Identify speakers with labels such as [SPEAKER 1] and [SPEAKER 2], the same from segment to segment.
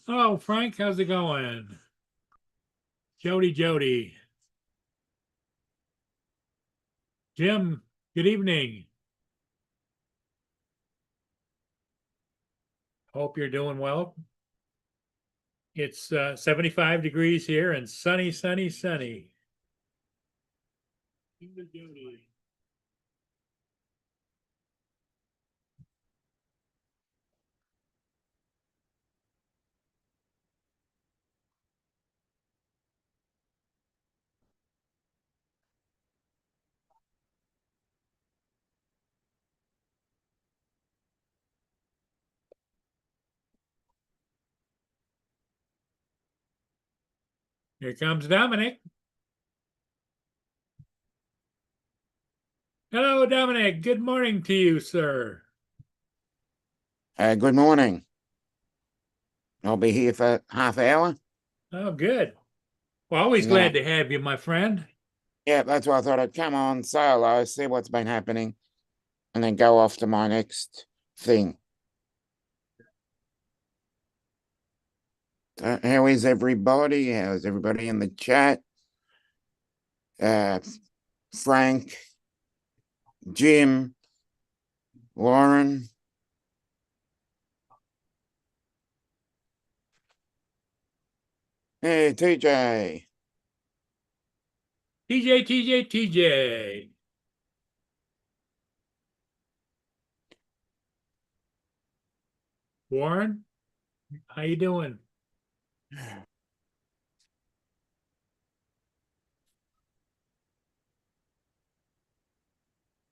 [SPEAKER 1] Oh, Frank, how's it going? Jody. Jim, good evening. Hope you're doing well. It's 75 degrees here and sunny. Here comes Dominic. Hello, Dominic. Good morning to you, sir.
[SPEAKER 2] Good morning. I'll be here for half hour.
[SPEAKER 1] Oh, good. Well, always glad to have you, my friend.
[SPEAKER 2] Yeah, that's why I thought I'd come on solo, see what's been happening, and then go off to my next thing. How is everybody? How's everybody in the chat? Frank, Jim, Lauren. Hey, TJ.
[SPEAKER 1] TJ. Warren, how you doing?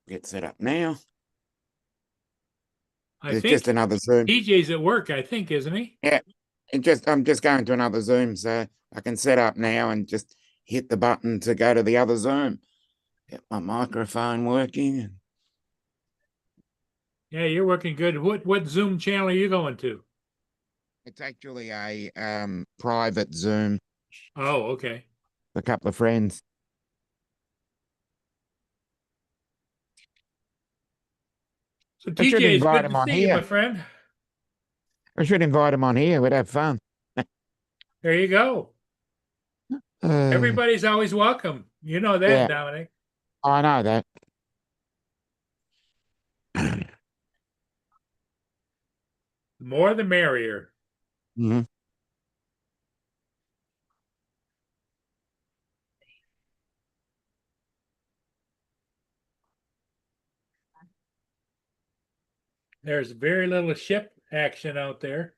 [SPEAKER 2] Get set up now.
[SPEAKER 1] It's
[SPEAKER 2] just another Zoom.
[SPEAKER 1] TJ's at work, I think, isn't he?
[SPEAKER 2] Yeah, I'm just going to another Zoom, so I can set up now and just hit the button to go to the other Zoom. Get my microphone working.
[SPEAKER 1] Yeah, you're working good. What Zoom channel are you going to?
[SPEAKER 2] It's actually a private Zoom.
[SPEAKER 1] Oh, okay.
[SPEAKER 2] A couple of friends.
[SPEAKER 1] So TJ, it's good to see you, my friend.
[SPEAKER 2] I should invite him on here. We'd have fun.
[SPEAKER 1] There you go. Everybody's always welcome. You know that, yeah. Dominic.
[SPEAKER 2] I know that.
[SPEAKER 1] The more the merrier.
[SPEAKER 2] Mm-hmm.
[SPEAKER 1] There's very little ship action out there.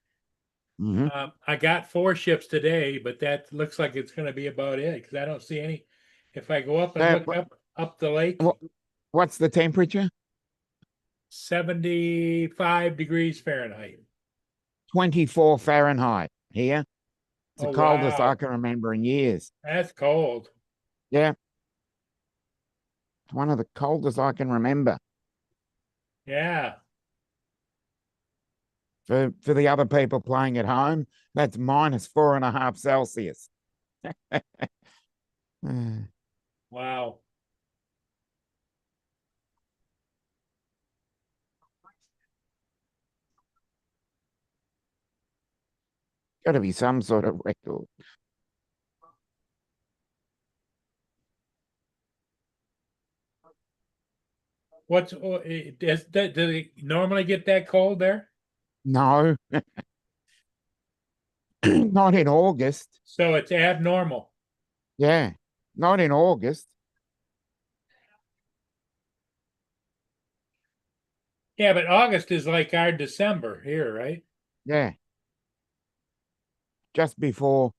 [SPEAKER 2] Mm-hmm.
[SPEAKER 1] I got 4 ships today, but that looks like it's going to be about it because I don't see any. If I go up and look up the lake.
[SPEAKER 2] What's the temperature?
[SPEAKER 1] 75 degrees Fahrenheit.
[SPEAKER 2] 24 Fahrenheit here. It's the coldest
[SPEAKER 1] wow.
[SPEAKER 2] I can remember in years.
[SPEAKER 1] That's cold.
[SPEAKER 2] Yeah. It's one of the coldest I can remember.
[SPEAKER 1] Yeah.
[SPEAKER 2] For the other people playing at home, that's -4.5 Celsius.
[SPEAKER 1] Wow.
[SPEAKER 2] Got to be some sort of record.
[SPEAKER 1] Does it normally get that cold there?
[SPEAKER 2] No. Not in August.
[SPEAKER 1] So it's abnormal.
[SPEAKER 2] Yeah. Not in August.
[SPEAKER 1] Yeah, but August is like our December here, right?
[SPEAKER 2] Yeah. Just before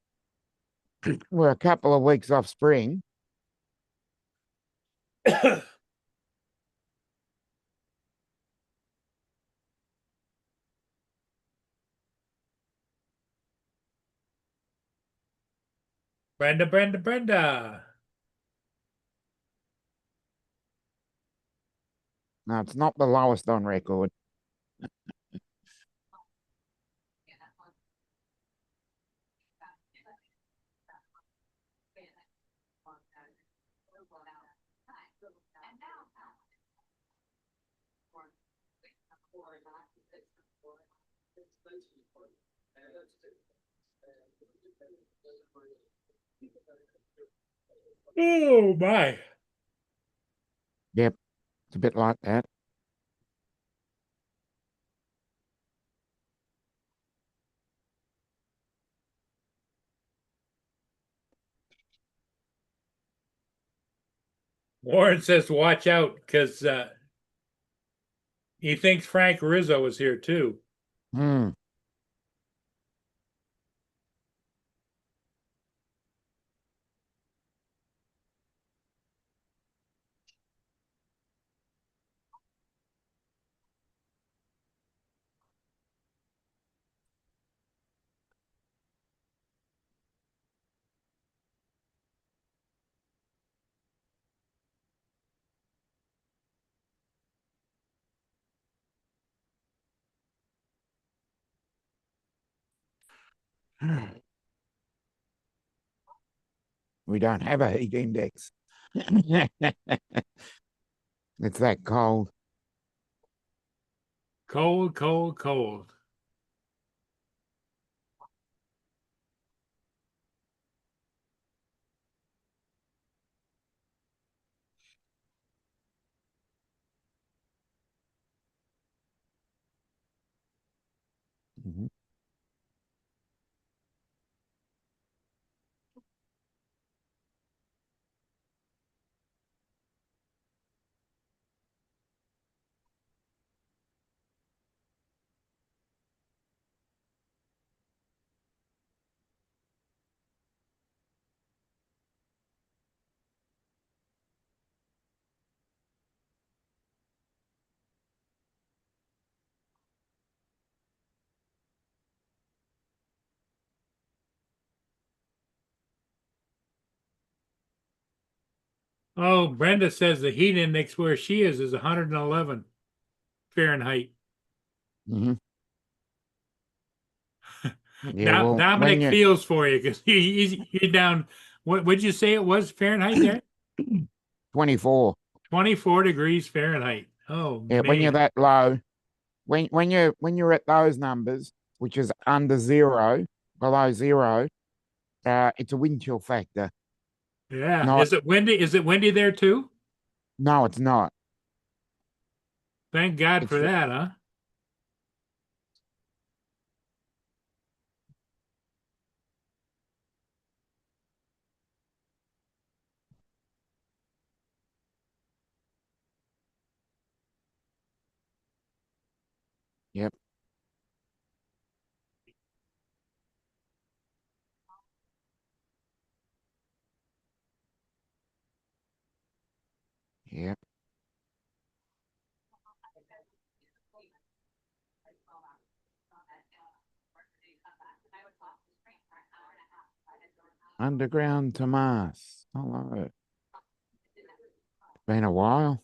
[SPEAKER 2] we're a couple of weeks off spring.
[SPEAKER 1] Brenda.
[SPEAKER 2] No, it's not the lowest on record.
[SPEAKER 1] Oh my.
[SPEAKER 2] Yep, it's a bit like that.
[SPEAKER 1] Warren says watch out because he thinks Frank Rizzo is here too.
[SPEAKER 2] Hmm. We don't have a heat index. It's that cold.
[SPEAKER 1] Cold.
[SPEAKER 2] Mhm.
[SPEAKER 1] Oh, Brenda says the heat index where she is 111 Fahrenheit.
[SPEAKER 2] Mhm. Yeah,
[SPEAKER 1] Now
[SPEAKER 2] well, when
[SPEAKER 1] Dominic
[SPEAKER 2] you
[SPEAKER 1] feels for you because he's down. What would you say it was Fahrenheit there?
[SPEAKER 2] 24,
[SPEAKER 1] 24 degrees Fahrenheit. Oh
[SPEAKER 2] yeah, when you're
[SPEAKER 1] man.
[SPEAKER 2] that low, when you're at those numbers, which is under zero, below zero, it's a wind chill factor.
[SPEAKER 1] Yeah.
[SPEAKER 2] Not,
[SPEAKER 1] Is it windy? Is it windy there too?
[SPEAKER 2] no, it's not.
[SPEAKER 1] Thank God
[SPEAKER 2] It's
[SPEAKER 1] for that, huh?
[SPEAKER 2] Yep, yep. Underground Tomas. Hello. Been a while.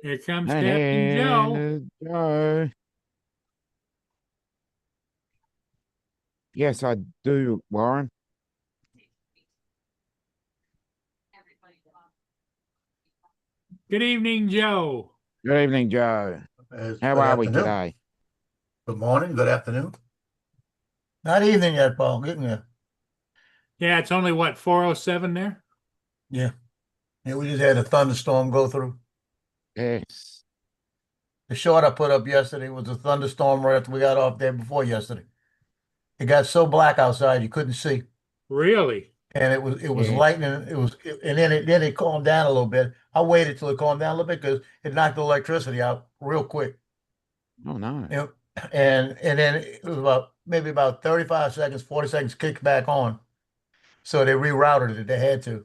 [SPEAKER 1] Here comes Captain Joe.
[SPEAKER 2] And Joe. Yes, I do, Warren.
[SPEAKER 1] Good evening, Joe.
[SPEAKER 2] Good evening, Joe. How
[SPEAKER 3] Good
[SPEAKER 2] are we
[SPEAKER 3] afternoon.
[SPEAKER 2] today?
[SPEAKER 3] Good morning. Good afternoon.
[SPEAKER 4] Not evening yet, Paul. Getting there.
[SPEAKER 1] Yeah, it's only what, 407 there?
[SPEAKER 3] Yeah. Yeah, we just had a thunderstorm go through.
[SPEAKER 2] Yes.
[SPEAKER 3] The shot I put up yesterday was a thunderstorm right after we got off there before yesterday. It got so black outside you couldn't see.
[SPEAKER 1] Really?
[SPEAKER 4] and it was
[SPEAKER 2] Yeah.
[SPEAKER 4] lightning. And then it calmed down a little bit. I waited till it calmed down a little bit because it knocked the electricity out real quick.
[SPEAKER 2] Oh no.
[SPEAKER 4] You know, and then it was maybe about 35 seconds, 40 seconds kicked back on. So they rerouted it. They had to.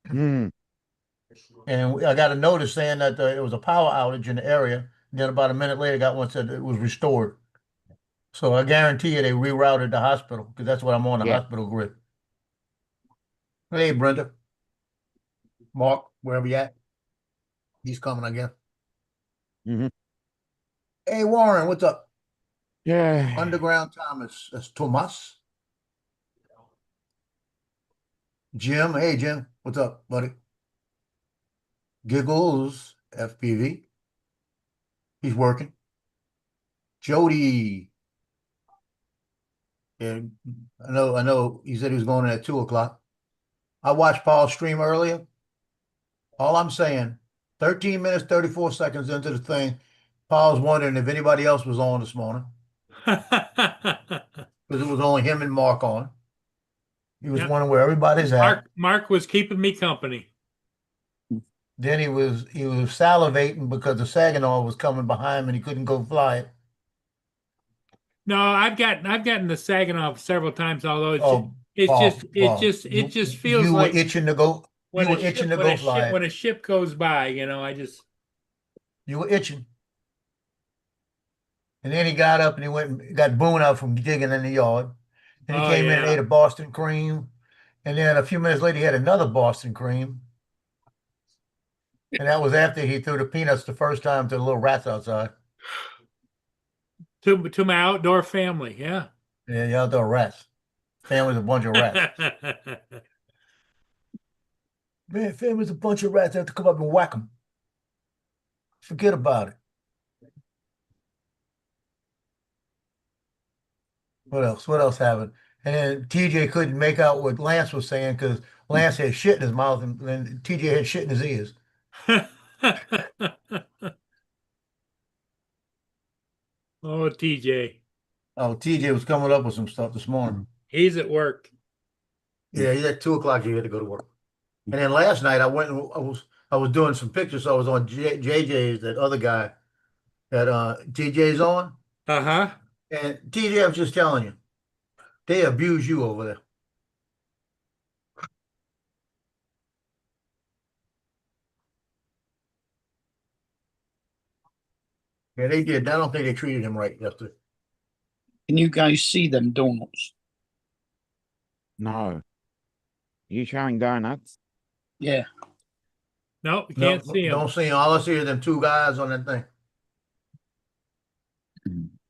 [SPEAKER 2] Hmm.
[SPEAKER 4] And I got a notice saying that it was a power outage in the area. Then about a minute later, got one said it was restored. So I guarantee you they rerouted the hospital because that's what I'm on, the
[SPEAKER 2] Yeah.
[SPEAKER 4] hospital grid. Hey, Brenda. Mark, wherever you at. He's coming, I guess.
[SPEAKER 2] Mhm.
[SPEAKER 4] Hey, Warren, what's up?
[SPEAKER 2] Yeah.
[SPEAKER 4] Underground Thomas. That's Tomas. Jim. Hey, Jim. What's up, buddy? Giggles. FPV. He's working. Jody. Yeah, I know. He said he was going in at 2 o'clock. I watched Paul's stream earlier. All I'm saying, 13 minutes, 34 seconds into the thing, Paul's wondering if anybody else was on this morning because it was only him and Mark on. He was
[SPEAKER 1] Yep.
[SPEAKER 4] wondering where everybody's at.
[SPEAKER 1] Mark was keeping me company.
[SPEAKER 4] Then he was salivating because the Saginaw was coming behind him and he couldn't go fly it.
[SPEAKER 1] No, I've gotten the Saginaw several times, although
[SPEAKER 4] Oh,
[SPEAKER 1] it's
[SPEAKER 4] Paul,
[SPEAKER 1] just
[SPEAKER 4] Paul,
[SPEAKER 1] it just feels
[SPEAKER 4] you
[SPEAKER 1] like
[SPEAKER 4] were itching to go.
[SPEAKER 1] when
[SPEAKER 4] You
[SPEAKER 1] a
[SPEAKER 4] were itching
[SPEAKER 1] ship,
[SPEAKER 4] to
[SPEAKER 1] when
[SPEAKER 4] go
[SPEAKER 1] a
[SPEAKER 4] fly
[SPEAKER 1] ship,
[SPEAKER 4] it.
[SPEAKER 1] when a ship goes by, I just
[SPEAKER 4] You were itching. And then he got up and he went and got Boone out from digging in the yard. And he
[SPEAKER 1] oh
[SPEAKER 4] came in and
[SPEAKER 1] yeah.
[SPEAKER 4] ate a Boston cream. And then a few minutes later, he had another Boston cream. And that was after he threw the peanuts the first time to the little rats outside.
[SPEAKER 1] To my outdoor family, yeah.
[SPEAKER 4] Yeah, the outdoor rats. Family's a bunch of rats. Man, family's a bunch of rats. They have to come up and whack them. Forget about it. What else? What else happened? And then TJ couldn't make out what Lance was saying because Lance had shit in his mouth and TJ had shit in his ears.
[SPEAKER 1] Oh, TJ.
[SPEAKER 4] Oh, TJ was coming up with some stuff this morning.
[SPEAKER 1] He's at work.
[SPEAKER 4] Yeah, he's at 2 o'clock. He had to go to work. And then last night I went and I was doing some pictures. So I was on JJ's, that other guy that TJ's on.
[SPEAKER 1] Uh-huh.
[SPEAKER 4] And TJ, I was just telling you, they abuse you over there. Yeah, they did. I don't think they treated him right yesterday.
[SPEAKER 5] Can you guys see them donuts?
[SPEAKER 2] No. You showing donuts?
[SPEAKER 5] Yeah.
[SPEAKER 1] No, we
[SPEAKER 4] No,
[SPEAKER 1] can't see him.
[SPEAKER 4] don't see him. All I see are them two guys on that thing.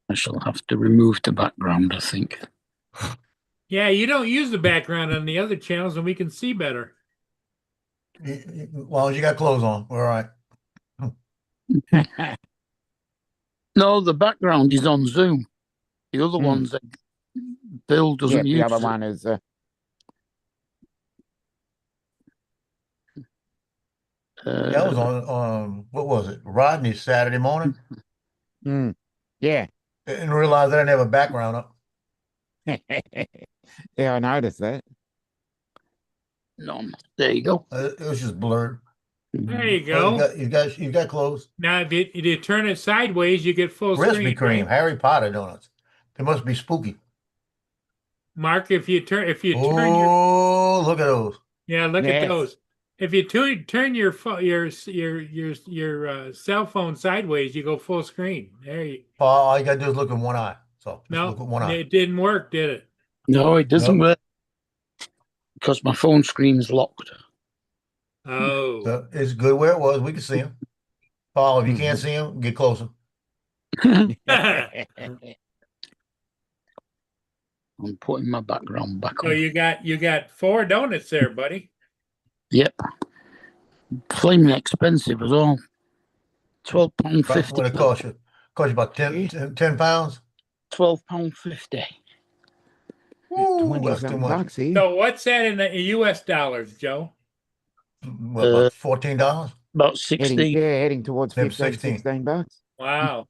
[SPEAKER 5] I shall have to remove the background, I think.
[SPEAKER 1] Yeah, you don't use the background on the other channels and we can see better.
[SPEAKER 4] As long as you got clothes on, we're all right.
[SPEAKER 5] No, the background is on Zoom. The other ones that Bill
[SPEAKER 2] Yeah,
[SPEAKER 5] doesn't
[SPEAKER 2] the
[SPEAKER 5] use.
[SPEAKER 2] other one is
[SPEAKER 5] That
[SPEAKER 4] was on what was it? Rodney's Saturday morning.
[SPEAKER 2] yeah.
[SPEAKER 4] Didn't realize I didn't have a background up.
[SPEAKER 2] Yeah, I noticed that.
[SPEAKER 5] None. There you go.
[SPEAKER 4] It was just blurred.
[SPEAKER 1] There you
[SPEAKER 4] Oh,
[SPEAKER 1] go.
[SPEAKER 4] you got clothes.
[SPEAKER 1] Now, if you turn it sideways, you get full
[SPEAKER 4] Krispy
[SPEAKER 1] screen.
[SPEAKER 4] Kreme,
[SPEAKER 1] Right?
[SPEAKER 4] Harry Potter donuts. They must be spooky.
[SPEAKER 1] Mark, if you turn your
[SPEAKER 4] Oh, look at those.
[SPEAKER 1] look
[SPEAKER 2] Yes.
[SPEAKER 1] at those. If you turn your cell phone sideways, you go full screen. There you.
[SPEAKER 4] All you gotta do is look in one eye. So just
[SPEAKER 1] No,
[SPEAKER 4] look at one eye.
[SPEAKER 1] it didn't work, did it?
[SPEAKER 5] No, it doesn't
[SPEAKER 4] Nope.
[SPEAKER 5] work because my phone screen's locked.
[SPEAKER 1] Oh,
[SPEAKER 4] So it's good where it was. We can see him. Paul, if you can't see him, get closer.
[SPEAKER 5] I'm putting my background back
[SPEAKER 1] so
[SPEAKER 5] on.
[SPEAKER 1] you got 4 donuts there, buddy.
[SPEAKER 5] Yep. Flaming expensive as well. £12.50.
[SPEAKER 4] What it cost you? Cost you about 10 pounds?
[SPEAKER 5] £12.50.
[SPEAKER 4] Ooh,
[SPEAKER 2] 20
[SPEAKER 4] that's too
[SPEAKER 2] something
[SPEAKER 4] much.
[SPEAKER 2] bucks here.
[SPEAKER 1] So what's that in the US dollars, Joe?
[SPEAKER 4] What, about $14?
[SPEAKER 5] About 16.
[SPEAKER 2] Heading towards
[SPEAKER 4] Maybe
[SPEAKER 2] 15, 16 bucks.
[SPEAKER 1] Wow.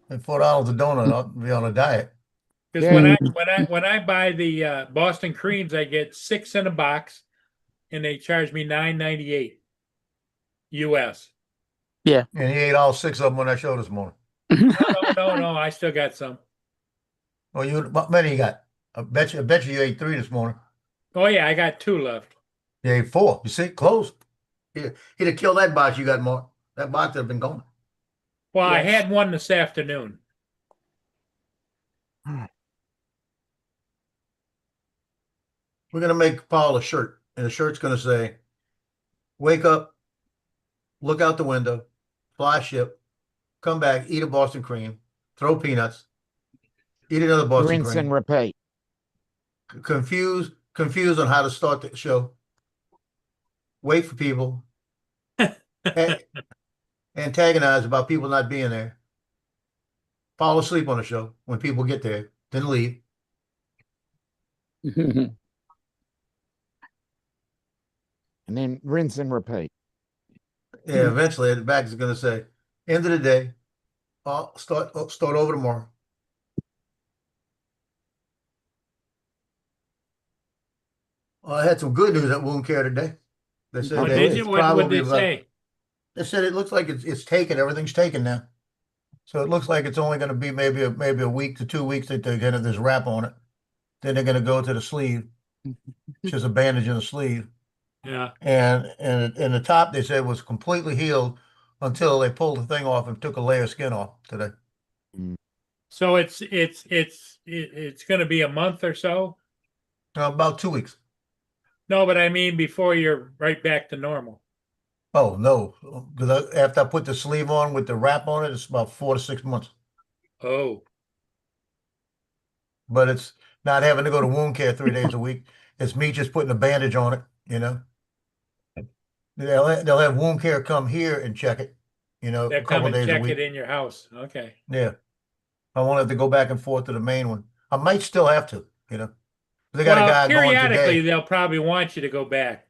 [SPEAKER 4] And $4 a donut, I'll be on a diet.
[SPEAKER 1] Because when I buy the Boston creams, I get 6 in a box, and they charge me $9.98 US.
[SPEAKER 4] And he ate all 6 of them on that show this morning.
[SPEAKER 1] No, I still got some.
[SPEAKER 4] Well, what many you got? I bet you ate 3 this morning.
[SPEAKER 1] Oh yeah, I got 2 left.
[SPEAKER 4] You ate 4. You see, close. He'd have killed that box you got, Mark. That box would have been gone.
[SPEAKER 1] Well, I
[SPEAKER 5] Yes.
[SPEAKER 1] had one this afternoon.
[SPEAKER 4] We're gonna make Paul a shirt, and the shirt's gonna say, "Wake up, look out the window, fly a ship, come back, eat a Boston cream, throw peanuts, eat another Boston
[SPEAKER 2] Rinse
[SPEAKER 4] cream,
[SPEAKER 2] and repeat.
[SPEAKER 4] confused on how to start the show, wait for people, antagonize about people not being there, fall asleep on the show when people get there, then leave."
[SPEAKER 2] And then rinse and repeat.
[SPEAKER 4] Yeah, eventually the back is gonna say, "End of the day, I'll start over tomorrow." I had some good news at Wound Care today. They said
[SPEAKER 1] What
[SPEAKER 4] that
[SPEAKER 1] did
[SPEAKER 4] it's
[SPEAKER 1] you? What
[SPEAKER 4] probably
[SPEAKER 1] they say?
[SPEAKER 4] They said it looks like it's taken. Everything's taken now. So it looks like it's only going to be maybe a week to 2 weeks that they're going to this wrap on it. Then they're going to go to the sleeve, which is a bandage in the sleeve.
[SPEAKER 1] Yeah.
[SPEAKER 4] And the top they said was completely healed until they pulled the thing off and took a layer of skin off today.
[SPEAKER 1] So it's going to be a month or so.
[SPEAKER 4] About 2 weeks.
[SPEAKER 1] No, but I mean before you're right back to normal.
[SPEAKER 4] Oh no, because after I put the sleeve on with the wrap on it, it's about 4 to 6 months.
[SPEAKER 1] Oh,
[SPEAKER 4] But it's not having to go to wound care 3 days a week. It's me just putting a bandage on it, you know. They'll have wound care come here and check it, you know,
[SPEAKER 1] they'll
[SPEAKER 4] a couple
[SPEAKER 1] come and
[SPEAKER 4] days a
[SPEAKER 1] check
[SPEAKER 4] week.
[SPEAKER 1] it in your house. Okay.
[SPEAKER 4] Yeah. I won't have to go back and forth to the main one. I might still have to, you know. They got a guy going
[SPEAKER 1] periodically
[SPEAKER 4] today.
[SPEAKER 1] they'll probably want you to go back.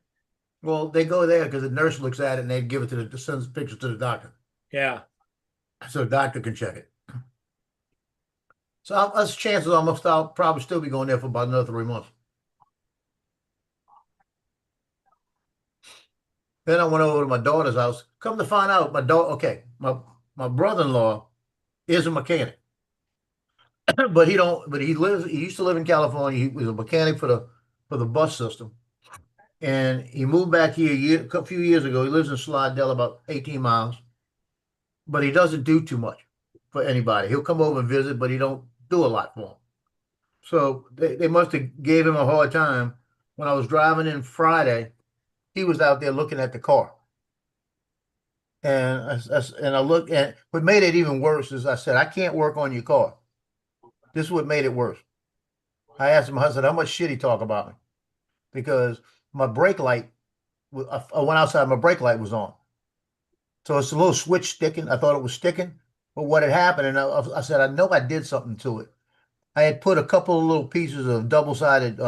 [SPEAKER 4] Well, they go there because the nurse looks at it and they give it to sends pictures to the doctor.
[SPEAKER 1] Yeah.
[SPEAKER 4] So the doctor can check it. So us chances I'll probably still be going there for about another 3 months. Then I went over to my daughter's house. Come to find out, my brother-in-law is a mechanic. But he used to live in California. He was a mechanic for the bus system. And he moved back here a few years ago. He lives in Slidell, about 18 miles. But he doesn't do too much for anybody. He'll come over and visit, but he don't do a lot for them. So they must have gave him a hard time. When I was driving in Friday, he was out there looking at the car. And I looked, and what made it even worse is I said, "I can't work on your car." This is what made it worse. I asked him, I said, "How much shit he talk about me?" Because my brake light, I went outside, my brake light was on. So it's a little switch sticking. I thought it was sticking, but what had happened, and I said, "I know I did something to it." I had put a couple of little pieces of double-sided,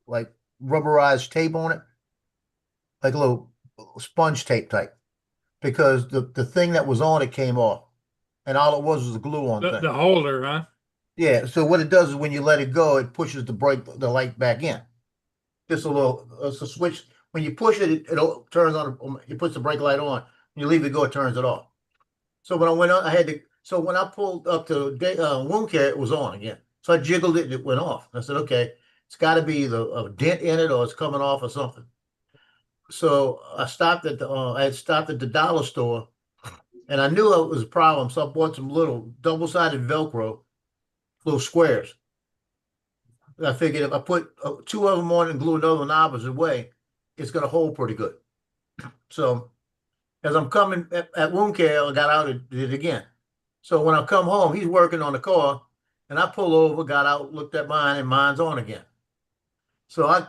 [SPEAKER 4] like rubberized tape on it, like a little sponge tape type, because the thing that was on it came off, and all it was a glue-on thing.
[SPEAKER 1] The holder, huh?
[SPEAKER 4] Yeah. So what it does is when you let it go, it pushes the light back in. Just it's a switch. When you push it, it turns on. It puts the brake light on. When you leave it go, it turns it off. So when I went on, So when I pulled up to wound care, it was on again. So I jiggled it and it went off. I said, "Okay, it's got to be either a dent in it or it's coming off or something." So I stopped at I had stopped at the dollar store, and I knew it was a problem. So I bought some little double-sided Velcro, little squares. I figured if I put 2 of them on and glue another one opposite way, it's going to hold pretty good. So as I'm coming at wound care, I got out and did it again. So when I come home, he's working on the car, and I pull over, got out, looked at mine, and mine's on again. So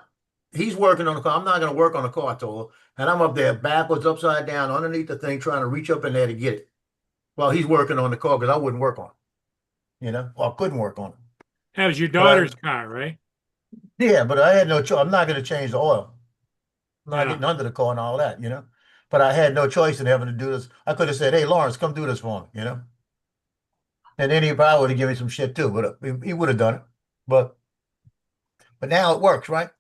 [SPEAKER 4] he's working on the car. I'm not going to work on the car, I told him. And I'm up there backwards, upside down, underneath the thing, trying to reach up in there to get it while he's working on the car because I wouldn't work on it. You know, or I couldn't work on it.
[SPEAKER 1] That was your daughter's car, right?
[SPEAKER 4] Yeah, but I had no choice. I'm not going to change the oil. I'm not
[SPEAKER 1] Yeah.
[SPEAKER 4] getting under the car and all that, you know. But I had no choice in having to do this. I could have said, "Hey, Lawrence, come do this for me," you know. And then he probably would have given me some shit too, but he would have done it. But now it works, right?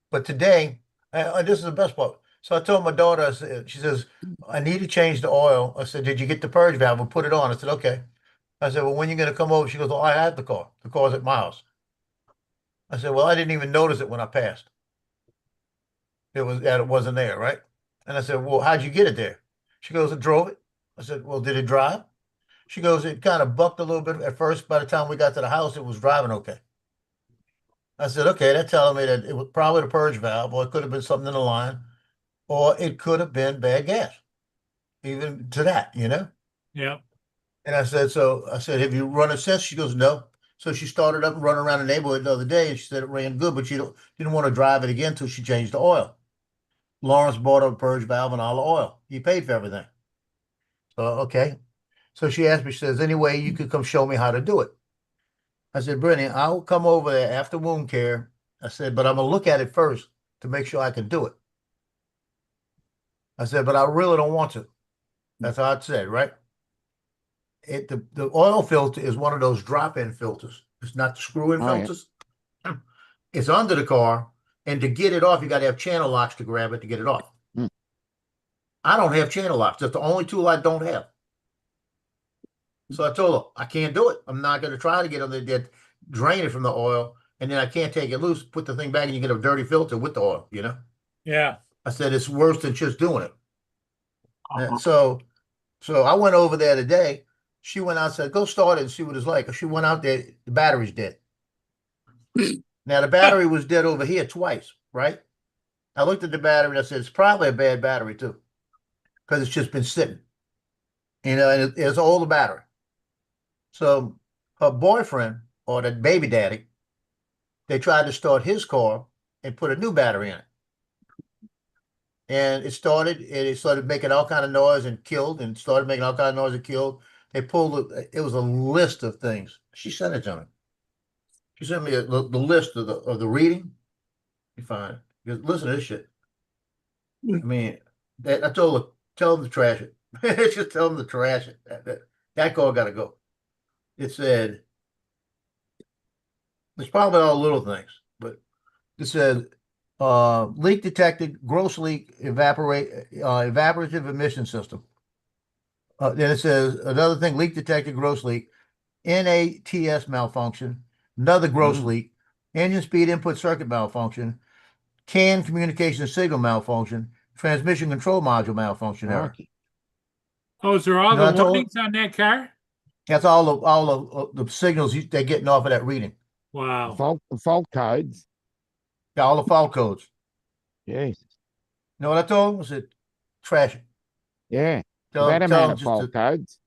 [SPEAKER 4] But today, this is the best part. So I told my daughter, she says, I need to change the oil. I said, did you get the purge valve? We'll put it on. I said, okay. I said, well, when you going to come over? She goes, oh, I had the car. The car's at my house. I said, well, I didn't even notice it when I passed. It wasn't there, right? And I said, well, how'd you get it there? She goes, I drove it. I said, well, did it drive? She goes, it kind of bucked a little bit at first. By the time we got to the house, it was driving okay. I said, okay, they're telling me that it was probably the purge valve, or it could have been something in the line, or it could have been bad gas, even to that, you know?
[SPEAKER 1] Yeah.
[SPEAKER 4] And I said, have you run it since? She goes, no. So she started up and running around the neighborhood the other day, and she said it ran good, but she didn't want to drive it again until she changed the oil. Lawrence bought her a purge valve and all the oil. He paid for everything. So, okay. So she asked me, she says, any way you could come show me how to do it? I said, Brittany, I'll come over there after wound care. I said, but I'm going to look at it first to make sure I can do it. I said, but I really don't want to. That's how I said, right? The oil filter is one of those drop-in filters. It's not the screw-in
[SPEAKER 2] Oh, yeah.
[SPEAKER 4] filters. It's under the car. And to get it off, you got to have channel locks to grab it to get it off.
[SPEAKER 2] Hmm.
[SPEAKER 4] I don't have channel locks. That's the only tool I don't have. So I told her, I can't do it. I'm not going to try to get under there, drain it from the oil, and then I can't take it loose, put the thing back, and you get a dirty filter with the oil, you know?
[SPEAKER 1] Yeah.
[SPEAKER 4] I said, it's worse than just doing it. So I went over there today. She went out and said, go start it and see what it's like. She went out there, the battery's dead. Now, the battery was dead over here twice, right? I looked at the battery and I said, it's probably a bad battery too, because it's just been sitting. You know, and it's an older battery. So her boyfriend or the baby daddy, they tried to start his car and put a new battery in it. And it started making all kind of noise and killed, and started making all kind of noise and killed. They pulled it was a list of things. She sent it to me. She sent me the list of the reading. You find it. Listen to this shit. I mean, I told her, tell them to trash it. Just tell them to trash it. That car got to go. It said, it's probably all little things, but it said, leak detected, gross leak, evaporative emission system. Then it says, another thing, leak detected, gross leak, NATS malfunction, another gross leak, engine speed input circuit malfunction, CAN communication signal malfunction, transmission control module malfunction error.
[SPEAKER 2] Crikey.
[SPEAKER 1] Oh, is there all
[SPEAKER 4] No, I
[SPEAKER 1] the
[SPEAKER 4] told-
[SPEAKER 1] warnings on that car?
[SPEAKER 4] That's all the signals they're getting off of that reading.
[SPEAKER 1] Wow.
[SPEAKER 2] Fault codes.
[SPEAKER 4] Yeah, all the fault codes.
[SPEAKER 2] Yes.
[SPEAKER 4] You know what I told them? I said, trash it.
[SPEAKER 2] Yeah.
[SPEAKER 4] Tell
[SPEAKER 2] That
[SPEAKER 4] them
[SPEAKER 2] amount of
[SPEAKER 4] just
[SPEAKER 2] fault codes.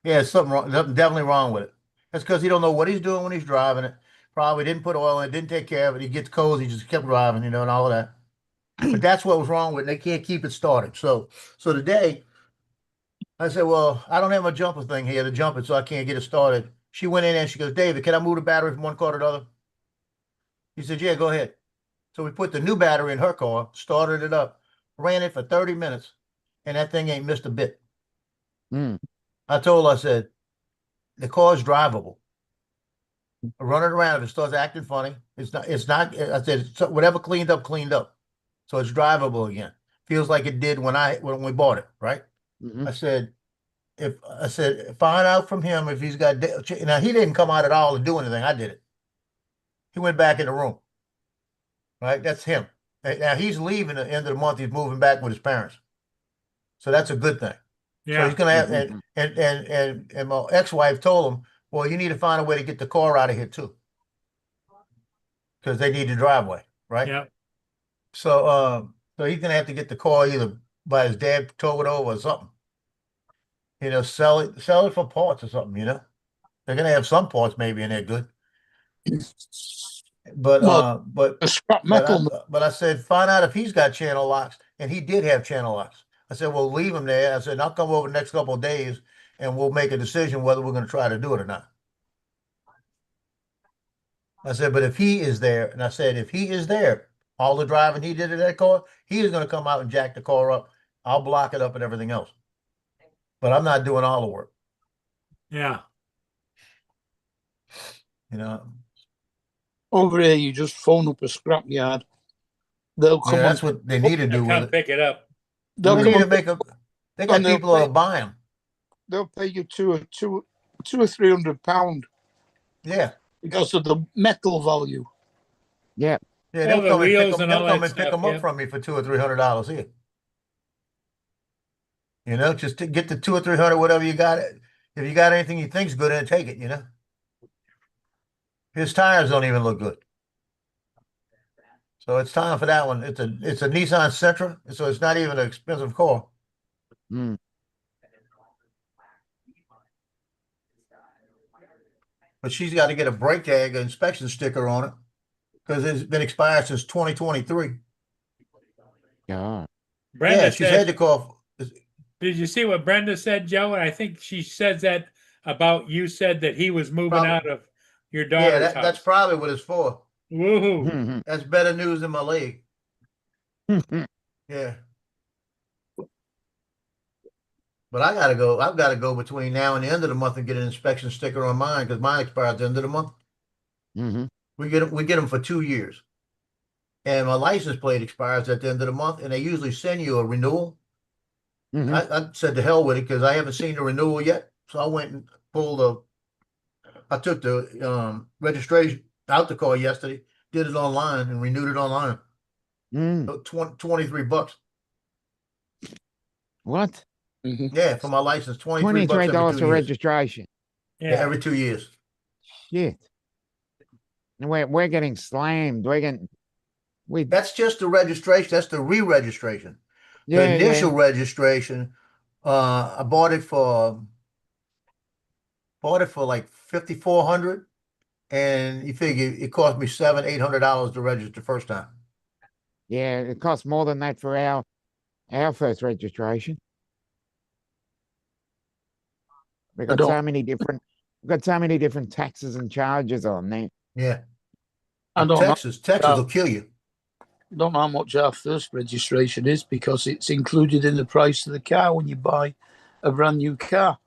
[SPEAKER 4] yeah, something wrong. Something definitely wrong with it. That's because he don't know what he's doing when he's driving it. Probably didn't put oil in it, didn't take care of it. He gets cold, he just kept driving, you know, and all of that. But that's what was wrong with it. They can't keep it started. So today, I said, well, I don't have my jumper thing here to jump it, so I can't get it started. She went in there and she goes, David, can I move the battery from one car to the other? He said, yeah, go ahead. So we put the new battery in her car, started it up, ran it for 30 minutes, and that thing ain't missed a bit.
[SPEAKER 2] Mm.
[SPEAKER 4] I told her, I said, the car is drivable. Run it around. If it starts acting funny, it's not, I said, whatever cleaned up. So it's drivable again. Feels like it did when we bought it, right?
[SPEAKER 2] Mhm.
[SPEAKER 4] I said, find out from him if he's got, now he didn't come out at all and do anything. I did it. He went back in the room, right? That's him. Now he's leaving at the end of the month. He's moving back with his parents. So that's a good thing. So
[SPEAKER 1] Yeah.
[SPEAKER 4] he's going to have,
[SPEAKER 2] Mhm.
[SPEAKER 4] and my ex-wife told him, well, you need to find a way to get the car out of here too. Because they need the driveway, right?
[SPEAKER 1] Yeah.
[SPEAKER 4] So he's going to have to get the car either by his dad tow it over or something. You know, sell it for parts or something, you know? They're going to have some parts maybe in there good. But,
[SPEAKER 5] Well,
[SPEAKER 4] but
[SPEAKER 5] A scrap metal.
[SPEAKER 4] But I said, find out if he's got channel locks, and he did have channel locks. I said, well, leave him there. I said, I'll come over the next couple of days, and we'll make a decision whether we're going to try to do it or not. I said, but if he is there, and I said, if he is there, all the driving he did in that car, he is going to come out and jack the car up. I'll block it up and everything else. But I'm not doing all the work.
[SPEAKER 1] Yeah.
[SPEAKER 4] You know,
[SPEAKER 5] Over here, you just phone up a scrapyard. They'll come
[SPEAKER 4] yeah, that's
[SPEAKER 5] on.
[SPEAKER 4] what they need to
[SPEAKER 1] I
[SPEAKER 4] do with
[SPEAKER 1] come
[SPEAKER 4] it.
[SPEAKER 1] pick it up.
[SPEAKER 5] They'll
[SPEAKER 4] They
[SPEAKER 5] come
[SPEAKER 4] need to
[SPEAKER 5] on.
[SPEAKER 4] make a. They got
[SPEAKER 5] and they'll
[SPEAKER 4] people that
[SPEAKER 5] pay-
[SPEAKER 4] are buying.
[SPEAKER 5] They'll pay you two or £300
[SPEAKER 4] Yeah,
[SPEAKER 5] because of the metal value.
[SPEAKER 2] Yeah.
[SPEAKER 4] yeah.
[SPEAKER 1] All
[SPEAKER 4] They'll
[SPEAKER 1] the
[SPEAKER 4] come and pick
[SPEAKER 1] wheels
[SPEAKER 4] them.
[SPEAKER 1] and
[SPEAKER 4] They'll
[SPEAKER 1] all
[SPEAKER 4] come
[SPEAKER 1] that
[SPEAKER 4] and pick
[SPEAKER 1] stuff,
[SPEAKER 4] them up
[SPEAKER 1] yeah.
[SPEAKER 4] from me for $200 or $300 here. You know, just to get the 200 or 300, whatever you got. If you got anything you think's good in it, take it. You know, his tires don't even look good. So it's time for that one. It's a Nissan Sentra, so it's not even an expensive car.
[SPEAKER 2] Mm.
[SPEAKER 4] But she's got to get a brake tag, an inspection sticker on it, because it's been expired since 2023.
[SPEAKER 2] God.
[SPEAKER 1] Brenda
[SPEAKER 4] Yeah, she's had
[SPEAKER 1] said,
[SPEAKER 4] to call.
[SPEAKER 1] did you see what Brenda said, Joe? I think she says that about you said that he was moving
[SPEAKER 4] Probably.
[SPEAKER 1] out of your
[SPEAKER 4] Yeah,
[SPEAKER 1] daughter's
[SPEAKER 4] that's
[SPEAKER 1] house.
[SPEAKER 4] probably what it's for.
[SPEAKER 1] Woohoo.
[SPEAKER 4] That's better news than my leg. Yeah. But I gotta go. I've got to go between now and the end of the month and get an inspection sticker on mine because mine expires at the end of the month.
[SPEAKER 2] Mhm.
[SPEAKER 4] We get them for 2 years, and my license plate expires at the end of the month. And they usually send you a renewal.
[SPEAKER 2] Mhm.
[SPEAKER 4] I said to hell with it because I haven't seen the renewal yet. So I went and I took the registration out the car yesterday, did it online, and renewed it online.
[SPEAKER 2] Mm.
[SPEAKER 4] So $23.
[SPEAKER 2] What?
[SPEAKER 5] Mhm.
[SPEAKER 4] Yeah, for my license, $23 every
[SPEAKER 2] $23
[SPEAKER 4] 2
[SPEAKER 2] for
[SPEAKER 4] years.
[SPEAKER 2] registration.
[SPEAKER 4] Yeah,
[SPEAKER 1] Yeah.
[SPEAKER 4] every 2 years.
[SPEAKER 2] Shit. And we're getting slammed.
[SPEAKER 4] That's just the registration. That's the re-registration. The
[SPEAKER 2] Yeah,
[SPEAKER 4] initial registration, I bought it for like 5,400, and you figure it cost me $700-800 to register the first time.
[SPEAKER 2] yeah. It costs more than that for our first registration. We've got
[SPEAKER 5] don't-
[SPEAKER 2] so many different taxes and charges on there.
[SPEAKER 4] Yeah,
[SPEAKER 5] I
[SPEAKER 4] in
[SPEAKER 5] don't know.
[SPEAKER 4] Texas will kill you.
[SPEAKER 5] Don't know how much our first registration is because it's included in the price of the car when you buy a brand new car.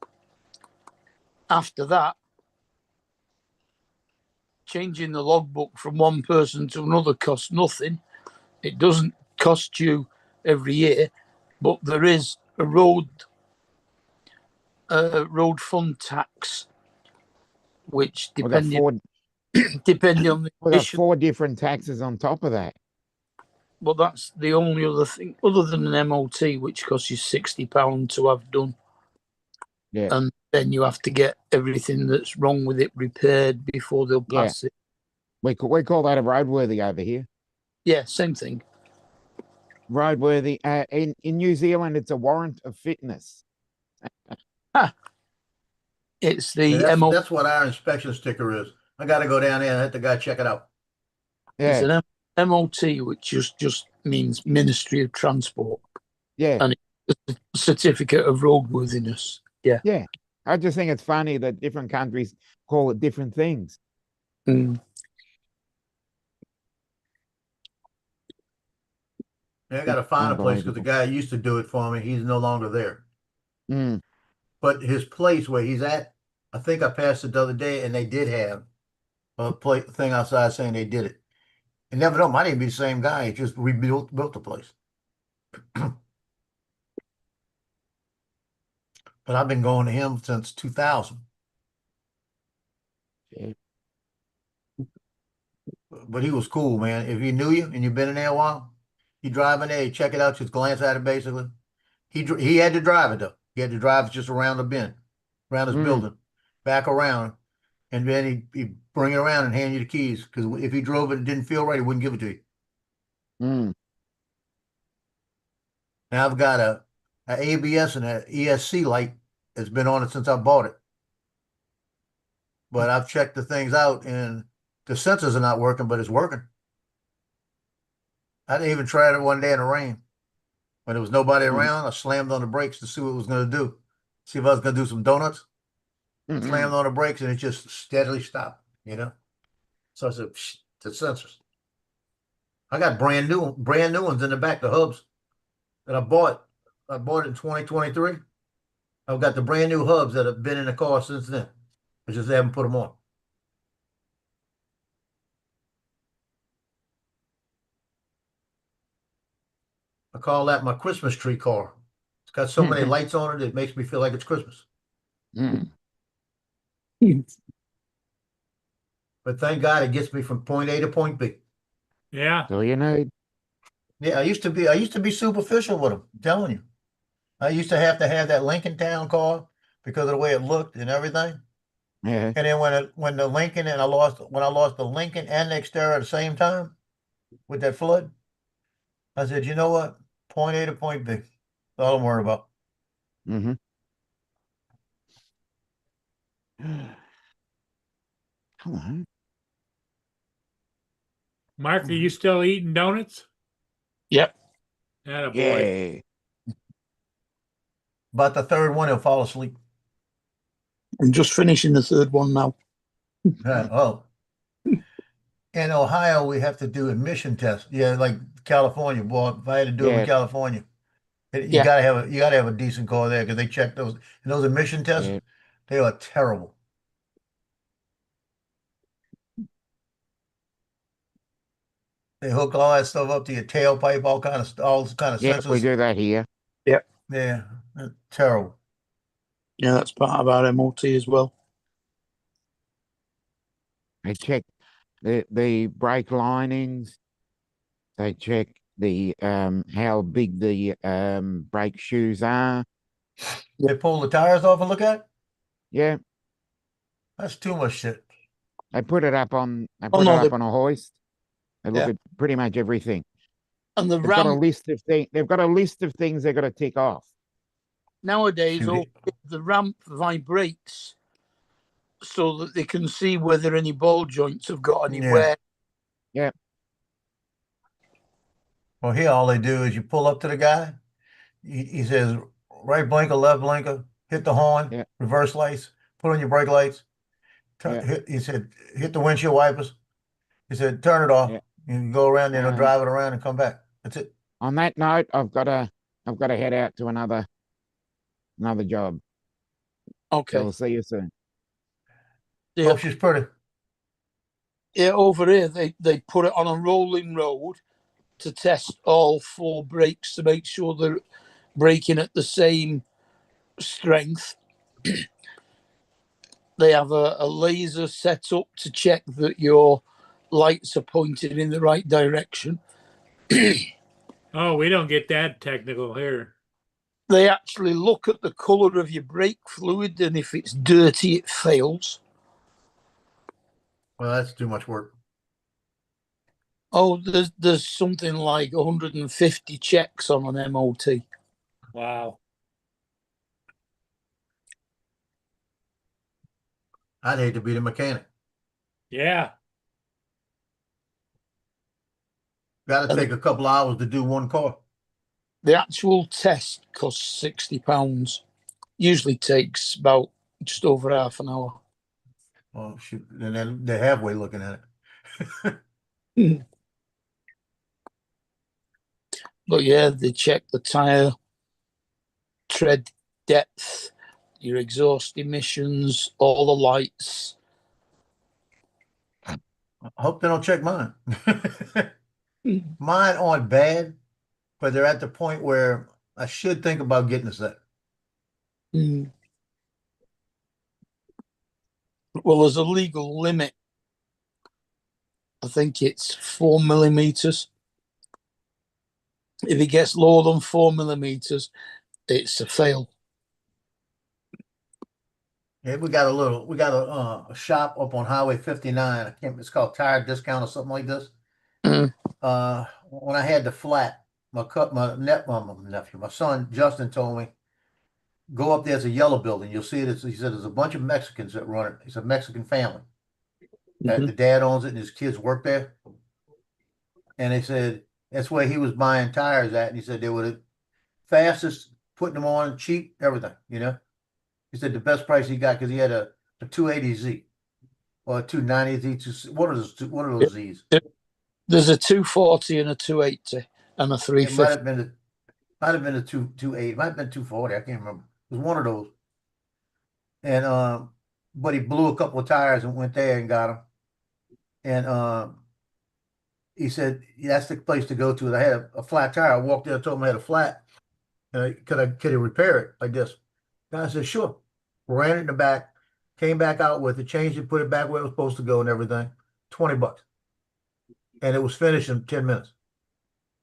[SPEAKER 5] After that, changing the logbook from one person to another costs nothing. It doesn't cost you every year, but there is a road fund tax, which
[SPEAKER 2] We got
[SPEAKER 5] depending on the
[SPEAKER 2] we got
[SPEAKER 5] issue.
[SPEAKER 2] 4 different taxes on top of that.
[SPEAKER 5] But that's the only other thing, other than an MOT, which costs you £60 to have done.
[SPEAKER 2] Yeah.
[SPEAKER 5] And then you have to get everything that's wrong with it repaired before they'll pass it.
[SPEAKER 2] We call that a roadworthy over here.
[SPEAKER 5] Yeah, same thing.
[SPEAKER 2] Roadworthy. In New Zealand, it's a warrant of fitness.
[SPEAKER 5] It's
[SPEAKER 4] Yeah,
[SPEAKER 5] the MOT.
[SPEAKER 4] that's what our inspection sticker is. I got to go down there and let the guy check it out.
[SPEAKER 5] It's
[SPEAKER 2] Yeah,
[SPEAKER 5] an MOT, which just means Ministry of Transport.
[SPEAKER 2] yeah,
[SPEAKER 5] And it's a certificate of roadworthiness. Yeah.
[SPEAKER 2] yeah. I just think it's funny that different countries call it different things.
[SPEAKER 5] Mm.
[SPEAKER 4] Yeah, I got to find a place because the
[SPEAKER 2] Unbelievable.
[SPEAKER 4] guy who used to do it for me, he's no longer there.
[SPEAKER 2] Mm.
[SPEAKER 4] But his place where he's at, I think I passed it the other day, and they did have a thing outside saying they did it. And never know, might even be the same guy. He just built the place. But I've been going to him since 2000.
[SPEAKER 2] Yeah.
[SPEAKER 4] But he was cool, man. If he knew you and you've been in there a while, you drive in there, you check it out, just glance at it basically. He had to drive it though. He had to drive it just around the bend, around his building, back around, and then he'd bring it around and hand you the keys. Because if he drove it and didn't feel right, he wouldn't give it to you.
[SPEAKER 2] Mm.
[SPEAKER 4] Now I've got a ABS and a ESC light that's been on it since I bought it. But I've checked the things out and the sensors are not working, but it's working. I didn't even try it one day in the rain. When there was nobody around, I slammed on the brakes to see what it was going to do. See if I was going to do some donuts.
[SPEAKER 2] Mhm.
[SPEAKER 4] Slammed on the brakes and it just steadily stopped, you know? So I said, the sensors. I got brand new ones in the back, the hubs that I bought. I bought it in 2023. I've got the brand new hubs that have been in the car since then. I just haven't put them on. call that my Christmas tree car. It's got so many lights on it, it makes me feel like it's Christmas.
[SPEAKER 2] Mm.
[SPEAKER 4] But thank God it gets me from point A to point B.
[SPEAKER 1] Yeah.
[SPEAKER 2] So you need.
[SPEAKER 4] Yeah, I used to be superficial with them, I'm telling you. I used to have that Lincoln Town car because of the way it looked and everything.
[SPEAKER 2] Yeah.
[SPEAKER 4] And then when the Lincoln and I lost the Lincoln and the Xterra at the same time with that flood, I said, you know what? Point A to point B. That's all I'm worried about.
[SPEAKER 2] Mm-hmm. Hello.
[SPEAKER 1] Mark, are you still eating donuts?
[SPEAKER 5] Yep.
[SPEAKER 1] Atta boy.
[SPEAKER 2] Yeah.
[SPEAKER 4] About the third one, he'll fall asleep.
[SPEAKER 5] I'm just finishing the third one now.
[SPEAKER 4] Oh. In Ohio, we have to do admission tests. Yeah, like California. Boy, if I had to do them
[SPEAKER 2] Yeah.
[SPEAKER 4] in California, you
[SPEAKER 5] Yeah.
[SPEAKER 4] gotta have a decent car there because they check those. And those admission tests,
[SPEAKER 2] Yeah.
[SPEAKER 4] they are terrible. They hook all that stuff up to your tailpipe, all kind of
[SPEAKER 2] Yeah, we
[SPEAKER 4] sensors.
[SPEAKER 2] do that here.
[SPEAKER 4] Yeah, terrible.
[SPEAKER 5] Yeah, that's part of our MOT as well.
[SPEAKER 2] They check the brake linings. They check the how big the brake shoes are.
[SPEAKER 4] They pull the tires off and look at it.
[SPEAKER 2] Yeah.
[SPEAKER 4] That's too much shit.
[SPEAKER 2] They put it up on
[SPEAKER 5] no,
[SPEAKER 2] it up on a hoist. They look
[SPEAKER 5] Yeah.
[SPEAKER 2] at pretty much everything.
[SPEAKER 5] And the
[SPEAKER 2] They've got a
[SPEAKER 5] ramp
[SPEAKER 2] list of things. They've got a list of things they've got to tick off.
[SPEAKER 5] nowadays,
[SPEAKER 4] Shoot it.
[SPEAKER 5] the ramp vibrates so that they can see whether any ball joints have got any
[SPEAKER 4] Yeah.
[SPEAKER 5] wear.
[SPEAKER 4] Well, here all they do is you pull up to the guy. He says right blinker, left blinker, hit the horn,
[SPEAKER 2] Yeah.
[SPEAKER 4] reverse lights, put on your brake lights.
[SPEAKER 2] Yeah.
[SPEAKER 4] He said hit the windshield wipers. He said turn it off.
[SPEAKER 2] Yeah.
[SPEAKER 4] You go around there and
[SPEAKER 2] Um,
[SPEAKER 4] drive it around and come back. That's it.
[SPEAKER 2] On that note, I've got to head out to another job.
[SPEAKER 5] Okay.
[SPEAKER 2] So we'll see you soon.
[SPEAKER 5] Yeah.
[SPEAKER 4] Hope she's pretty.
[SPEAKER 5] Yeah, over here they put it on a rolling road to test all four brakes to make sure they're braking at the same strength. They have a laser set up to check that your lights are pointed in the right direction.
[SPEAKER 1] Oh, we don't get that technical here.
[SPEAKER 5] They actually look at the colour of your brake fluid, and if it's dirty, it fails.
[SPEAKER 4] Well, that's too much work.
[SPEAKER 5] Oh, there's something like 150 checks on an MOT.
[SPEAKER 1] Wow.
[SPEAKER 4] I'd hate to be the mechanic.
[SPEAKER 1] Yeah.
[SPEAKER 4] Got to take a couple hours to do one car.
[SPEAKER 5] The actual test costs £60. Usually takes about just over half an hour.
[SPEAKER 4] Oh shoot! And then they're halfway looking at it.
[SPEAKER 5] But yeah, they check the tyre tread depth, your exhaust emissions, all the lights.
[SPEAKER 4] I hope they don't check mine. Mine aren't bad, but they're at the point where I should think about getting a set.
[SPEAKER 5] Mm. Well, there's a legal limit. I think it's 4 millimeters. If it gets lower than 4 millimeters, it's a fail.
[SPEAKER 4] Yeah, we got a shop up on Highway 59. I can't. It's called Tire Discount or something like this.
[SPEAKER 5] Mm.
[SPEAKER 4] When I had the flat, my nephew, my son Justin told me, go up there. It's a yellow building. You'll see it. He said there's a bunch of Mexicans that run it. It's a Mexican family.
[SPEAKER 5] Mhm.
[SPEAKER 4] The dad owns it and his kids work there. And they said that's where he was buying tires at. And he said they were the fastest, putting them on, cheap, everything, you know. He said the best price he got because he had a 280Z or a 290Z. What are those Z's?
[SPEAKER 5] There's a 240 and a 280 and a
[SPEAKER 4] It
[SPEAKER 5] 350.
[SPEAKER 4] might have been a 228. It might have been 240. I can't remember. It was one of those. And but he blew a couple of tires and went there and got them. And he said that's the place to go to. I had a flat tire. I walked there, told him I had a flat. Could he repair it like this? Guy said, sure. Ran it in the back, came back out with it, changed it, put it back where it was supposed to go and everything. $20. And it was finished in 10 minutes.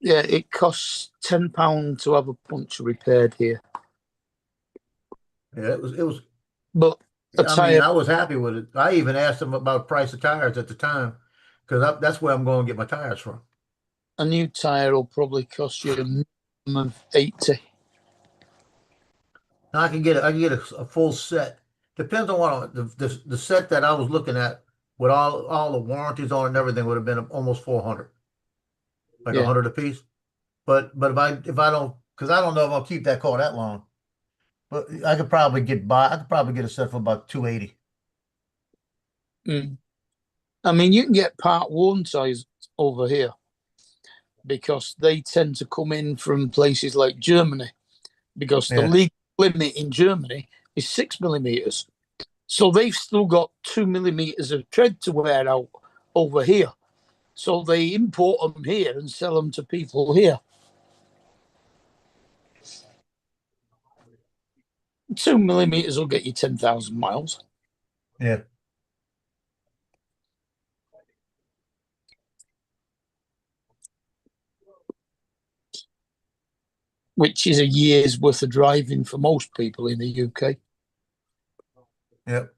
[SPEAKER 5] Yeah, it costs £10 to have a puncture repaired here.
[SPEAKER 4] Yeah, it was
[SPEAKER 5] But a
[SPEAKER 4] I mean,
[SPEAKER 5] tire,
[SPEAKER 4] I was happy with it. I even asked him about the price of tires at the time, because that's where I'm going to get my tires from.
[SPEAKER 5] a new tire will probably cost you a minimum of 80.
[SPEAKER 4] Now I can get a full set. Depends on what the set that I was looking at with all the warranties on it and everything would have been almost 400, like
[SPEAKER 5] Yeah.
[SPEAKER 4] 100 a piece. But if I don't, because I don't know if I'll keep that car that long. But I could probably get by. I could probably get a set for about 280.
[SPEAKER 5] Mm. I mean, you can get part one tires over here because they tend to come in from places like Germany, because the
[SPEAKER 4] Yeah.
[SPEAKER 5] legal limit in Germany is 6 millimeters. So they've still got 2 millimeters of tread to wear out over here. So they import them here and sell them to people here. 2 millimeters will get you 10,000 miles.
[SPEAKER 4] Yeah.
[SPEAKER 5] Which is a year's worth of driving for most people in the UK.
[SPEAKER 4] Yep.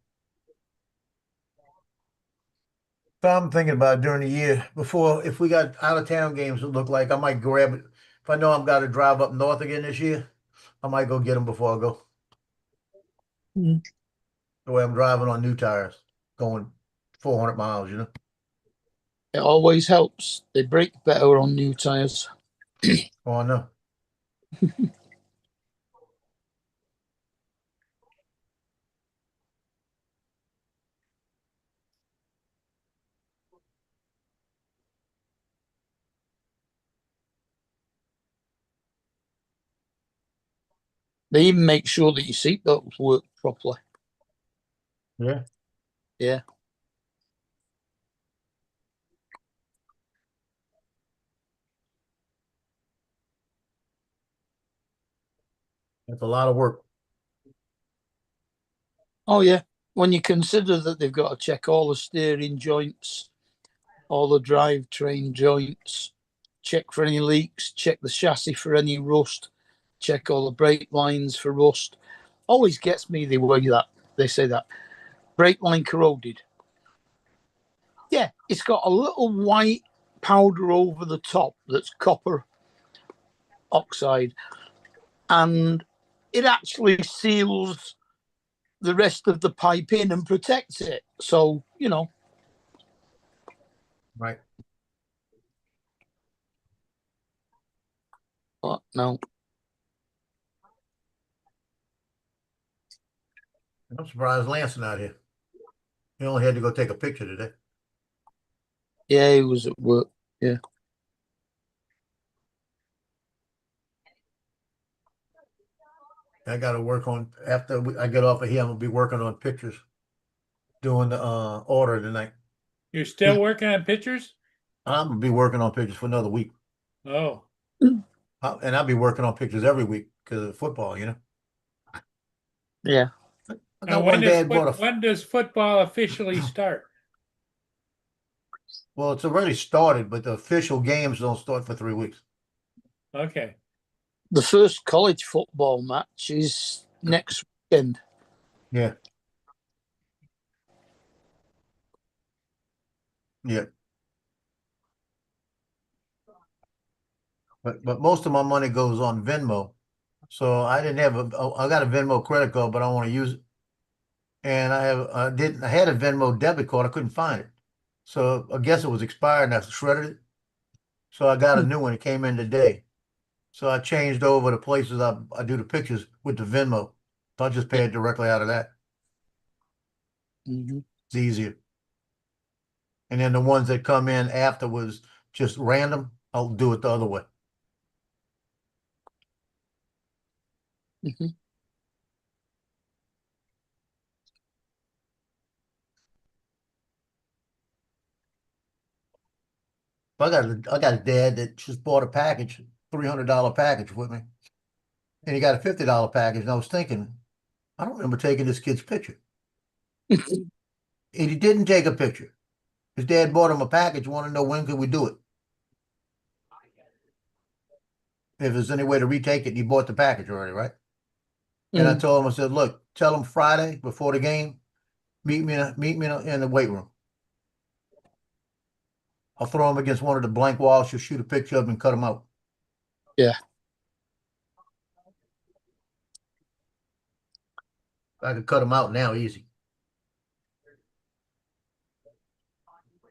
[SPEAKER 4] So I'm thinking about during the year before, if we got out of town games, it look like I might grab it. If I know I'm got to drive up north again this year, I might go get them before I go.
[SPEAKER 5] Mm.
[SPEAKER 4] The way I'm driving on new tires, going 400 miles,
[SPEAKER 5] It always helps. They break better on new tyres.
[SPEAKER 4] Oh, I know.
[SPEAKER 5] They even make sure that your seatbelts work properly.
[SPEAKER 4] Yeah.
[SPEAKER 5] Yeah.
[SPEAKER 4] That's a lot of work.
[SPEAKER 5] Oh, yeah. When you consider that they've got to check all the steering joints, all the drivetrain joints, check for any leaks, check the chassis for any rust, check all the brake lines for rust. Always gets me the way that they say that. Brake line corroded. Yeah, it's got a little white powder over the top that's copper oxide, and it actually seals the rest of the pipe in and protects it. So,
[SPEAKER 4] Right.
[SPEAKER 5] no.
[SPEAKER 4] I'm surprised Lansing out here. He only had to go take a picture today.
[SPEAKER 5] Yeah, he was at work. Yeah.
[SPEAKER 4] I got to work on, after I get off of here, I'm going to be working on pictures, doing the order tonight.
[SPEAKER 1] You're still working on pictures?
[SPEAKER 4] I'm going to be working on pictures for another week.
[SPEAKER 1] Oh,
[SPEAKER 4] And I'll be working on pictures every week because of football,
[SPEAKER 5] Yeah.
[SPEAKER 4] I
[SPEAKER 1] now
[SPEAKER 4] got one dad bought a,
[SPEAKER 1] when does football officially start?
[SPEAKER 4] well, it's already started, but the official games don't start for 3 weeks.
[SPEAKER 1] Okay.
[SPEAKER 5] The first college football match is next weekend.
[SPEAKER 4] Yeah. Yeah. But most of my money goes on Venmo. So I didn't have I got a Venmo credit card, but I don't want to use it. And I had a Venmo debit card. I couldn't find it. So I guess it was expired and I shredded it. So I got a new one. It came in today. So I changed over the places I do the pictures with the Venmo. So I just pay it directly out of that.
[SPEAKER 5] Mm-hmm.
[SPEAKER 4] It's easier. And then the ones that come in afterwards, just random, I'll do it the other way.
[SPEAKER 5] Mm-hmm.
[SPEAKER 4] I got a dad that just bought a package, $300 package with me. And he got a $50 package. And I was thinking, I don't remember taking this kid's picture. And he didn't take a picture. His dad bought him a package, wanted to know when could we do it. If there's any way to retake it, and he bought the package already, right? And I
[SPEAKER 5] Mm.
[SPEAKER 4] told him, I said, look, tell him Friday before the game, meet me in the weight room. I'll throw him against one of the blank walls. She'll shoot a picture of him and cut him out.
[SPEAKER 5] Yeah.
[SPEAKER 4] I could cut him out now, easy.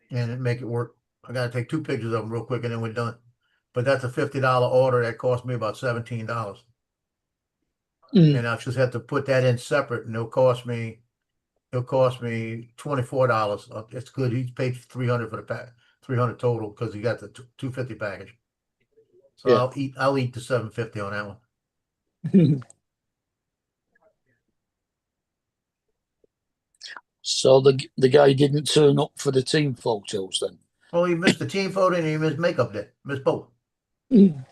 [SPEAKER 4] And make it work. I gotta take 2 pictures of him real quick and then we're done. But that's a $50 order that cost me about $17.
[SPEAKER 5] Mm.
[SPEAKER 4] And I just have to put that in separate and it'll cost me $24. It's good. He's paid 300 for the pack, 300 total because he got the 250 package. So
[SPEAKER 5] Yeah.
[SPEAKER 4] I'll eat the 750 on that one.
[SPEAKER 5] So the guy didn't turn up for the team photos then.
[SPEAKER 4] Oh, he missed the team photo and he missed makeup day. Missed both.
[SPEAKER 5] Mm.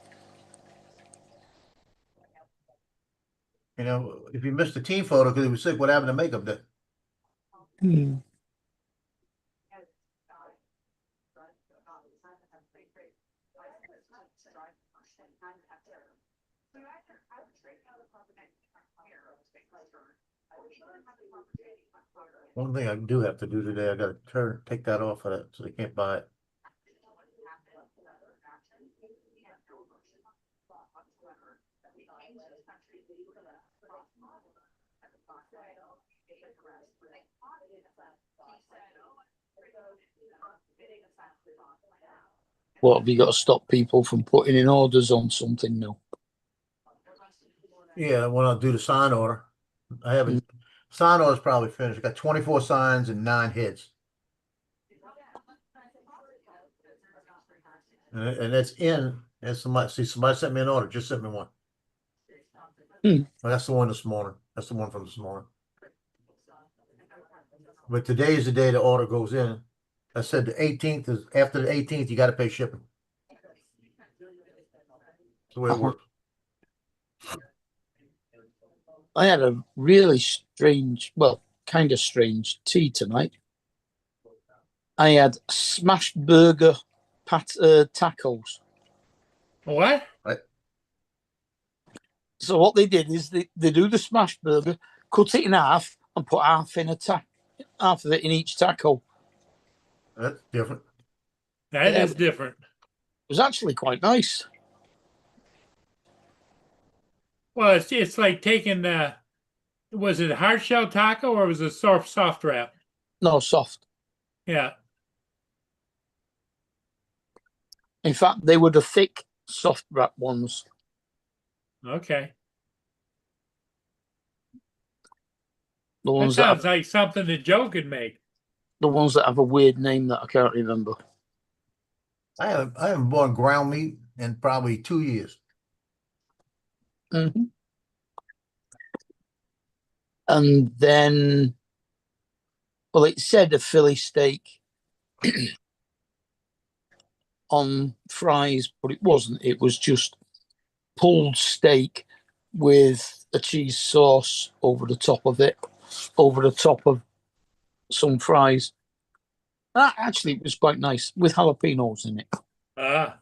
[SPEAKER 4] You know, if he missed the team photo because he was sick, what happened to makeup day?
[SPEAKER 5] Mm.
[SPEAKER 4] One thing I do have to do today, I gotta take that off of it so they can't buy it.
[SPEAKER 5] What have you got to stop people from putting in orders on something now?
[SPEAKER 4] Yeah, when I'll do the sign order, I haven't. Sign order's probably finished. I got 24 signs and 9 hits. And that's in. And somebody sent me an order, just sent me one.
[SPEAKER 5] Hmm.
[SPEAKER 4] Well, that's the one this morning. That's the one from this morning. But today is the day the order goes in. I said the 18th is after the 18th, you got to pay shipping. That's the way it works.
[SPEAKER 5] I had a really strange, well, kind of strange tea tonight. I had smashed burger tacos.
[SPEAKER 1] What?
[SPEAKER 5] So what they did is they do the smashed burger, cut it in half, and put half of it in each taco.
[SPEAKER 4] That's different.
[SPEAKER 1] That
[SPEAKER 5] Yeah,
[SPEAKER 1] is
[SPEAKER 5] but-
[SPEAKER 1] different.
[SPEAKER 5] It was actually quite nice.
[SPEAKER 1] Well, it's like taking was it a hard shell taco or was it soft wrap?
[SPEAKER 5] No, soft.
[SPEAKER 1] Yeah.
[SPEAKER 5] In fact, they were the thick, soft wrap ones.
[SPEAKER 1] Okay.
[SPEAKER 5] The
[SPEAKER 1] That
[SPEAKER 5] ones that
[SPEAKER 1] sounds
[SPEAKER 5] have,
[SPEAKER 1] like something that Joe could make.
[SPEAKER 5] the ones that have a weird name that I can't remember.
[SPEAKER 4] I haven't bought ground meat in probably 2 years.
[SPEAKER 5] Mm-hmm. And then, well, it said a Philly steak on fries, but it wasn't. It was just pulled steak with a cheese sauce over the top of it, over the top of some fries. Actually, it was quite nice with jalapenos in it.
[SPEAKER 1] Ah,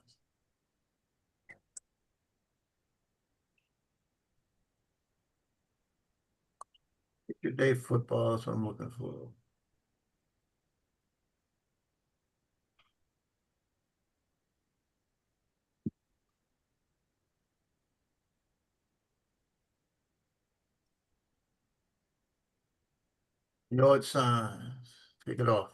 [SPEAKER 4] Your day football, that's what I'm looking for. Yard signs. Take it off.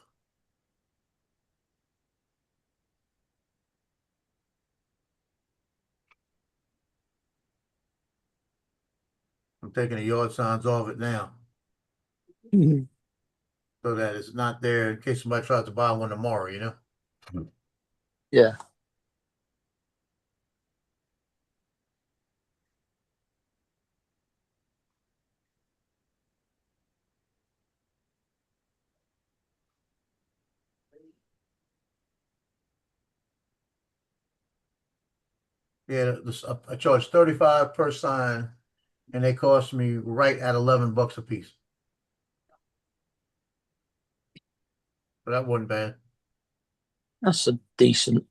[SPEAKER 4] I'm taking the yard signs off it now so that it's not there in case somebody tries to buy one tomorrow, you know?
[SPEAKER 5] Yeah.
[SPEAKER 4] Yeah, I charge 35 per sign, and they cost me right at $11 a piece. But that wasn't bad.
[SPEAKER 5] That's a decent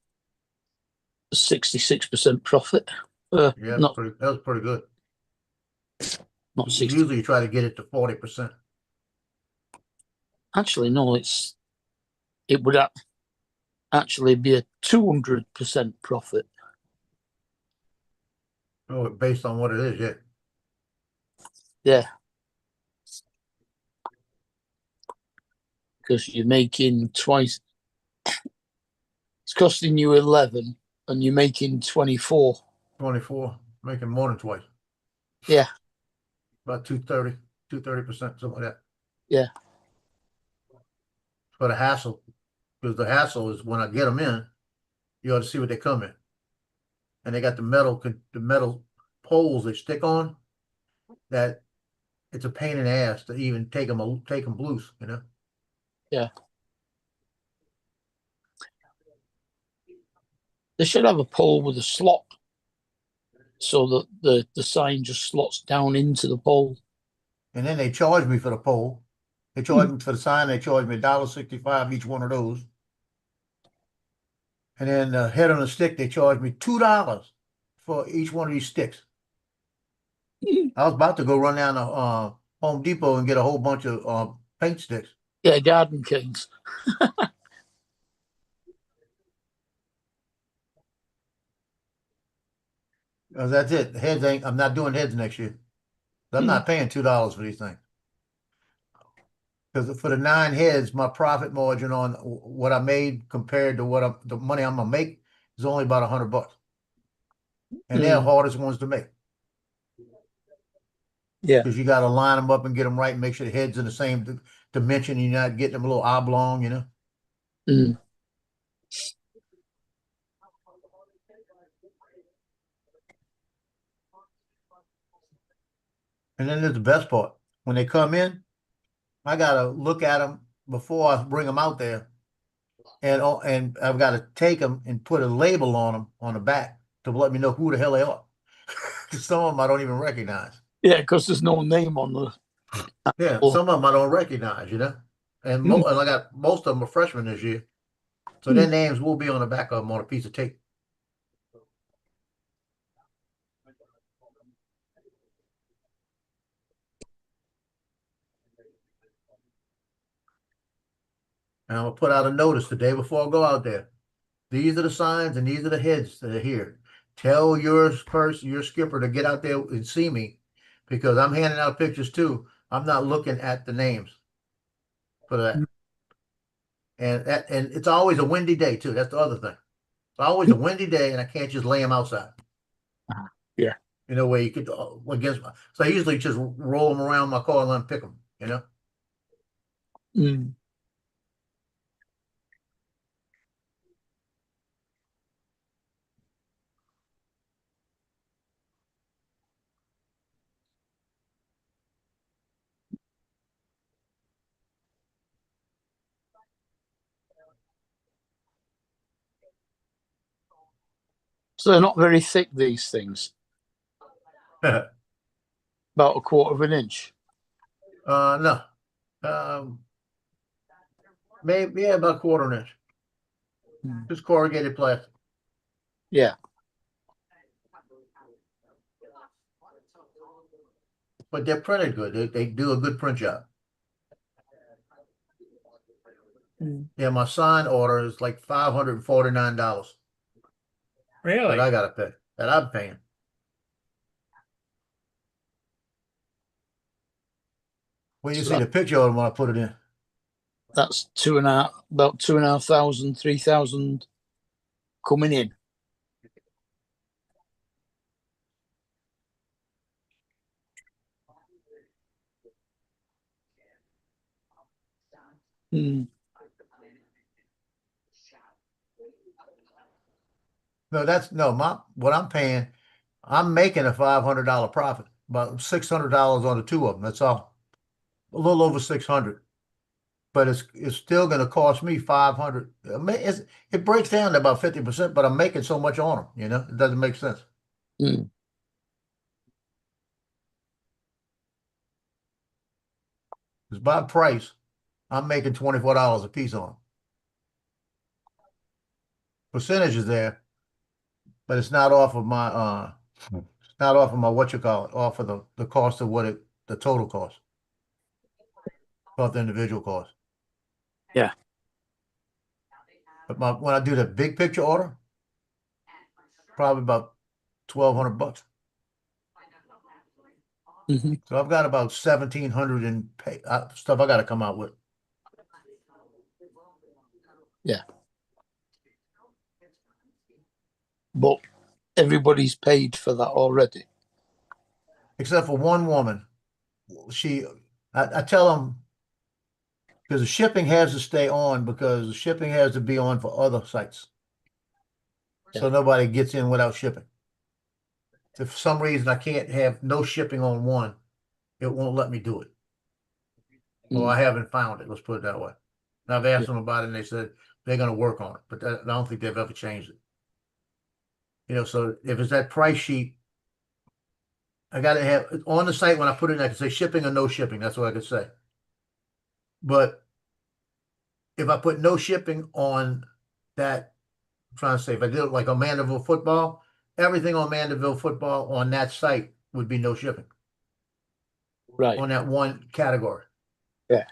[SPEAKER 5] 66% profit.
[SPEAKER 4] Yeah,
[SPEAKER 5] Not
[SPEAKER 4] that was pretty good.
[SPEAKER 5] not 60.
[SPEAKER 4] Usually you try to get it to 40%.
[SPEAKER 5] Actually, no, it would actually be a 200% profit.
[SPEAKER 4] Oh, based on what it is, yeah.
[SPEAKER 5] Yeah. Because you're making twice. It's costing you 11 and you're making 24.
[SPEAKER 4] 24, making more than twice.
[SPEAKER 5] Yeah.
[SPEAKER 4] About 230%, something like that.
[SPEAKER 5] Yeah.
[SPEAKER 4] For the hassle, because the hassle is when I get them in, you ought to see what they come in. And they got the metal poles they stick on, that it's a pain in the ass to even take them loose, you know?
[SPEAKER 5] Yeah. They should have a pole with a slot so that the sign just slots down into the pole.
[SPEAKER 4] And then they charge me for the pole. They charge me for the sign, they charge me $1.65 each one of those. And then the head on the stick, they charge me $2 for each one of these sticks. I was about to go run down to Home Depot and get a whole bunch of paint sticks.
[SPEAKER 5] Yeah, Garden Kings.
[SPEAKER 4] That's it. Heads ain't. I'm not doing heads next year. I'm not paying $2 for these things. Because for the 9 heads, my profit margin on what I made compared to the money I'm gonna make is only about $100, and they're the hardest ones to make.
[SPEAKER 5] Yeah.
[SPEAKER 4] Because you got to line them up and get them right, and make sure the head's in the same dimension. And you're not getting them a little oblong, you know.
[SPEAKER 5] Mm.
[SPEAKER 4] And then there's the best part. When they come in, I gotta look at them before I bring them out there, and I've got to take them and put a label on them on the back to let me know who the hell they are. Some of them I don't even recognize.
[SPEAKER 5] Yeah, because there's no name on the.
[SPEAKER 4] Yeah, some of them I don't recognize, you know. And, and I got most of them are freshmen this year, so their names will be on the back of them on a piece of tape. And I'm gonna put out a notice the day before I go out there. These are the signs and these are the heads that are here. Tell your skipper to get out there and see me, because I'm handing out pictures too. I'm not looking at the names for that. And it's always a windy day too. That's the other thing. It's always a windy day, and I can't just lay them outside.
[SPEAKER 5] Yeah.
[SPEAKER 4] You know, where you could against. So I usually just roll them around my car and let them pick them. You know.
[SPEAKER 5] Mm. So they're not very thick, these things. About a quarter of an inch.
[SPEAKER 4] No. Maybe about a quarter inch. Just corrugated plastic.
[SPEAKER 5] Yeah.
[SPEAKER 4] But they're printed good. They do a good print job. Yeah, my sign order is like $549
[SPEAKER 1] Really?
[SPEAKER 4] that I gotta pay. That I'm paying. When you
[SPEAKER 5] So
[SPEAKER 4] see the picture of them when I put it in.
[SPEAKER 5] That's about 2,500, 3,000 coming in. Mm.
[SPEAKER 4] No, what I'm paying, I'm making a $500 profit, about $600 on the 2 of them. That's all. A little over 600. But it's still going to cost me 500. It breaks down to about 50%, but I'm making so much on them, you know, it doesn't make sense.
[SPEAKER 5] Mm.
[SPEAKER 4] Because by price, I'm making $24 a piece on 'em. Percentage is there, but it's not off of my it's not off of my what you call it, off of the cost of the total cost. Off the individual cost.
[SPEAKER 5] Yeah.
[SPEAKER 4] But when I do the big picture order, probably about $1,200.
[SPEAKER 5] Hmm.
[SPEAKER 4] So I've got about 1,700 in pay stuff I got to come out with.
[SPEAKER 5] But everybody's paid for that already.
[SPEAKER 4] Except for one woman. I tell them, because the shipping has to stay on, because the shipping has to be on for other sites. So nobody gets in without shipping. If for some reason I can't have no shipping on one, it won't let me do it. Well,
[SPEAKER 5] Mm.
[SPEAKER 4] I haven't found it. Let's put it that way. And I've asked them about it, and they said they're going to work on it, but I don't think they've ever changed it. So if it's that price sheet, I got to have on the site when I put it in, I can say shipping or no shipping. That's what I could say. But if I put no shipping on that, I'm trying to say, if I did it like on Mandeville football, everything on Mandeville football on that site would be no shipping
[SPEAKER 5] Right.
[SPEAKER 4] on that one category.
[SPEAKER 5] Yeah.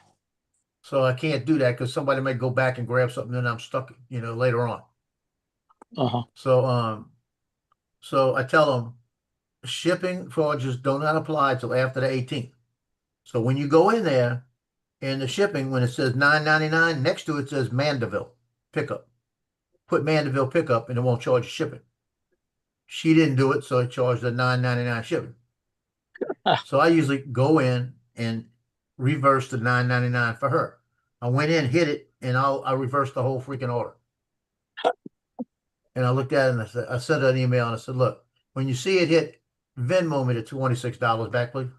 [SPEAKER 4] So I can't do that because somebody may go back and grab something and I'm stuck, later on.
[SPEAKER 5] Uh-huh.
[SPEAKER 4] So I tell them shipping charges do not apply till after the 18th. So when you go in there in the shipping, when it says $9.99, next to it says Mandeville pickup. Put Mandeville pickup and it won't charge you shipping. She didn't do it, so it charged the $9.99 shipping. So I usually go in and reverse the $9.99 for her. I went in, hit it, and I reversed the whole freaking order. And I looked at it and I sent her an email and I said, look, when you see it hit, Venmo me the $26 back, please.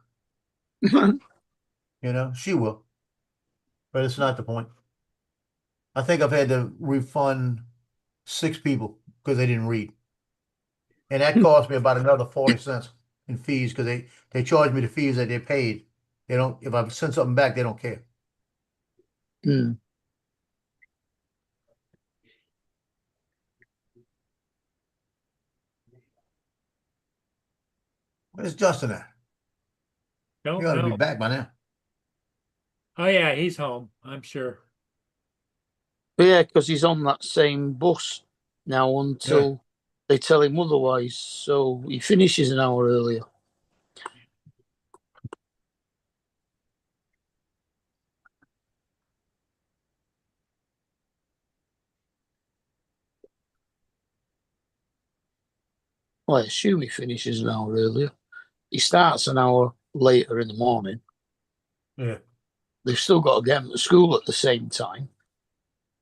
[SPEAKER 4] She will. But it's not the point. I think I've had to refund 6 people because they didn't read. And that cost me about another 40 cents in fees because they charge me the fees that they paid. They don't, if I send something back, they don't care.
[SPEAKER 5] Mm.
[SPEAKER 4] Where's Justin at?
[SPEAKER 1] Don't
[SPEAKER 4] He ought to be
[SPEAKER 1] know.
[SPEAKER 4] back by now.
[SPEAKER 1] Oh yeah, he's home, I'm sure.
[SPEAKER 5] Yeah, because he's on that same bus now until they tell him otherwise. So he finishes an hour earlier. Well, I assume he finishes an hour earlier. He starts an hour later in the morning.
[SPEAKER 4] Yeah.
[SPEAKER 5] They've still got to get him to school at the same time.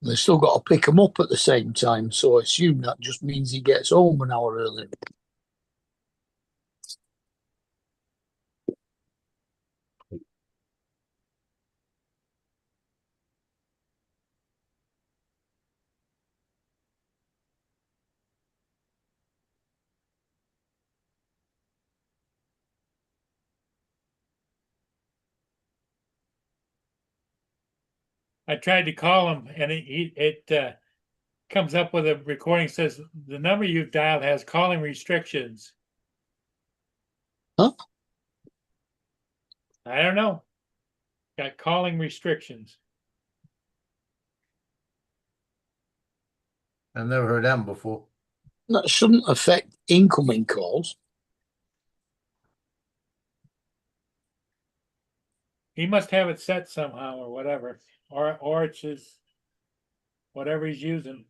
[SPEAKER 5] They've still got to pick him up at the same time. So I assume that just means he gets home an hour earlier.
[SPEAKER 1] I tried to call him and it comes up with a recording says the number you've dialed has calling restrictions.
[SPEAKER 5] Huh?
[SPEAKER 1] I don't know. Got calling restrictions.
[SPEAKER 4] I've never heard that one before.
[SPEAKER 5] That shouldn't affect incoming calls.
[SPEAKER 1] He must have it set somehow or whatever. Or it's his whatever he's using.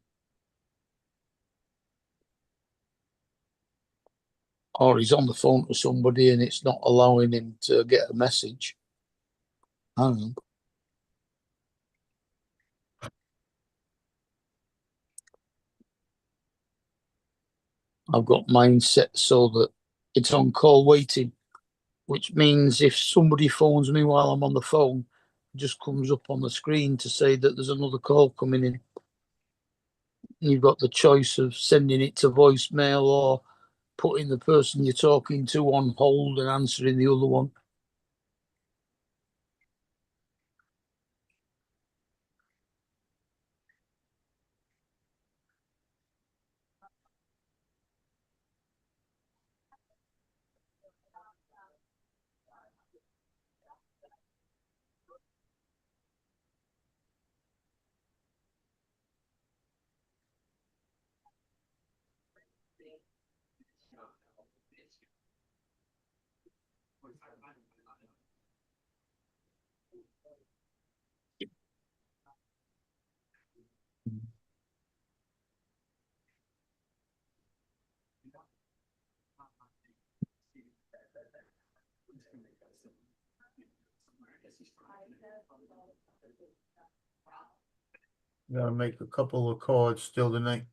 [SPEAKER 5] Or he's on the phone to somebody and it's not allowing him to get a message. I don't know. I've got mine set so that it's on call waiting, which means if somebody phones me while I'm on the phone, it just comes up on the screen to say that there's another call coming in. You've got the choice of sending it to voicemail or putting the person you're talking to on hold and answering the other one.
[SPEAKER 4] Gotta make a couple of cards still tonight.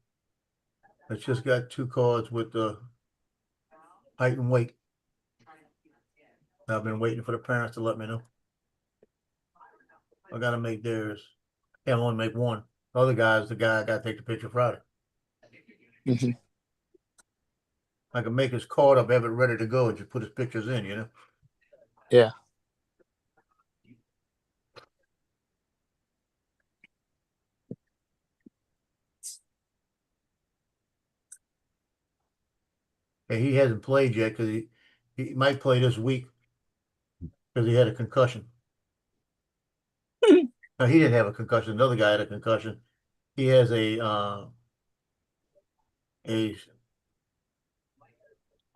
[SPEAKER 4] I just got 2 cards with the height and weight. I've been waiting for the parents to let me know. I gotta make theirs. Can't only make one. The other guy's the guy I gotta take the picture Friday.
[SPEAKER 5] Mhm.
[SPEAKER 4] I can make his card up, have it ready to go, and just put his pictures in, you know?
[SPEAKER 5] Yeah.
[SPEAKER 4] And he hasn't played yet because he might play this week because he had a concussion. No, he didn't have a concussion. Another guy had a concussion. He has a
[SPEAKER 5] Oh,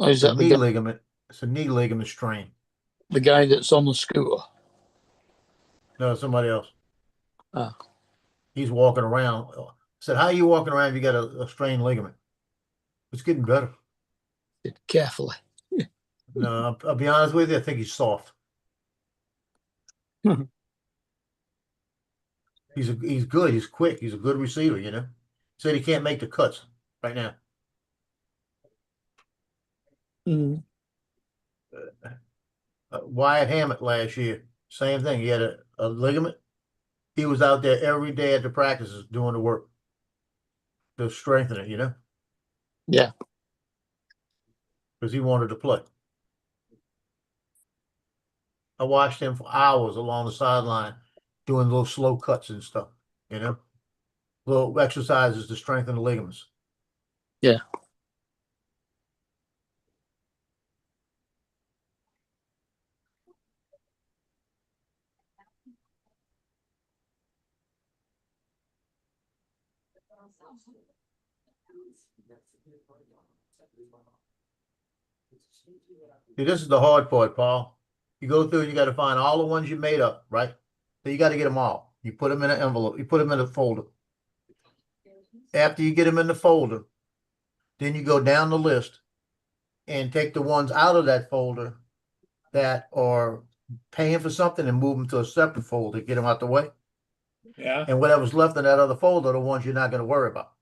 [SPEAKER 5] is that
[SPEAKER 4] knee ligament. It's a knee ligament strain.
[SPEAKER 5] the guy that's on the scooter?
[SPEAKER 4] No, somebody else.
[SPEAKER 5] Ah.
[SPEAKER 4] He's walking around. I said, "How are you walking around if you got a strained ligament?" It's getting better.
[SPEAKER 5] Carefully.
[SPEAKER 4] No, I'll be honest with you. I think he's soft. He's good. He's quick. He's a good receiver. You know. Said he can't make the cuts right now.
[SPEAKER 5] Mm.
[SPEAKER 4] Wyatt Hammett last year, same thing. He had a ligament. He was out there every day at the practices doing the work to strengthen it. You know.
[SPEAKER 5] Yeah.
[SPEAKER 4] Because he wanted to play. I watched him for hours along the sideline doing little slow cuts and stuff, you know, little exercises to strengthen the ligaments.
[SPEAKER 5] Yeah.
[SPEAKER 4] See, this is the hard part, Paul. You go through and you got to find all the ones you made up, right? So you got to get them all. You put them in an envelope. You put them in a folder. After you get them in the folder, then you go down the list and take the ones out of that folder that are paying for something and move them to a separate folder, get them out the way.
[SPEAKER 1] Yeah.
[SPEAKER 4] And whatever's left in that other folder are the ones you're not going to worry about.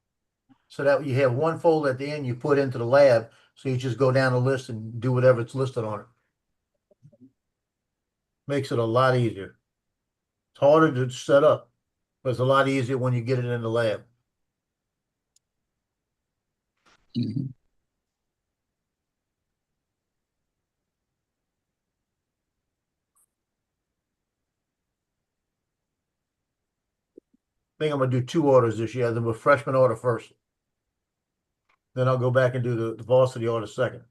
[SPEAKER 4] So that you have one folder at the end you put into the lab. So you just go down the list and do whatever it's listed on it. Makes it a lot easier. It's harder to set up, but it's a lot easier when you get it in the lab.
[SPEAKER 5] Mhm.
[SPEAKER 4] I think I'm gonna do 2 orders this year. The freshman order first. Then I'll go back and do the varsity order second.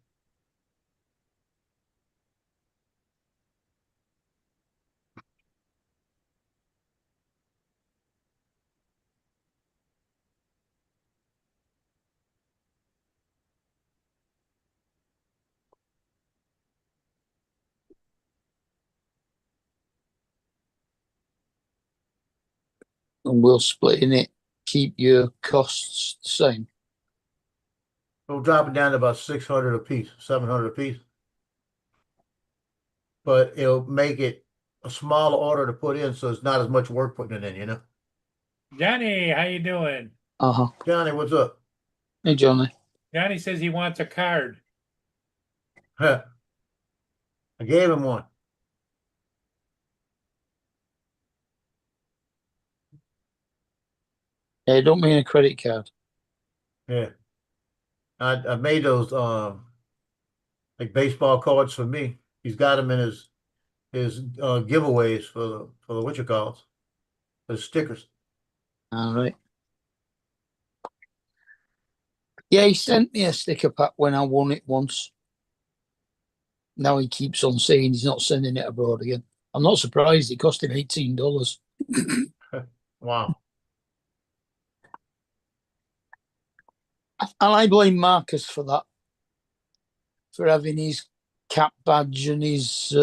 [SPEAKER 5] And we'll split in it. Keep your costs the same.
[SPEAKER 4] We'll drop it down to about 600 a piece, 700 a piece. But it'll make it a smaller order to put in, so it's not as much work putting it in, you know.
[SPEAKER 1] Johnny, how you doing?
[SPEAKER 5] Uh-huh.
[SPEAKER 4] Johnny, what's up?
[SPEAKER 5] Hey, Johnny.
[SPEAKER 1] Johnny says he wants a card.
[SPEAKER 4] Huh. I gave him one.
[SPEAKER 5] I don't mean a credit card.
[SPEAKER 4] Yeah. I made those like baseball cards for me. He's got them in his giveaways for the what you call it, the stickers.
[SPEAKER 5] All right. Yeah, he sent me a sticker pack when I won it once. Now he keeps on saying he's not sending it abroad again. I'm not surprised. It cost him $18.
[SPEAKER 4] Wow.
[SPEAKER 5] And I blame Marcus for that, for having his cap badge and his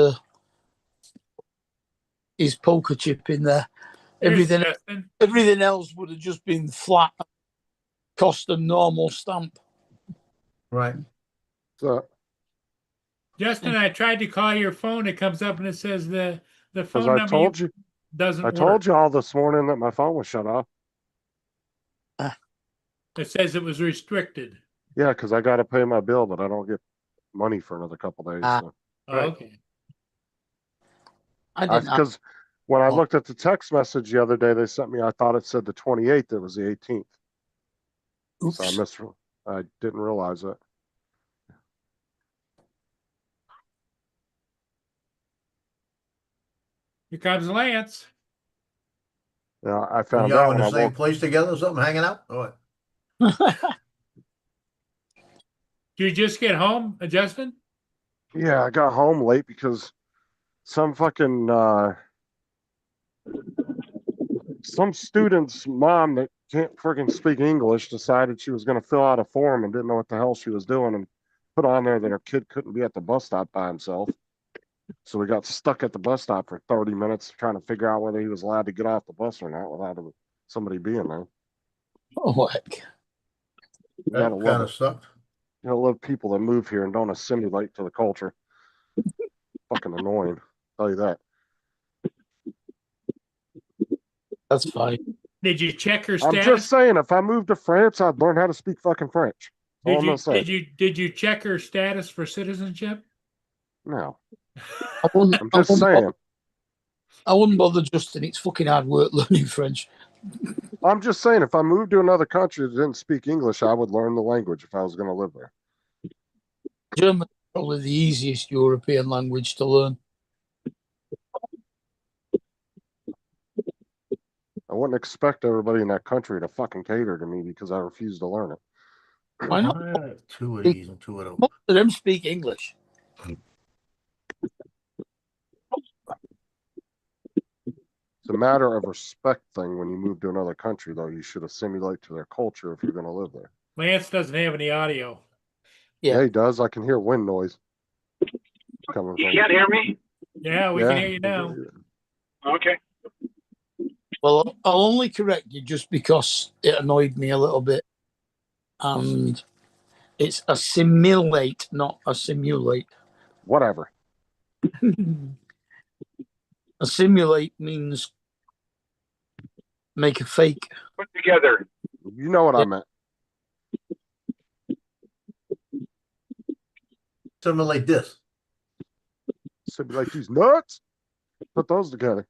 [SPEAKER 5] poker chip in there.
[SPEAKER 1] Here's
[SPEAKER 5] Everything
[SPEAKER 1] Justin.
[SPEAKER 5] everything else would have just been flat, cost a normal stamp.
[SPEAKER 4] Right.
[SPEAKER 6] So,
[SPEAKER 1] Justin, I tried to call your phone. It comes up and it says the
[SPEAKER 6] because
[SPEAKER 1] phone
[SPEAKER 6] I
[SPEAKER 1] number
[SPEAKER 6] told you,
[SPEAKER 1] doesn't
[SPEAKER 6] I
[SPEAKER 1] work.
[SPEAKER 6] told you all this morning that my phone was shut off.
[SPEAKER 1] It says it was restricted.
[SPEAKER 6] Yeah, because I got to pay my bill, but I don't get money for another couple days.
[SPEAKER 5] Ah.
[SPEAKER 6] So.
[SPEAKER 1] Oh,
[SPEAKER 4] Right.
[SPEAKER 1] okay.
[SPEAKER 5] I didn't.
[SPEAKER 6] Because when I
[SPEAKER 5] Oh.
[SPEAKER 6] looked at the text message the other day, they sent me. I thought it said the 28th. It was the 18th.
[SPEAKER 5] Oops.
[SPEAKER 6] So I didn't realize it.
[SPEAKER 1] Here comes Lance.
[SPEAKER 6] Yeah, I
[SPEAKER 4] When
[SPEAKER 6] found
[SPEAKER 4] y'all
[SPEAKER 6] out
[SPEAKER 4] in
[SPEAKER 6] when
[SPEAKER 4] the
[SPEAKER 6] I
[SPEAKER 4] same
[SPEAKER 6] woke.
[SPEAKER 4] place together or something, hanging out? Or what?
[SPEAKER 1] Did you just get home, Justin?
[SPEAKER 6] Yeah, I got home late because some fucking some student's mom that can't freaking speak English decided she was going to fill out a form and didn't know what the hell she was doing and put on there that her kid couldn't be at the bus stop by himself. So we got stuck at the bus stop for 30 minutes trying to figure out whether he was allowed to get off the bus or not without somebody being there.
[SPEAKER 5] Oh, heck.
[SPEAKER 6] You gotta
[SPEAKER 4] That
[SPEAKER 6] love
[SPEAKER 4] kind
[SPEAKER 6] it.
[SPEAKER 4] of sucked.
[SPEAKER 6] You know, love people that move here and don't assimilate to the culture. Fucking annoying. I'll tell you that.
[SPEAKER 5] That's fine.
[SPEAKER 1] Did you check her
[SPEAKER 6] I'm
[SPEAKER 1] status?
[SPEAKER 6] just saying, if I moved to France, I'd learn how to speak fucking French. All I'm gonna say.
[SPEAKER 1] Did you check her status for citizenship?
[SPEAKER 6] No,
[SPEAKER 5] I wouldn't,
[SPEAKER 6] I'm
[SPEAKER 5] I
[SPEAKER 6] just
[SPEAKER 5] wouldn't
[SPEAKER 6] saying.
[SPEAKER 5] bother, I wouldn't bother, Justin. It's fucking hard work learning French.
[SPEAKER 6] I'm just saying, if I moved to another country that didn't speak English, I would learn the language if I was going to live there.
[SPEAKER 5] German is probably the easiest European language to learn.
[SPEAKER 6] I wouldn't expect everybody in that country to fucking cater to me because I refuse to learn it.
[SPEAKER 5] Why not?
[SPEAKER 4] I have two of these and two of those.
[SPEAKER 5] Most of them speak English.
[SPEAKER 6] It's a matter of respect thing when you move to another country, though. You should assimilate to their culture if you're going to live there.
[SPEAKER 1] Lance doesn't have any audio.
[SPEAKER 5] Yeah.
[SPEAKER 6] Yeah, he does. I can hear wind noise coming
[SPEAKER 7] You
[SPEAKER 6] from.
[SPEAKER 7] can't hear me?
[SPEAKER 1] Yeah, we can hear you now.
[SPEAKER 7] Okay.
[SPEAKER 5] Well, I'll only correct you just because it annoyed me a little bit. And it's assimilate, not assimilate.
[SPEAKER 6] Whatever.
[SPEAKER 5] Assimilate means make a fake.
[SPEAKER 7] Put together.
[SPEAKER 6] You know what I
[SPEAKER 5] Yeah.
[SPEAKER 6] meant.
[SPEAKER 4] Something like this.
[SPEAKER 6] So be like, these nuts. Put those together.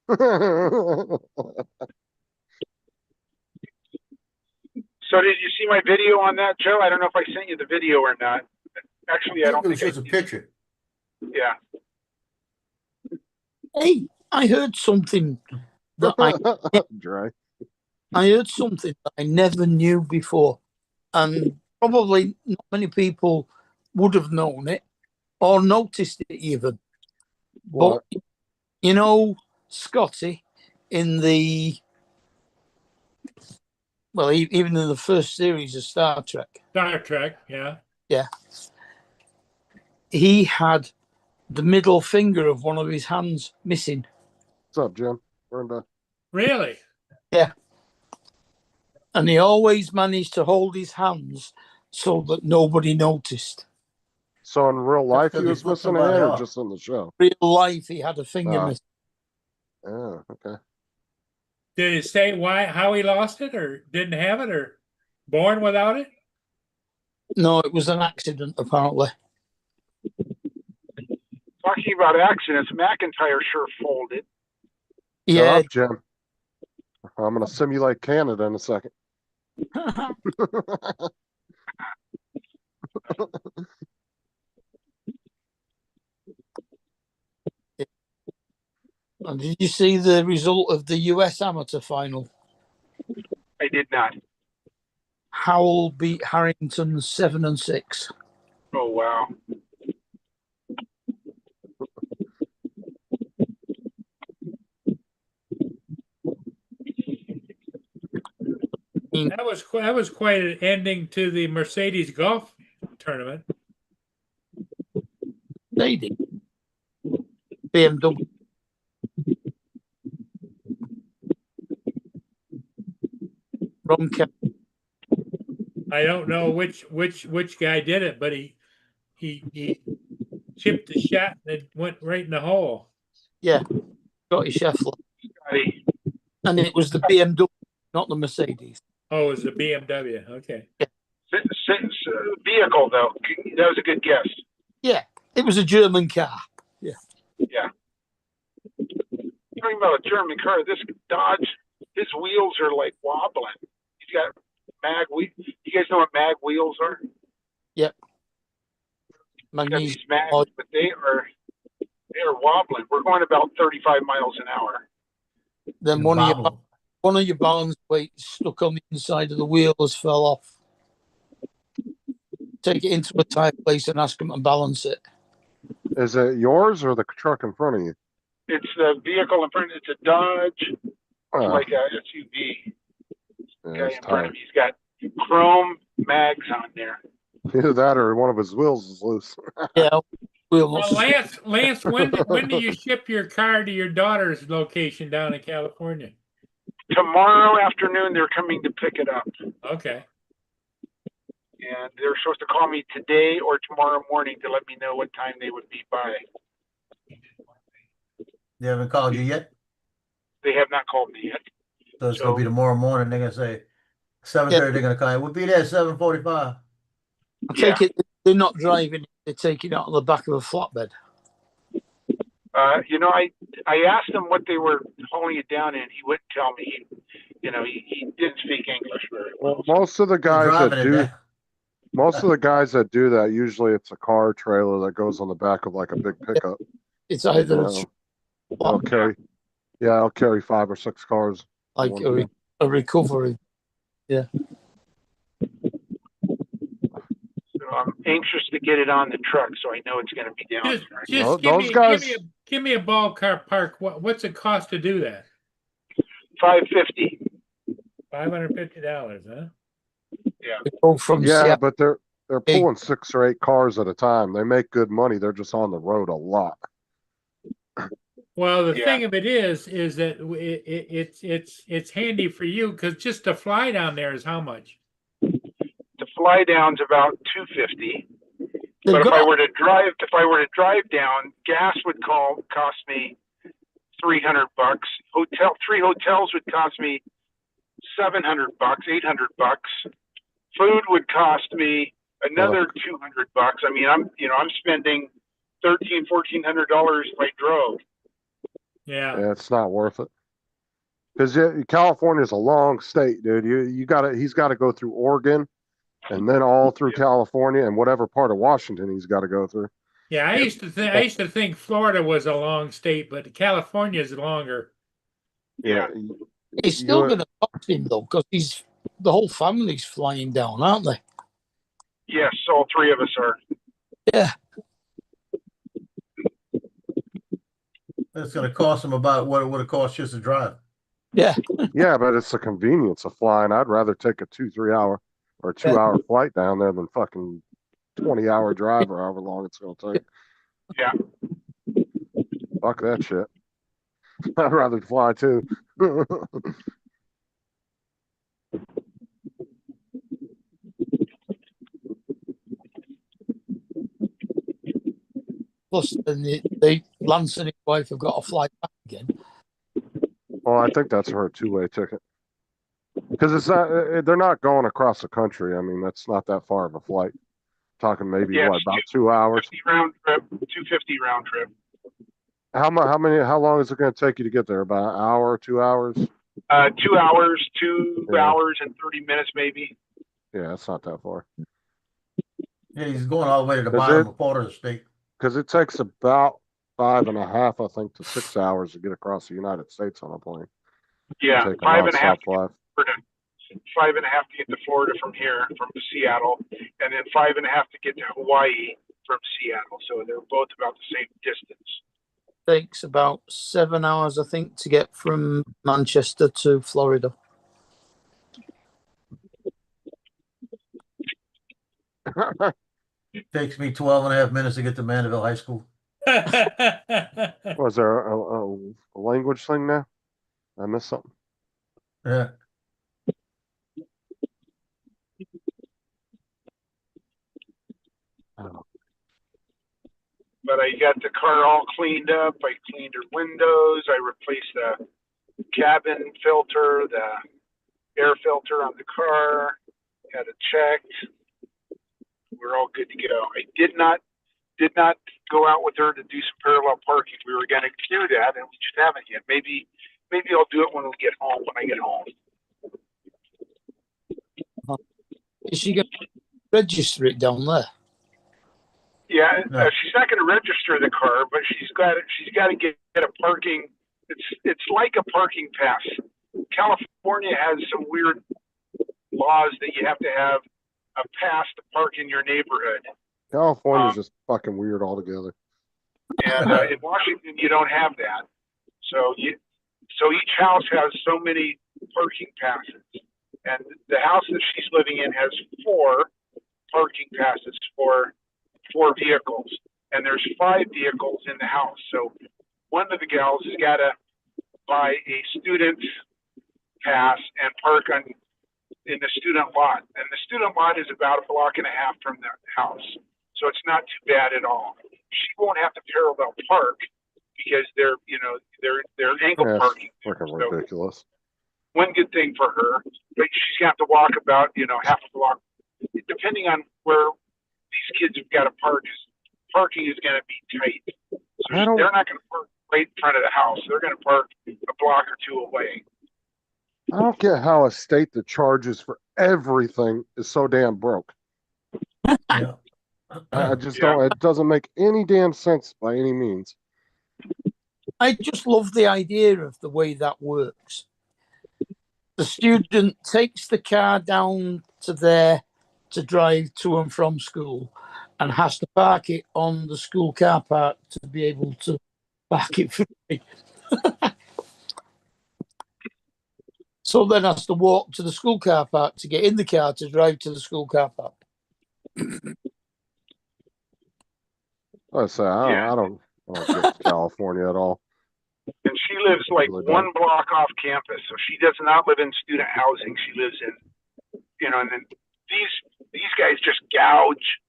[SPEAKER 7] So did you see my video on that, Joe? I don't know if I sent you the video or not. Actually, I don't
[SPEAKER 4] It was
[SPEAKER 7] think
[SPEAKER 4] just a picture.
[SPEAKER 7] yeah.
[SPEAKER 5] Hey, I heard something that
[SPEAKER 6] Dry.
[SPEAKER 5] I heard something that I never knew before, and probably not many people would have known it or noticed it even.
[SPEAKER 6] What?
[SPEAKER 5] But you know, Scotty in the even in the first series of Star Trek,
[SPEAKER 1] Star Trek, yeah.
[SPEAKER 5] he had the middle finger of one of his hands missing.
[SPEAKER 6] What's up, Jim? We're in the...
[SPEAKER 1] Really?
[SPEAKER 5] And he always managed to hold his hands so that nobody noticed.
[SPEAKER 6] So in real life, he
[SPEAKER 4] 'cause he
[SPEAKER 6] was
[SPEAKER 4] flipped
[SPEAKER 6] missing a
[SPEAKER 4] somebody
[SPEAKER 6] hand or
[SPEAKER 4] off.
[SPEAKER 6] just in the show?
[SPEAKER 5] Real life, he had a finger
[SPEAKER 6] Ah.
[SPEAKER 5] missing.
[SPEAKER 6] Yeah, okay.
[SPEAKER 1] Did it say how he lost it or didn't have it or born without it?
[SPEAKER 5] No, it was an accident, apparently.
[SPEAKER 7] Talking about accidents, McIntyre sure folded.
[SPEAKER 6] Shut
[SPEAKER 5] Yeah.
[SPEAKER 6] up, Jim. I'm going to simulate Canada in a second.
[SPEAKER 5] And did you see the result of the US amateur final?
[SPEAKER 7] I did not.
[SPEAKER 5] Howell beat Harrington 7-6.
[SPEAKER 7] Oh, wow.
[SPEAKER 1] That was quite an ending to the Mercedes golf tournament.
[SPEAKER 5] They did. BMW. Ron Kemp.
[SPEAKER 1] I don't know which guy did it, but he chipped the shot and it went right in the hole.
[SPEAKER 5] Yeah, Scotty Scheffler.
[SPEAKER 7] Scotty.
[SPEAKER 5] And it was the BMW, not the Mercedes.
[SPEAKER 1] Oh, it was the BMW. Okay.
[SPEAKER 7] Vehicle, though. That was a good guess.
[SPEAKER 5] Yeah, it was a German car.
[SPEAKER 7] Yeah. Talking about a German car, this Dodge, his wheels are like wobbling. He's got mag wheels. You guys know what mag wheels are?
[SPEAKER 5] Yep.
[SPEAKER 7] He's got
[SPEAKER 5] Magnesium.
[SPEAKER 7] these mags, but they are wobbling. We're going about 35 miles an hour.
[SPEAKER 5] Then one of your balance weights stuck on the inside of the wheels fell off. Take it into a tight place and ask them to balance it.
[SPEAKER 6] Is it yours or the truck in front of you?
[SPEAKER 7] It's the vehicle in front. It's a Dodge, like a SUV.
[SPEAKER 6] Yeah,
[SPEAKER 7] Guy
[SPEAKER 6] it's
[SPEAKER 7] in front of
[SPEAKER 6] tight.
[SPEAKER 7] me. He's got chrome mags on there.
[SPEAKER 6] Either that or one of his wheels is loose.
[SPEAKER 5] Yeah.
[SPEAKER 1] Well, Lance, when do you ship your car to your daughter's location down in California?
[SPEAKER 7] Tomorrow afternoon, they're coming to pick it up.
[SPEAKER 1] Okay.
[SPEAKER 7] And they're supposed to call me today or tomorrow morning to let me know what time they would be by.
[SPEAKER 4] They haven't called you yet?
[SPEAKER 7] They have not called me yet.
[SPEAKER 4] So it's gonna be tomorrow morning. They're gonna say 7:30. They're gonna call you. We'll be there at 7:45.
[SPEAKER 5] I take it they're not driving, they're taking it out on the back of a flatbed.
[SPEAKER 7] I asked him what they were hauling it down in. He wouldn't tell me. He didn't speak English very well.
[SPEAKER 6] Well, most of the guys that
[SPEAKER 4] Driving it
[SPEAKER 6] do,
[SPEAKER 4] there.
[SPEAKER 6] most of the guys that do that, usually it's a car trailer that goes on the back of like a big pickup.
[SPEAKER 5] It's either
[SPEAKER 6] They'll carry, I'll carry 5 or 6 cars.
[SPEAKER 5] like a recovery. Yeah.
[SPEAKER 7] So I'm anxious to get it on the truck, so I know it's going to be down there.
[SPEAKER 1] Just give me a ballpark park. What's it cost to do that?
[SPEAKER 7] $550.
[SPEAKER 1] $550, huh?
[SPEAKER 7] Yeah.
[SPEAKER 5] We go from
[SPEAKER 6] Yeah,
[SPEAKER 5] Seattle.
[SPEAKER 6] but they're pulling 6 or 8 cars at a time. They make good money. They're just on the road a lot.
[SPEAKER 1] Well, the
[SPEAKER 7] Yeah.
[SPEAKER 1] thing of it is that it's handy for you because just to fly down there is how much?
[SPEAKER 7] The fly down's about $250.
[SPEAKER 5] They've
[SPEAKER 7] But if
[SPEAKER 5] got-
[SPEAKER 7] I were to drive down, gas would cost me $300. 3 hotels would cost me $700, $800. Food would cost me another $200. I mean, I'm spending $1,400 if I drove.
[SPEAKER 1] Yeah.
[SPEAKER 6] Yeah, it's not worth it. Because California's a long state, dude. He's got to go through Oregon, and then all through California and whatever part of Washington he's got to go through.
[SPEAKER 1] Yeah, I used to think Florida was a long state, but California is longer.
[SPEAKER 7] Yeah.
[SPEAKER 5] It's still going to cost him though, because the whole family's flying down, aren't they?
[SPEAKER 7] Yes, all 3 of us are.
[SPEAKER 5] Yeah.
[SPEAKER 4] It's gonna cost them about what it would have cost just to drive.
[SPEAKER 5] Yeah.
[SPEAKER 6] Yeah, but it's the convenience of flying. I'd rather take a 2-3 hour or 2-hour flight down there than fucking 20-hour drive or however long it's going to take.
[SPEAKER 7] Yeah.
[SPEAKER 6] Fuck that shit. I'd rather fly too.
[SPEAKER 5] Plus, then Lance and his wife have got to fly back again.
[SPEAKER 6] Well, I think that's her 2-way ticket. Because it's not, they're not going across the country. I mean, that's not that far of a flight. Talking maybe
[SPEAKER 7] Yeah,
[SPEAKER 6] about 2 hours.
[SPEAKER 7] 250 round trip. 250 round trip.
[SPEAKER 6] How long is it going to take you to get there? About an hour, 2 hours?
[SPEAKER 7] 2 hours, 2
[SPEAKER 6] Yeah.
[SPEAKER 7] hours and 30 minutes maybe.
[SPEAKER 6] Yeah, it's not that far.
[SPEAKER 3] Yeah, he's going all the way to the
[SPEAKER 6] Is
[SPEAKER 3] bottom
[SPEAKER 6] it-
[SPEAKER 3] of part of the state.
[SPEAKER 6] Because it takes about 5.5, I think, to 6 hours to get across the United States on a plane.
[SPEAKER 7] Yeah,
[SPEAKER 6] Take a
[SPEAKER 7] 5.5
[SPEAKER 6] nonstop flight.
[SPEAKER 7] to 5.5 to get to Florida from here, from Seattle, and then 5.5 to get to Hawaii from Seattle. So they're both about the same distance.
[SPEAKER 5] Takes about 7 hours, I think, to get from Manchester to Florida.
[SPEAKER 3] Takes me 12 and a half minutes to get to Mandeville High School.
[SPEAKER 6] Was there a language thing now? I missed something.
[SPEAKER 3] Yeah.
[SPEAKER 6] Oh,
[SPEAKER 7] But I got the car all cleaned up. I cleaned her windows. I replaced the cabin filter, the air filter on the car. Had it checked. We're all good to go. I did not go out with her to do some parallel parking. We were going to do that, and we just haven't yet. Maybe I'll do it when we get home. When I get home.
[SPEAKER 5] Is she going to register it down there?
[SPEAKER 7] Yeah,
[SPEAKER 3] No.
[SPEAKER 7] she's not going to register the car, but she's got to get a parking. It's like a parking pass. California has some weird laws that you have to have a pass to park in your neighborhood.
[SPEAKER 6] California's just fucking weird altogether.
[SPEAKER 7] And in Washington, you don't have that. So each house has so many parking passes, and the house that she's living in has 4 parking passes for 4 vehicles, and there's 5 vehicles in the house. So one of the gals has got to buy a student pass and park in the student lot, and the student lot is about a block and a half from the house, so it's not too bad at all. She won't have to parallel park because they're angle
[SPEAKER 6] Yeah,
[SPEAKER 7] parking.
[SPEAKER 6] Freaking
[SPEAKER 7] So
[SPEAKER 6] ridiculous.
[SPEAKER 7] one good thing for her, but she's gonna have to walk about half a block, depending on where these kids have got to park. Parking is going to be tight, so
[SPEAKER 6] I don't-
[SPEAKER 7] they're not going to park right in front of the house. They're going to park a block or 2 away.
[SPEAKER 6] I don't get how a state that charges for everything is so damn broke.
[SPEAKER 3] Yeah.
[SPEAKER 6] I just
[SPEAKER 7] Yeah.
[SPEAKER 6] don't. It doesn't make any damn sense by any means.
[SPEAKER 5] I just love the idea of the way that works. The student takes the car down to there to drive to and from school and has to park it on the school car park to be able to park it free. So then has to walk to the school car park to get in the car to drive to the school car park.
[SPEAKER 6] I say I don't get California at all.
[SPEAKER 7] And she lives like
[SPEAKER 6] Really
[SPEAKER 7] 1 block off campus, so she does not live in student housing. She lives in, and then these guys just gouge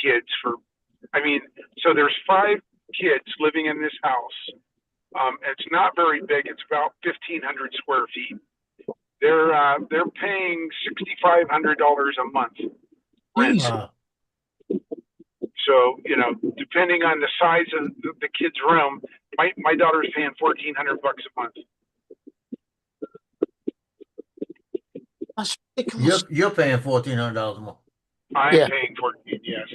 [SPEAKER 7] kids for. I mean, so there's 5 kids living in this house. It's not very big. It's about 1,500 square feet. They're paying $6,500 a month rent.
[SPEAKER 5] Jeez.
[SPEAKER 7] So, depending on the size of the kid's room, my daughter's paying $1,400 a month.
[SPEAKER 5] That's ridiculous.
[SPEAKER 3] You're paying $1,400 a month.
[SPEAKER 7] I'm
[SPEAKER 5] Yeah.
[SPEAKER 7] paying 14, yes.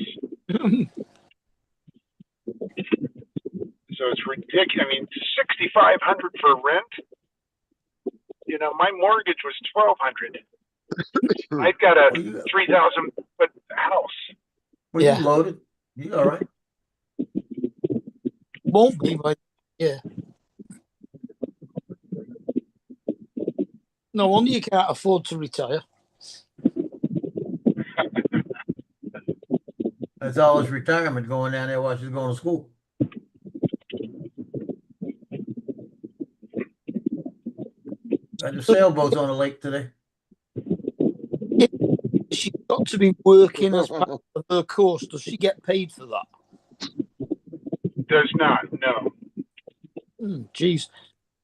[SPEAKER 7] So it's ridiculous. I mean, 6,500 for rent. My mortgage was 1,200. I've got a 3,000 foot house.
[SPEAKER 3] Well,
[SPEAKER 5] Yeah.
[SPEAKER 3] you loaded. You all right?
[SPEAKER 5] Won't be, but yeah. No wonder you can't afford to retire.
[SPEAKER 3] That's all his retirement going down there while she's going to school. The sailboats on the lake today.
[SPEAKER 5] She's got to be working as part of her course. Does she get paid for that?
[SPEAKER 7] Does not, no.
[SPEAKER 5] Jeez.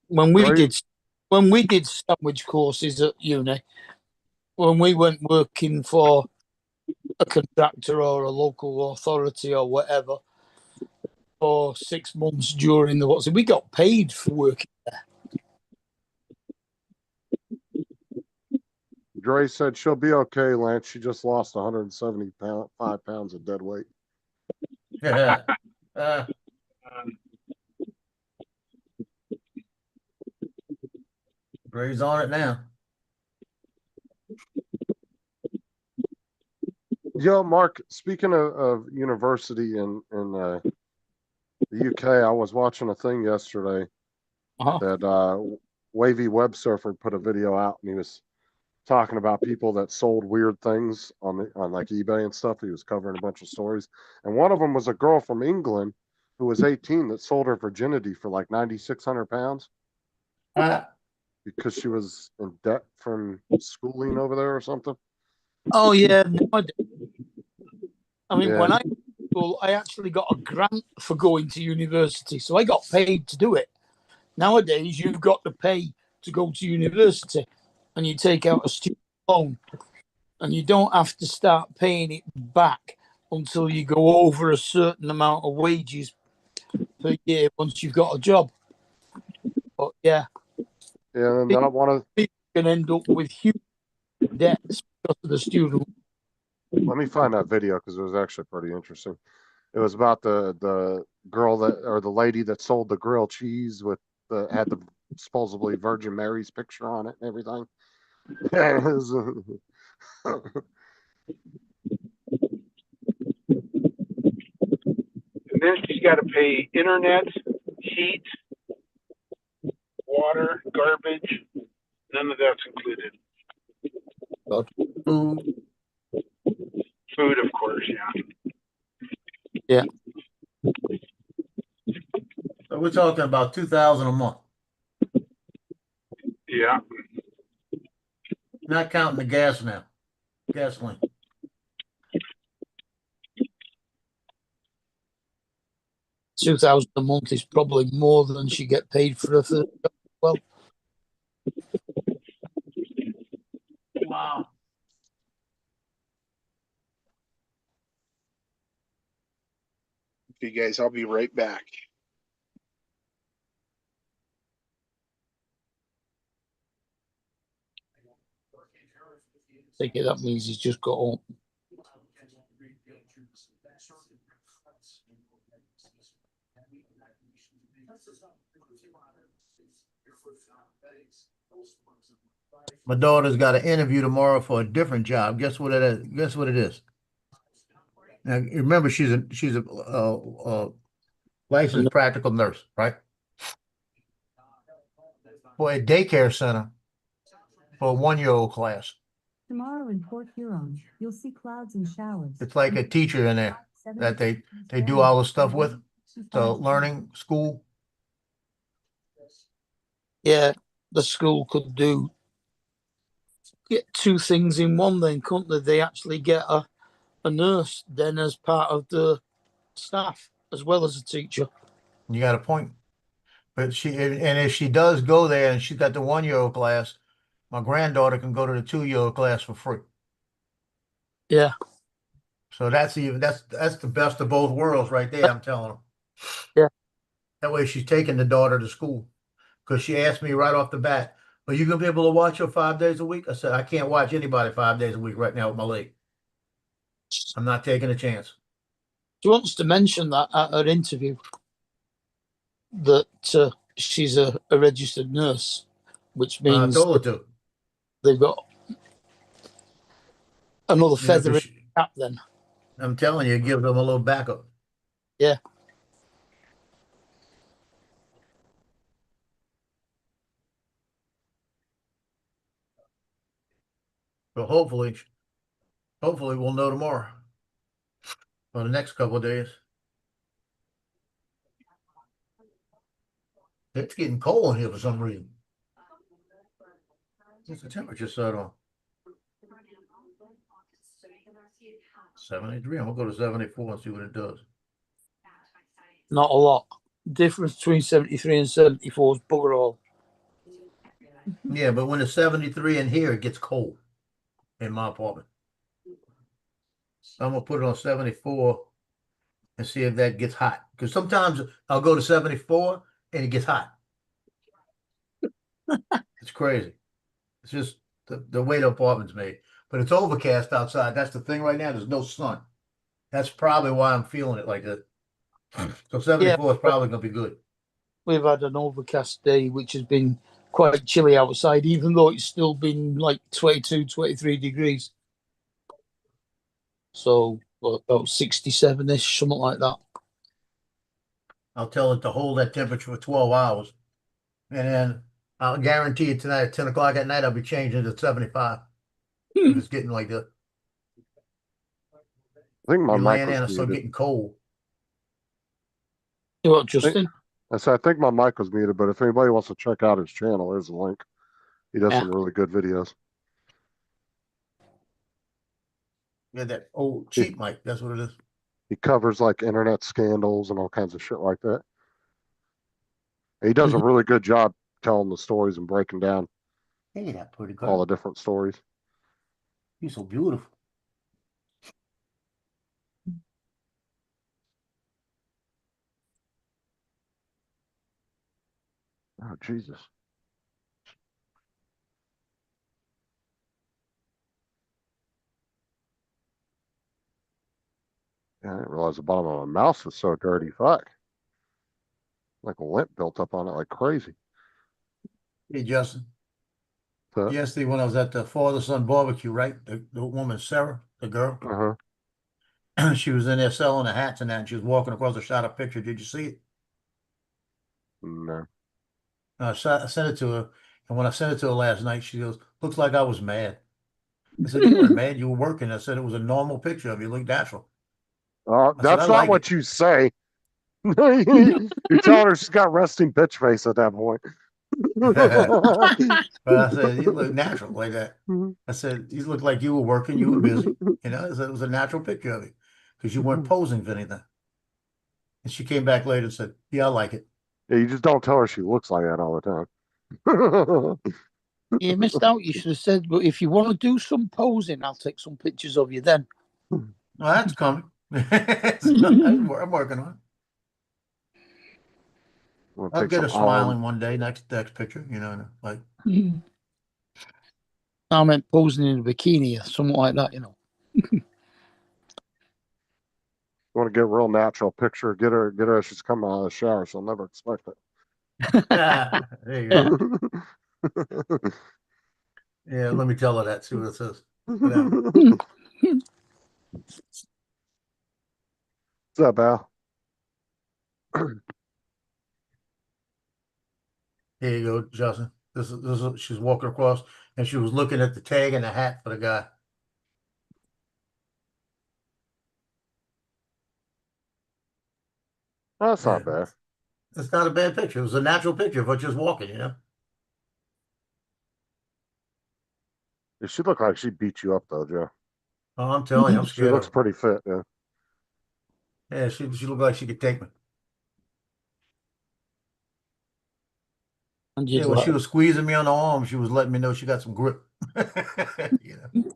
[SPEAKER 5] When we
[SPEAKER 6] Right.
[SPEAKER 5] did sandwich courses at uni, when we went working for a contractor or a local authority or whatever for 6 months during the we got paid for working there.
[SPEAKER 6] Dre said she'll be okay, Lance. She just lost 175 pounds of dead weight.
[SPEAKER 4] Uh, Gray's on it now.
[SPEAKER 6] Yo, Mark, speaking of university in the UK, I was watching a thing yesterday
[SPEAKER 5] Uh-huh.
[SPEAKER 6] that Wavy Web Surfer put a video out, and he was talking about people that sold weird things on like eBay and stuff. He was covering a bunch of stories, and one of them was a girl from England who was 18 that sold her virginity for like 9,600 pounds because she was in debt from schooling over there or something.
[SPEAKER 5] Oh yeah, no, I mean,
[SPEAKER 6] Yeah.
[SPEAKER 5] when I went to school, I actually got a grant for going to university, so I got paid to do it. Nowadays, you've got to pay to go to university, and you take out a student loan, and you don't have to start paying it back until you go over a certain amount of wages per year once you've got a job. But yeah,
[SPEAKER 6] Yeah, and not one of
[SPEAKER 5] you can end up with huge debts because of the student.
[SPEAKER 6] let me find that video because it was actually pretty interesting. It was about the girl that or the lady that sold the grilled cheese with had the supposedly Virgin Mary's picture on it and everything. It was,
[SPEAKER 7] And then she's got to pay internet, heat, water, garbage. None of that's included.
[SPEAKER 4] Food.
[SPEAKER 7] Food, of course, yeah.
[SPEAKER 5] Yeah.
[SPEAKER 4] So we're talking about 2,000 a month,
[SPEAKER 7] Yeah.
[SPEAKER 4] not counting the gas now. Gasoline.
[SPEAKER 5] $2,000 a month is probably more than she get paid for a third job. Well,
[SPEAKER 4] Wow.
[SPEAKER 7] Okay, guys, I'll be right back.
[SPEAKER 5] I think that means he's just got home.
[SPEAKER 4] My daughter's got an interview tomorrow for a different job. Guess what it is? Guess what it is? Now, remember, she's a licensed practical nurse, right? For a daycare center for a 1-year-old class.
[SPEAKER 8] Tomorrow in Port Huron, you'll see clouds and showers.
[SPEAKER 4] It's like a teacher in there that they do all the stuff with. So learning school.
[SPEAKER 5] Yeah, the school could get two things in one then, couldn't they? They actually get a nurse then as part of the staff as well as a teacher.
[SPEAKER 4] You got a point. But and if she does go there and she's got the 1-year-old class, my granddaughter can go to the 2-year-old class for free.
[SPEAKER 5] Yeah.
[SPEAKER 4] So that's the best of both worlds right there, I'm telling them.
[SPEAKER 5] Yeah.
[SPEAKER 4] That way she's taking the daughter to school. Because she asked me right off the bat, are you gonna be able to watch her 5 days a week? I said, I can't watch anybody 5 days a week right now with my leg. I'm not taking a chance.
[SPEAKER 5] She wants to mention that at her interview that she's a registered nurse, which
[SPEAKER 4] I
[SPEAKER 5] means
[SPEAKER 4] told her to.
[SPEAKER 5] they've got another
[SPEAKER 4] You know,
[SPEAKER 5] feather in
[SPEAKER 4] 'cause
[SPEAKER 5] the cap then.
[SPEAKER 4] I'm telling you, it gives them a little backup.
[SPEAKER 5] Yeah.
[SPEAKER 4] So hopefully we'll know tomorrow. Or the next couple of days. It's getting cold in here for some reason. What's the temperature set on? 73. I'm gonna go to 74 and see what it does.
[SPEAKER 5] Not a lot. Difference between 73 and 74 is bugger all.
[SPEAKER 4] Yeah, but when it's 73 in here, it gets cold in my apartment. So I'm gonna put it on 74 and see if that gets hot. Because sometimes I'll go to 74 and it gets hot. It's crazy. It's just the way the apartment's made. But it's overcast outside. That's the thing right now. There's no sun. That's probably why I'm feeling it like that. So 74 is probably gonna be good.
[SPEAKER 5] We've had an overcast day, which has been quite chilly outside, even though it's still been like 22, 23 degrees. So about 67-ish, something like that.
[SPEAKER 4] I'll tell it to hold that temperature for 12 hours. And then I'll guarantee you tonight at 10 o'clock at night, I'll be changing to 75. If it's getting like that.
[SPEAKER 6] I think my
[SPEAKER 4] You're
[SPEAKER 6] mic
[SPEAKER 4] laying there and
[SPEAKER 6] was
[SPEAKER 4] it's still
[SPEAKER 6] muted.
[SPEAKER 4] getting cold.
[SPEAKER 5] You what, Justin?
[SPEAKER 6] I said, I think my mic was muted, but if anybody wants to check out his channel, there's a link. He does
[SPEAKER 5] Yeah.
[SPEAKER 6] some really good videos.
[SPEAKER 4] Yeah, that old cheap mic. That's what it is.
[SPEAKER 6] He covers like internet scandals and all kinds of shit like that. And he does a really good job telling the stories and breaking down
[SPEAKER 4] Hey, that pretty
[SPEAKER 6] all
[SPEAKER 4] girl.
[SPEAKER 6] the different stories.
[SPEAKER 4] You're so beautiful.
[SPEAKER 6] Oh, Jesus. Yeah, I didn't realize the bottom of my mouse was so dirty. Fuck. Like a lint built up on it like crazy.
[SPEAKER 4] Hey, Justin.
[SPEAKER 6] So,
[SPEAKER 4] Yesterday when I was at the father-son barbecue, right? The woman, Sarah, the girl,
[SPEAKER 6] uh-huh.
[SPEAKER 4] she was in there selling the hats and that, and she was walking across the shot of picture. Did you see it?
[SPEAKER 6] No.
[SPEAKER 4] I sent it to her, and when I sent it to her last night, she goes, "Looks like I was mad." I said, "You weren't mad. You were working." I said, "It was a normal picture of you. Look natural." I said,
[SPEAKER 6] That's
[SPEAKER 4] "I
[SPEAKER 6] not
[SPEAKER 4] like
[SPEAKER 6] what
[SPEAKER 4] it."
[SPEAKER 6] you say. You're telling her she's got resting bitch face at that point.
[SPEAKER 4] But I said, "You look natural like that." I said, "You look like you were working. You were busy." You know, I said, it was a natural picture of you because you weren't posing for anything. And she came back later and said, "Yeah, I like it."
[SPEAKER 6] Yeah, you just don't tell her she looks like that all the time.
[SPEAKER 5] You missed out. You should have said, but if you want to do some posing, I'll take some pictures of you then.
[SPEAKER 4] Well, that's coming. I'm working on it.
[SPEAKER 6] We'll
[SPEAKER 4] I'll
[SPEAKER 6] take
[SPEAKER 4] get
[SPEAKER 6] some
[SPEAKER 4] her smiling one day. Next picture, you know, like
[SPEAKER 5] I meant posing in a bikini or something like that, you know.
[SPEAKER 6] want to get a real natural picture. Get her as she's coming out of the shower. She'll never expect it.
[SPEAKER 4] there you go. Yeah, let me tell her that. See what it says. Whatever.
[SPEAKER 6] What's up, Al?
[SPEAKER 4] Here you go, Justin. This is she's walking across and she was looking at the tag and the hat for the guy.
[SPEAKER 6] That's not
[SPEAKER 4] Yeah.
[SPEAKER 6] bad.
[SPEAKER 4] It's not a bad picture. It was a natural picture of her just walking, you know.
[SPEAKER 6] She looked like she beat you up though, Joe.
[SPEAKER 4] Oh, I'm telling you, I'm
[SPEAKER 6] She
[SPEAKER 4] scared
[SPEAKER 6] looks
[SPEAKER 4] of her.
[SPEAKER 6] pretty fit, yeah.
[SPEAKER 4] Yeah, she looked like she could take me.
[SPEAKER 5] And
[SPEAKER 4] Yeah,
[SPEAKER 5] you'd
[SPEAKER 4] when
[SPEAKER 5] like,
[SPEAKER 4] she was squeezing me on the arm, she was letting me know she got some grip. You know.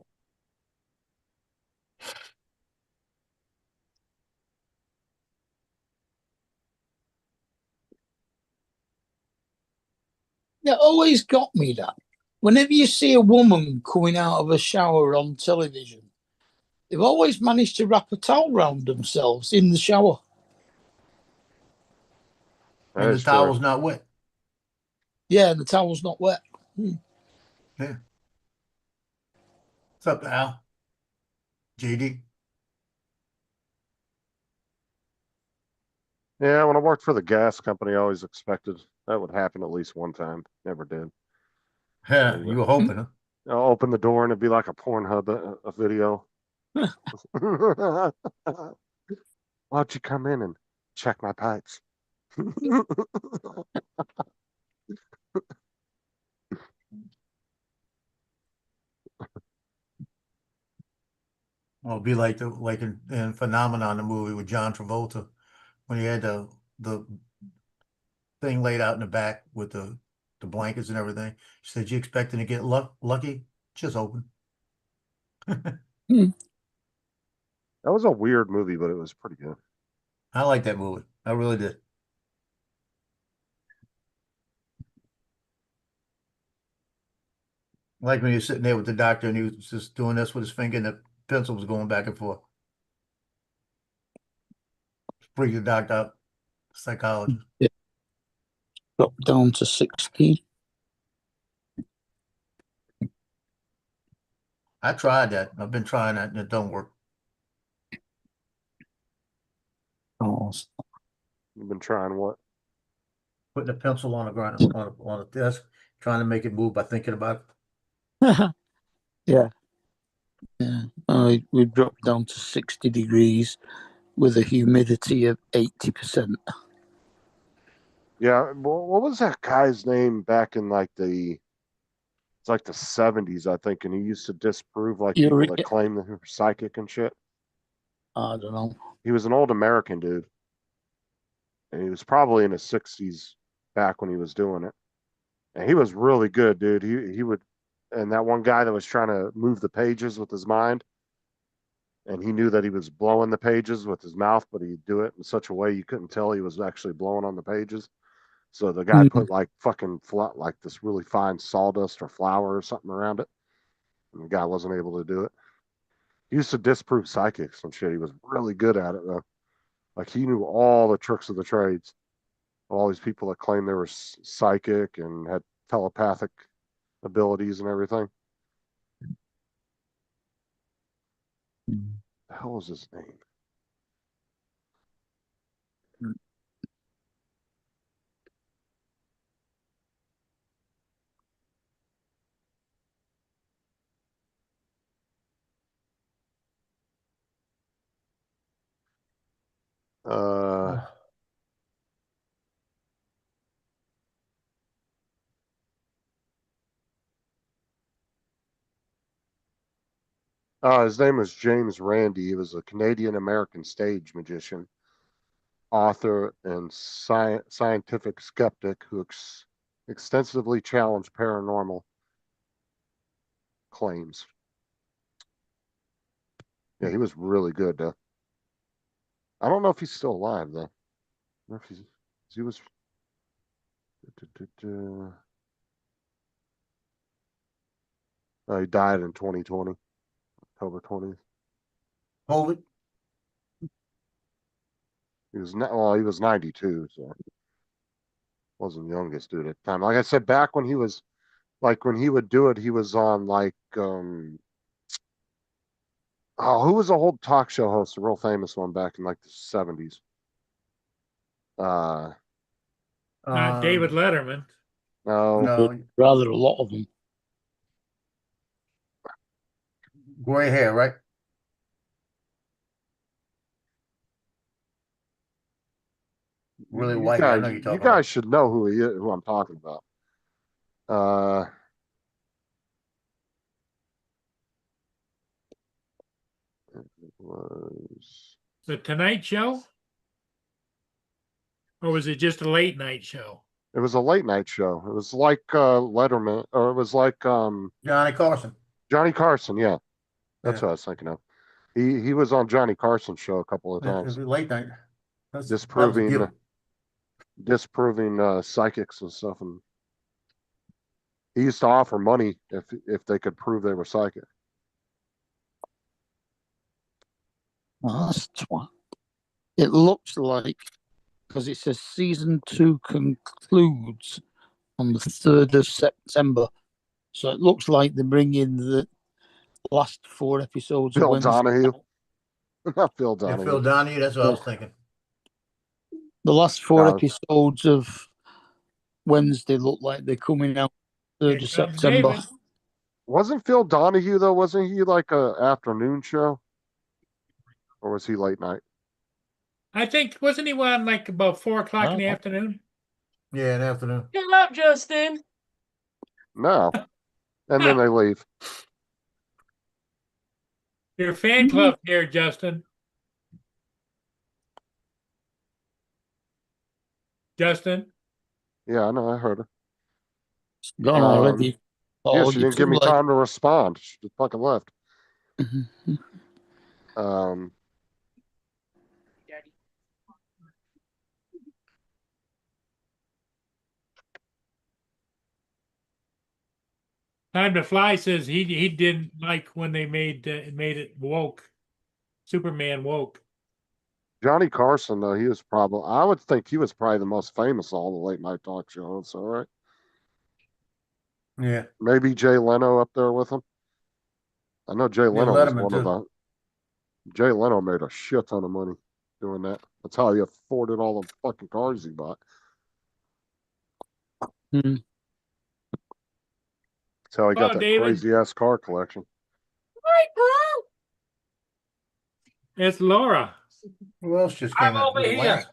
[SPEAKER 5] it always got me that. Whenever you see a woman coming out of a shower on television, they've always managed to wrap a towel around themselves in the shower.
[SPEAKER 6] That
[SPEAKER 4] And the
[SPEAKER 6] is true.
[SPEAKER 4] towel's not wet.
[SPEAKER 5] Yeah, and the towel's not wet.
[SPEAKER 4] Yeah. What's up, Al? JD?
[SPEAKER 6] Yeah, when I worked for the gas company, I always expected that would happen at least one time. Never did.
[SPEAKER 4] Yeah, you were hoping, huh?
[SPEAKER 6] I'll open the door and it'd be like a Pornhub a video. Why don't you come in and check my pipes?
[SPEAKER 4] Well, it'd be like in Phenomenon, the movie with John Travolta, when he had the thing laid out in the back with the blankets and everything. She said, "You expecting to get lucky? Just open."
[SPEAKER 6] That was a weird movie, but it was pretty good.
[SPEAKER 4] I like that movie. I really did. Like when you're sitting there with the doctor and he was just doing this with his finger and the pencil was going back and forth. Bring the doctor up, psychologist.
[SPEAKER 5] Drop down to 60.
[SPEAKER 4] I tried that. I've been trying that and it don't work.
[SPEAKER 5] Oh,
[SPEAKER 6] You've been trying what?
[SPEAKER 4] Putting a pencil on the ground on a desk, trying to make it move by thinking about it.
[SPEAKER 5] yeah. Yeah. We dropped down to 60 degrees with a humidity of 80%.
[SPEAKER 6] Yeah, what was that guy's name back in like it's like the 70s, I think, and he used to disprove like people
[SPEAKER 5] You're,
[SPEAKER 6] that claim that they were psychic and shit.
[SPEAKER 5] I don't know.
[SPEAKER 6] He was an old American dude. And he was probably in his 60s back when he was doing it. And he was really good, dude. He would, and that one guy that was trying to move the pages with his mind, and he knew that he was blowing the pages with his mouth, but he'd do it in such a way you couldn't tell he was actually blowing on the pages. So the guy put like fucking flat, like this really fine sawdust or flour or something around it, and the guy wasn't able to do it. He used to disprove psychics and shit. He was really good at it though. Like he knew all the tricks of the trades. All these people that claimed they were psychic and had telepathic abilities and everything. The hell was his name? His name was James Randi. He was a Canadian American stage magician, author, and scientific skeptic who extensively challenged paranormal claims. Yeah, he was really good. I don't know if he's still alive though. I don't know if he was. He died in 2020, October 20th.
[SPEAKER 4] Hold it.
[SPEAKER 6] He was he was 92, so wasn't the youngest dude at the time. Like I said, back when he was like when he would do it, he was on like who was a whole talk show host, a real famous one back in like the 70s.
[SPEAKER 1] Not David Letterman.
[SPEAKER 6] No,
[SPEAKER 4] No,
[SPEAKER 5] Rather a lot of them.
[SPEAKER 4] gray hair, right? Really
[SPEAKER 6] you
[SPEAKER 4] white hair. I know
[SPEAKER 6] guys,
[SPEAKER 4] you're
[SPEAKER 6] you
[SPEAKER 4] talking
[SPEAKER 6] guys
[SPEAKER 4] about.
[SPEAKER 6] should know who he is, who I'm talking about. It was
[SPEAKER 1] The Tonight Show? Or was it just a late night show?
[SPEAKER 6] It was a late night show. It was like Letterman, or it was like
[SPEAKER 4] Johnny Carson.
[SPEAKER 6] Johnny Carson. Yeah, that's
[SPEAKER 4] Yeah.
[SPEAKER 6] what I was thinking of. He was on Johnny Carson's show a couple of
[SPEAKER 4] It
[SPEAKER 6] times,
[SPEAKER 4] was late night. That was a
[SPEAKER 6] disproving
[SPEAKER 4] given.
[SPEAKER 6] psychics and stuff. And he used to offer money if they could prove they were psychic.
[SPEAKER 5] Oh, that's it looks like, because it says season 2 concludes on the 3rd of September. So it looks like they bring in the last 4 episodes of
[SPEAKER 6] Phil
[SPEAKER 5] Wednesday.
[SPEAKER 6] Donahue, not Phil
[SPEAKER 4] Yeah,
[SPEAKER 6] Donahue.
[SPEAKER 4] Phil Donahue. That's what I was thinking.
[SPEAKER 5] The last 4
[SPEAKER 6] No.
[SPEAKER 5] episodes of Wednesday look like they're coming out 3rd
[SPEAKER 1] Here
[SPEAKER 5] of
[SPEAKER 1] comes
[SPEAKER 5] September.
[SPEAKER 1] David.
[SPEAKER 6] Wasn't Phil Donahue though? Wasn't he like a afternoon show, or was he late night?
[SPEAKER 1] I think, wasn't he on like about 4 o'clock in the
[SPEAKER 5] Oh.
[SPEAKER 1] afternoon?
[SPEAKER 4] Yeah, in the afternoon.
[SPEAKER 9] Get up, Justin.
[SPEAKER 6] No, and then they leave.
[SPEAKER 1] Your fan club here, Justin. Justin?
[SPEAKER 6] Yeah, I know. I heard her.
[SPEAKER 5] It's gone already.
[SPEAKER 6] Yeah,
[SPEAKER 5] Oh,
[SPEAKER 6] she
[SPEAKER 5] you're
[SPEAKER 6] didn't give
[SPEAKER 5] too
[SPEAKER 6] me
[SPEAKER 5] late.
[SPEAKER 6] time to respond. She just fucking left.
[SPEAKER 5] Mhm.
[SPEAKER 9] Daddy.
[SPEAKER 1] Time to Fly says he didn't like when they made it woke. Superman woke.
[SPEAKER 6] Johnny Carson, though, I would think he was probably the most famous of all the late night talk shows, all right?
[SPEAKER 4] Yeah.
[SPEAKER 6] Maybe Jay Leno up there with him. I know Jay Leno was
[SPEAKER 4] Letterman,
[SPEAKER 6] one of
[SPEAKER 4] too.
[SPEAKER 6] the. Jay Leno made a shit ton of money doing that. That's how he afforded all the fucking cars he bought.
[SPEAKER 5] Mhm.
[SPEAKER 6] That's how he got
[SPEAKER 1] Oh,
[SPEAKER 6] that
[SPEAKER 1] David.
[SPEAKER 6] crazy ass car collection.
[SPEAKER 9] Hi, Paul.
[SPEAKER 1] It's Laura.
[SPEAKER 4] Who else just
[SPEAKER 10] I'm
[SPEAKER 4] came in?
[SPEAKER 10] over
[SPEAKER 4] Was it
[SPEAKER 10] here.
[SPEAKER 4] Lance?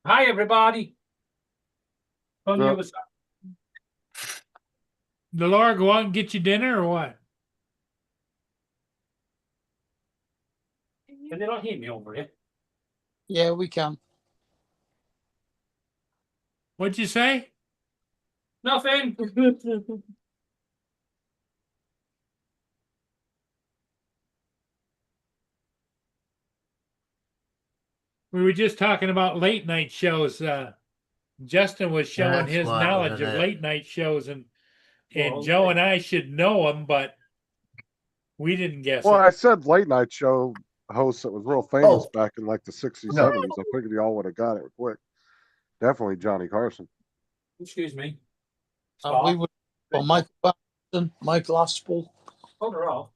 [SPEAKER 10] Hi, everybody. On the
[SPEAKER 6] Yeah.
[SPEAKER 10] other side.
[SPEAKER 1] Did Laura go out and get you dinner or what?
[SPEAKER 10] Can they not hear me over here?
[SPEAKER 5] Yeah, we can.
[SPEAKER 1] What'd you say?
[SPEAKER 10] Nothing.
[SPEAKER 1] We were just talking about late night shows. Justin was showing
[SPEAKER 4] That's
[SPEAKER 1] his
[SPEAKER 4] why I
[SPEAKER 1] knowledge
[SPEAKER 4] wasn't
[SPEAKER 1] of
[SPEAKER 4] there.
[SPEAKER 1] late night shows, and
[SPEAKER 10] Well,
[SPEAKER 1] Joe and I should know them, but we didn't guess
[SPEAKER 6] Well,
[SPEAKER 1] it.
[SPEAKER 6] I said late night show host that was real famous
[SPEAKER 4] Oh.
[SPEAKER 6] back in like the 60s,
[SPEAKER 4] No.
[SPEAKER 6] 70s. I figured y'all would have got it quick. Definitely Johnny Carson.
[SPEAKER 10] excuse me.
[SPEAKER 5] And we were on Michael Patterson, Michael Aspel.
[SPEAKER 10] Hold her off.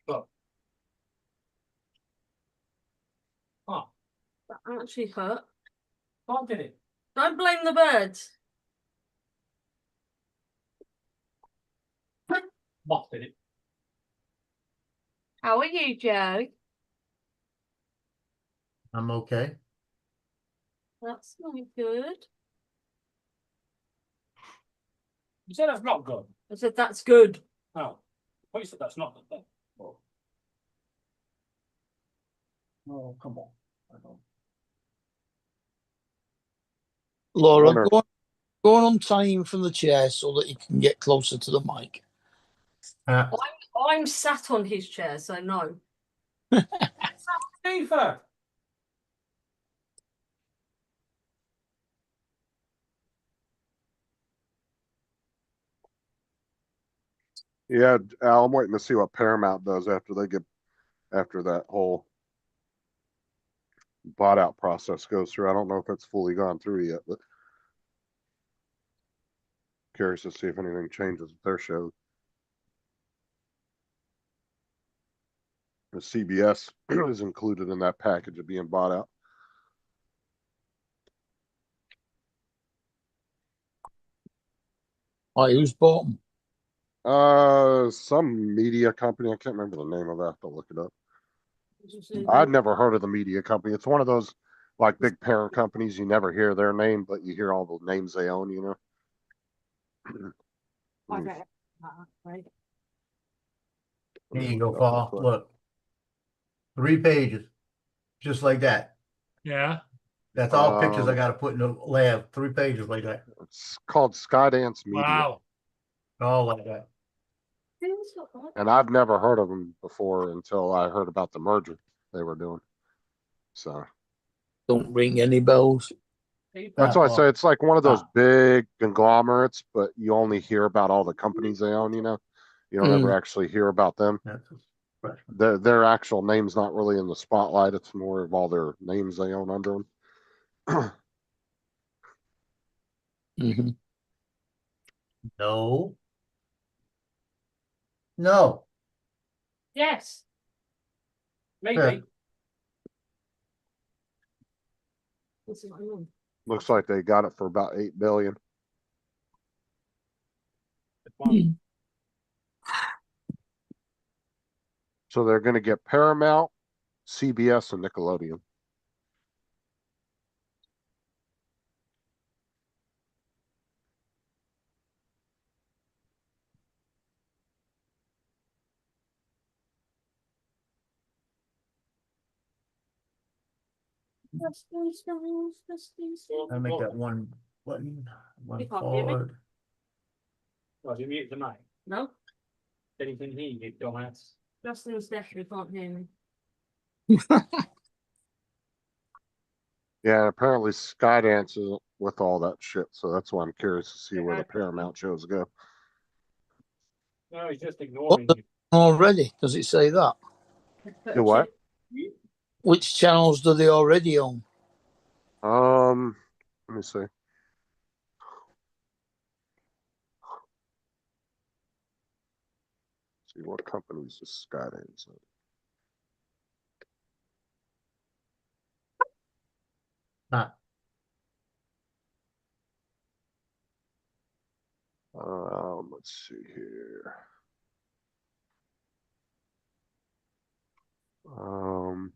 [SPEAKER 10] Look. Oh,
[SPEAKER 9] That actually hurt.
[SPEAKER 10] what did it?
[SPEAKER 9] Don't blame the birds.
[SPEAKER 10] What did it?
[SPEAKER 9] How are you, Joe?
[SPEAKER 4] I'm okay.
[SPEAKER 9] That's not good.
[SPEAKER 10] You said that's not good.
[SPEAKER 9] I said that's good.
[SPEAKER 10] Oh, what you said that's not good then? Oh, oh come on. I don't.
[SPEAKER 5] Laura,
[SPEAKER 6] Wonder-
[SPEAKER 5] go on time from the chair so that you can get closer to the mic.
[SPEAKER 9] I'm sat on his chair, so no.
[SPEAKER 10] Eva.
[SPEAKER 6] Yeah, Al, I'm waiting to see what Paramount does after that whole bought out process goes through. I don't know if it's fully gone through yet, but curious to see if anything changes with their show. The CBS is included in that package of being bought out.
[SPEAKER 5] Who's bought them?
[SPEAKER 6] Some media company. I can't remember the name of that. I have to look it up. I'd never heard of the media company. It's one of those like big parent companies. You never hear their name, but you hear all the names they own, you know?
[SPEAKER 9] Okay. Right.
[SPEAKER 4] Here you go, Paul. Look. 3 pages. Just like that.
[SPEAKER 1] Yeah.
[SPEAKER 4] That's all pictures I gotta put in the lab. 3 pages like that.
[SPEAKER 6] It's called Skydance Media.
[SPEAKER 1] Wow.
[SPEAKER 4] All like that.
[SPEAKER 6] And I've never heard of them before until I heard about the merger they were doing. So
[SPEAKER 5] Don't ring any bells.
[SPEAKER 6] that's why I say it's like one of those
[SPEAKER 4] Ah.
[SPEAKER 6] big conglomerates, but you only hear about all the companies they own, you know? You don't ever actually hear about them.
[SPEAKER 4] That's a freshman.
[SPEAKER 6] Their actual name's not really in the spotlight. It's more of all their names they own under them.
[SPEAKER 5] Mm-hmm.
[SPEAKER 4] No. No.
[SPEAKER 10] Yes. Maybe.
[SPEAKER 4] Yeah.
[SPEAKER 9] This is what I mean.
[SPEAKER 6] Looks like they got it for about $8 billion. So they're going to get Paramount, CBS, and Nickelodeon.
[SPEAKER 4] I make that one button, one
[SPEAKER 9] You can't hear me?
[SPEAKER 4] forward.
[SPEAKER 10] Was you mute the mic?
[SPEAKER 9] No,
[SPEAKER 10] Anything here, you dumbass.
[SPEAKER 9] Justin's definitely can't hear me.
[SPEAKER 6] Yeah, apparently Skydance with all that shit. So that's why I'm curious to see where the Paramount shows go.
[SPEAKER 10] No, he's just
[SPEAKER 5] What
[SPEAKER 10] ignoring
[SPEAKER 5] the
[SPEAKER 10] you.
[SPEAKER 5] already? Does it say that?
[SPEAKER 6] Do what?
[SPEAKER 5] Which channels do they already own?
[SPEAKER 6] Let me see. See what companies is Skydance.
[SPEAKER 4] Nah.
[SPEAKER 6] Let's see here. Um,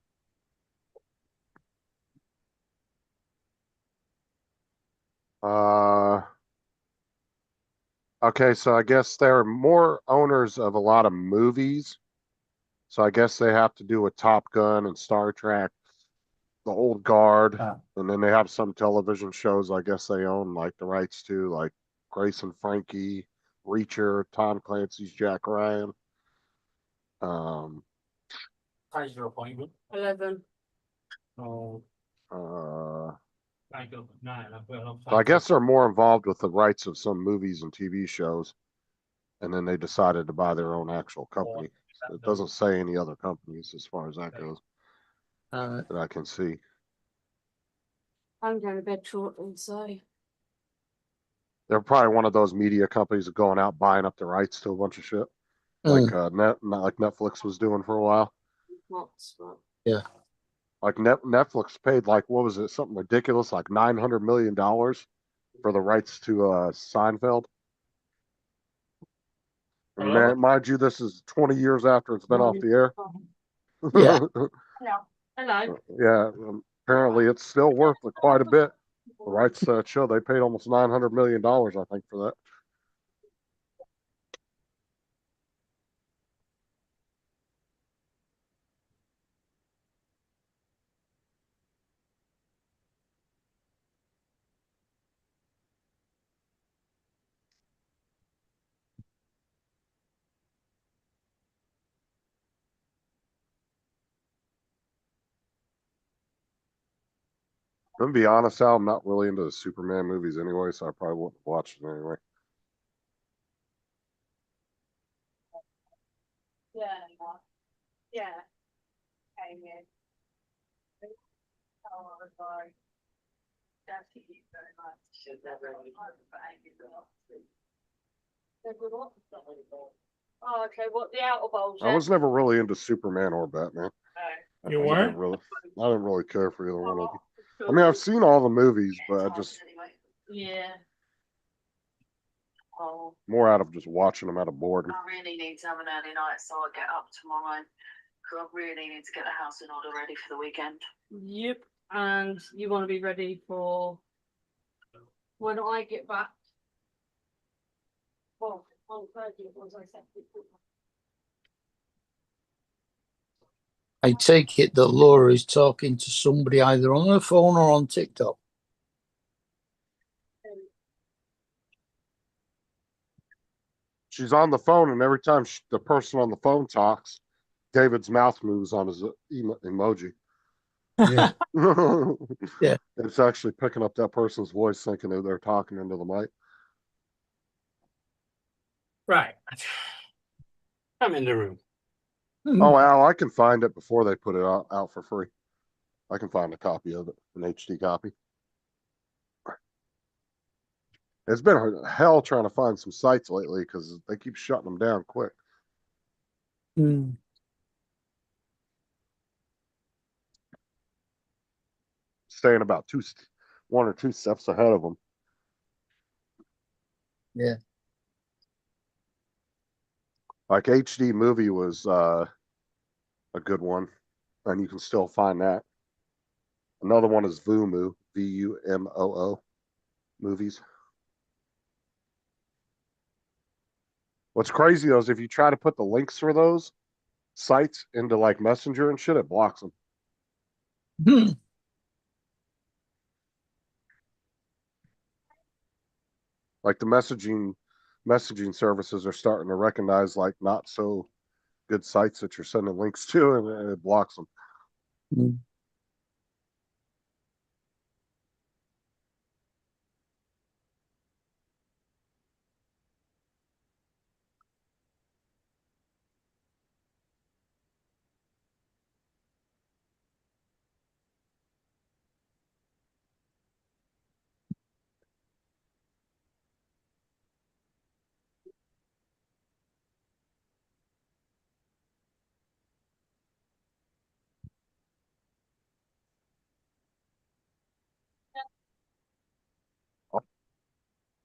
[SPEAKER 6] okay, so I guess there are more owners of a lot of movies. So I guess they have to do with Top Gun and Star Trek, the old guard,
[SPEAKER 4] Ah.
[SPEAKER 6] and then they have some television shows I guess they own like the rights to, like Grace and Frankie, Reacher, Tom Clancy's Jack Ryan.
[SPEAKER 10] How's your appointment?
[SPEAKER 9] 11.
[SPEAKER 10] Oh, I go 9.
[SPEAKER 6] So I guess they're more involved with the rights of some movies and TV shows, and then they decided to buy their own actual company. It doesn't say any other companies as far as that goes that I can see.
[SPEAKER 9] I'm going to bed shortly, so.
[SPEAKER 6] They're probably one of those media companies that going out buying up the rights to a bunch of shit, like like Netflix was doing for a while.
[SPEAKER 9] What's what?
[SPEAKER 5] Yeah.
[SPEAKER 6] Like Netflix paid like, what was it, something ridiculous, like $900 million for the rights to Seinfeld. And man, mind you, this is 20 years after it's been off the air.
[SPEAKER 5] Yeah.
[SPEAKER 9] Hello.
[SPEAKER 6] Yeah. Apparently, it's still worth quite a bit. The rights to that show, they paid almost $900 million, I think, for that. I'm gonna be honest, Al, I'm not really into the Superman movies anyway, so I probably wouldn't watch it anyway.
[SPEAKER 9] Yeah. Yeah. Okay, yeah. Oh, sorry. Thank you very much. Oh, okay. What, the outer bowls?
[SPEAKER 6] I was never really into Superman or Batman.
[SPEAKER 1] You
[SPEAKER 6] I
[SPEAKER 1] weren't?
[SPEAKER 6] didn't really care for either one of them. I mean, I've seen all the movies, but I just
[SPEAKER 9] Yeah. Oh.
[SPEAKER 6] more out of just watching them out of boredom.
[SPEAKER 9] I really need to have an early night, so I'll get up tomorrow. Because I really need to get the house in order ready for the weekend. Yep. And you want to be ready for when I get back. Well, on Thursday, as I said.
[SPEAKER 5] I take it that Laura is talking to somebody either on her phone or on TikTok.
[SPEAKER 6] She's on the phone, and every time the person on the phone talks, David's mouth moves on his emoji.
[SPEAKER 4] Yeah.
[SPEAKER 5] Yeah.
[SPEAKER 6] It's actually picking up that person's voice, thinking that they're talking into the mic.
[SPEAKER 1] Right.
[SPEAKER 10] I'm in the room.
[SPEAKER 6] Oh, Al, I can find it before they put it out for free. I can find a copy of it, an HD copy. It's been hell trying to find some sites lately because they keep shutting them down quick. Staying about one or two steps ahead of them.
[SPEAKER 5] Yeah.
[SPEAKER 6] Like HD Movie was a good one, and you can still find that. Another one is Vumoo, VUMOO movies. What's crazy though is if you try to put the links for those sites into like Messenger and shit, it blocks them. Like the messaging services are starting to recognize like not so good sites that you're sending links to, and it blocks them.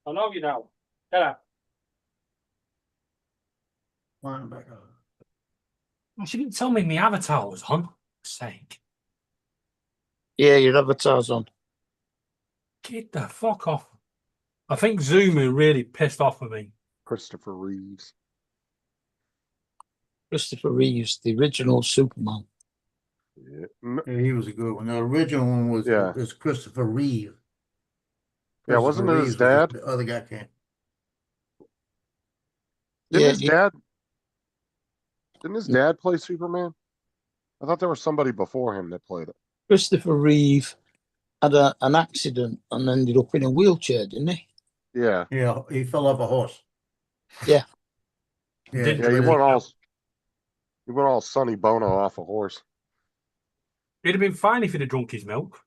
[SPEAKER 10] I know you know. Get up.
[SPEAKER 4] Line back up.
[SPEAKER 10] She didn't tell me my avatar was on. Sake.
[SPEAKER 5] Yeah, your avatar's on.
[SPEAKER 10] Get the fuck off. I think Zoom is really pissed off with me.
[SPEAKER 6] Christopher Reeves.
[SPEAKER 5] Christopher Reeves, the original Superman.
[SPEAKER 6] Yeah.
[SPEAKER 4] Yeah, he was a good one. The original one was
[SPEAKER 6] Yeah.
[SPEAKER 4] is Christopher Reeve.
[SPEAKER 6] Yeah, wasn't it his
[SPEAKER 4] Reeves was
[SPEAKER 6] dad?
[SPEAKER 4] The other guy came.
[SPEAKER 6] Didn't
[SPEAKER 5] Yeah,
[SPEAKER 6] his dad? Didn't his dad play Superman? I thought there was somebody before him that played it.
[SPEAKER 5] Christopher Reeve had an accident and ended up in a wheelchair, didn't he?
[SPEAKER 6] Yeah.
[SPEAKER 4] Yeah, he fell off a horse.
[SPEAKER 5] Yeah.
[SPEAKER 4] Yeah,
[SPEAKER 10] Didn't
[SPEAKER 6] Yeah,
[SPEAKER 4] but
[SPEAKER 6] you went all Sonny Bono off a horse.
[SPEAKER 10] It'd have been fine if he'd have drunk his milk.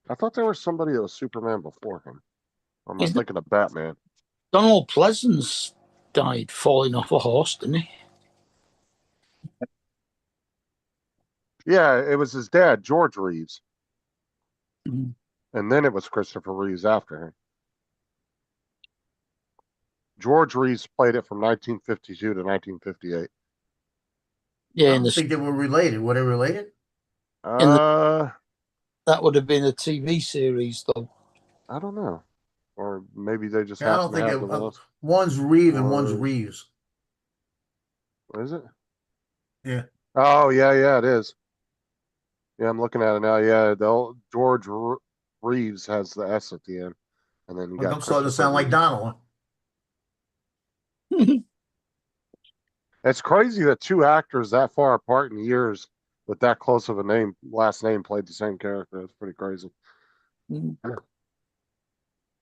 [SPEAKER 6] I thought there was somebody that was Superman before him. Or am I
[SPEAKER 5] Isn't-
[SPEAKER 6] thinking of Batman?
[SPEAKER 5] Donald Pleasance died falling off a horse, didn't he?
[SPEAKER 6] Yeah, it was his dad, George Reeves.
[SPEAKER 5] Mhm.
[SPEAKER 6] And then it was Christopher Reeves after him. George Reeves played it from 1952 to 1958.
[SPEAKER 5] Yeah,
[SPEAKER 4] I
[SPEAKER 5] in
[SPEAKER 4] don't think
[SPEAKER 5] the,
[SPEAKER 4] they were related. Were they related?
[SPEAKER 6] Uh,
[SPEAKER 5] that would have been a TV series, though.
[SPEAKER 6] I don't know. Or maybe they just
[SPEAKER 4] Yeah, I
[SPEAKER 6] happen
[SPEAKER 4] don't
[SPEAKER 6] to
[SPEAKER 4] think
[SPEAKER 6] have the most.
[SPEAKER 4] one's Reeve and one's
[SPEAKER 6] Or-
[SPEAKER 4] Reeves.
[SPEAKER 6] What is it?
[SPEAKER 4] Yeah.
[SPEAKER 6] Oh, yeah, it is. Yeah, I'm looking at it now. Yeah, George Reeves has the S at the end. And then you
[SPEAKER 4] Well,
[SPEAKER 6] got
[SPEAKER 4] don't start to
[SPEAKER 6] Christopher
[SPEAKER 4] sound like
[SPEAKER 6] Reeves.
[SPEAKER 4] Donald.
[SPEAKER 6] It's crazy that two actors that far apart in years with that close of a last name played the same character. It's pretty crazy.
[SPEAKER 5] Mhm.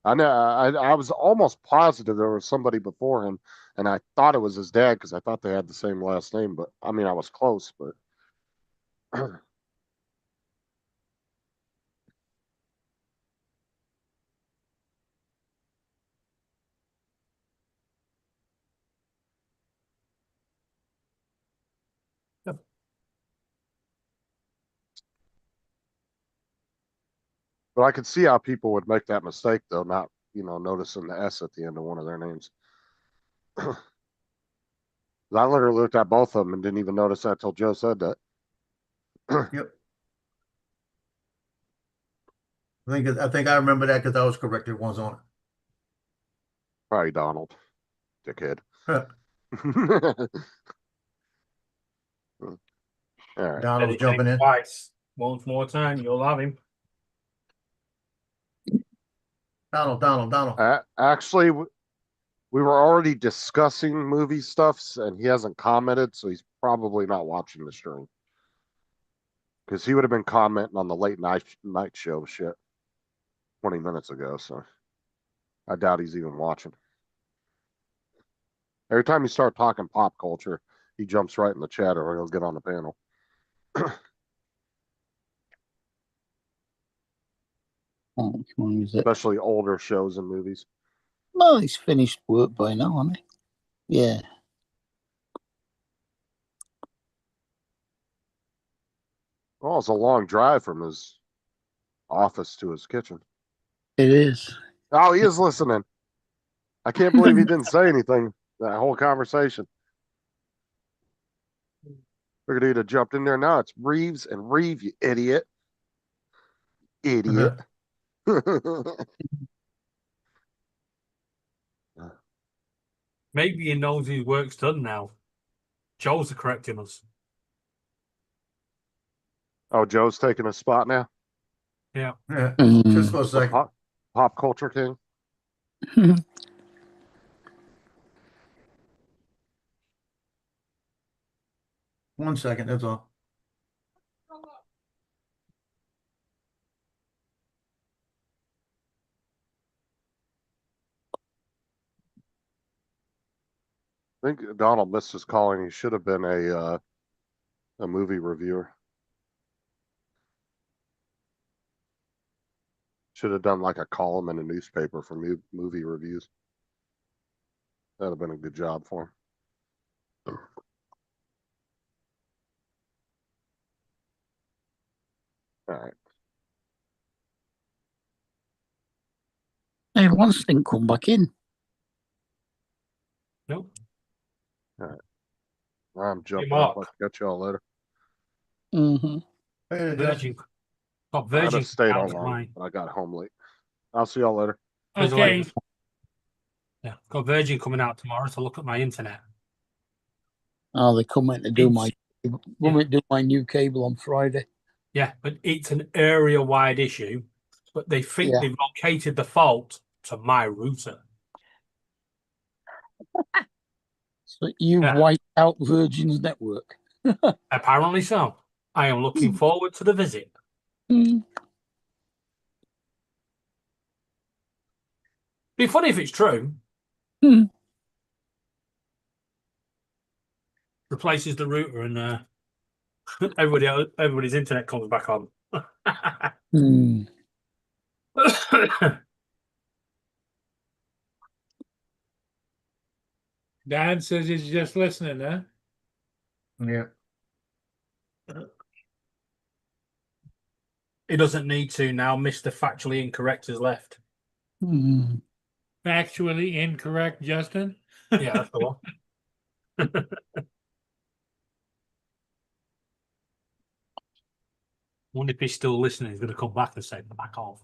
[SPEAKER 6] I know. I was almost positive there was somebody before him, and I thought it was his dad because I thought they had the same last name. But I mean, I was close, but I could see how people would make that mistake though, not noticing the S at the end of one of their names. I literally looked at both of them and didn't even notice that till Joe said that.
[SPEAKER 4] Yep. I think I remember that because I was corrected once on
[SPEAKER 6] Probably Donald, dickhead.
[SPEAKER 4] it.
[SPEAKER 6] All right.
[SPEAKER 4] Donald's
[SPEAKER 10] Said his
[SPEAKER 4] jumping
[SPEAKER 10] name
[SPEAKER 4] in.
[SPEAKER 10] twice. Once more time, you'll have him.
[SPEAKER 4] Donald.
[SPEAKER 6] Actually, we were already discussing movie stuffs, and he hasn't commented, so he's probably not watching the stream. Because he would have been commenting on the late night show shit 20 minutes ago, so I doubt he's even watching. Every time you start talking pop culture, he jumps right in the chat or he'll get on the panel.
[SPEAKER 5] Oh, which one is it?
[SPEAKER 6] Especially older shows and movies.
[SPEAKER 5] Well, he's finished work by now, hasn't he? Yeah.
[SPEAKER 6] Well, it's a long drive from his office to his kitchen.
[SPEAKER 5] It is.
[SPEAKER 6] Oh, he is listening. I can't believe he didn't say anything that whole conversation. Figured he'd have jumped in there. Now it's Reeves and Reeve, you idiot. Idiot.
[SPEAKER 10] Maybe he knows his work's done now. Joe's correcting us.
[SPEAKER 6] Oh, Joe's taking a spot now?
[SPEAKER 10] Yeah.
[SPEAKER 4] Yeah.
[SPEAKER 5] Mm.
[SPEAKER 4] Just for a
[SPEAKER 6] The
[SPEAKER 4] second.
[SPEAKER 6] pop culture king?
[SPEAKER 4] One second, that's all.
[SPEAKER 6] I think Donald missed his calling. He should have been a movie reviewer. Should have done like a column in a newspaper for movie reviews. That'd have been a good job for him. All right.
[SPEAKER 5] Hey, Once didn't come back in.
[SPEAKER 10] Nope.
[SPEAKER 6] I'm jumping
[SPEAKER 10] Mark.
[SPEAKER 6] up. I'll catch y'all later.
[SPEAKER 5] Mm-hmm.
[SPEAKER 4] Hey,
[SPEAKER 10] Virgin. Got
[SPEAKER 6] I'd
[SPEAKER 10] Virgin
[SPEAKER 6] have stayed
[SPEAKER 10] out
[SPEAKER 6] on
[SPEAKER 10] to
[SPEAKER 6] longer,
[SPEAKER 10] mine.
[SPEAKER 6] but I got home late. I'll see y'all later.
[SPEAKER 1] Okay,
[SPEAKER 10] Yeah, got Virgin coming out tomorrow to look at my internet.
[SPEAKER 5] Oh, they come in to do my new cable on Friday.
[SPEAKER 10] Yeah, but it's an area-wide issue. But they think
[SPEAKER 5] Yeah.
[SPEAKER 10] they've located the fault to my router.
[SPEAKER 5] So you've
[SPEAKER 10] Yeah.
[SPEAKER 5] wiped out Virgin's network.
[SPEAKER 10] Apparently so. I am looking forward to the visit.
[SPEAKER 5] Mm.
[SPEAKER 10] Be funny if it's true.
[SPEAKER 5] Hmm.
[SPEAKER 10] Replaces the router and everybody's internet comes back on.
[SPEAKER 5] Hmm.
[SPEAKER 1] Don says he's just listening, huh?
[SPEAKER 4] Yeah.
[SPEAKER 10] He doesn't need to now. Mr. Factually Incorrect has left.
[SPEAKER 5] Hmm.
[SPEAKER 1] Factually incorrect, Justin.
[SPEAKER 10] Yeah, that's the one. Wonder if he's still listening. He's going to come back and say, back off.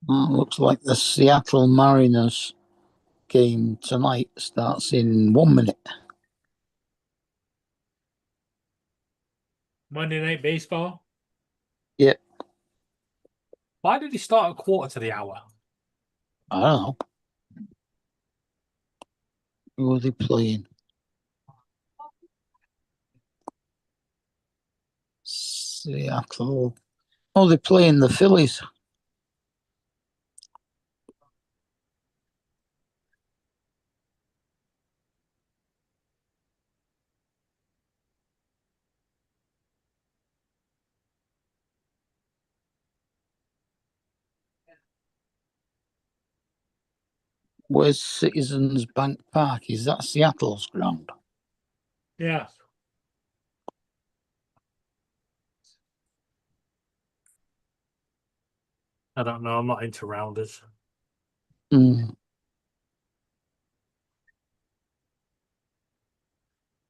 [SPEAKER 5] Looks like the Seattle Mariners game tonight starts in 1 minute.
[SPEAKER 1] Monday Night Baseball.
[SPEAKER 5] Yep.
[SPEAKER 10] Why did he start a quarter to the hour?
[SPEAKER 5] I don't know. Who are they playing? Seattle. Oh, they're playing the Phillies. Where's Citizens Bank Park? Is that Seattle's ground?
[SPEAKER 1] Yeah.
[SPEAKER 10] I don't know. I'm not into rounders.
[SPEAKER 5] Mm.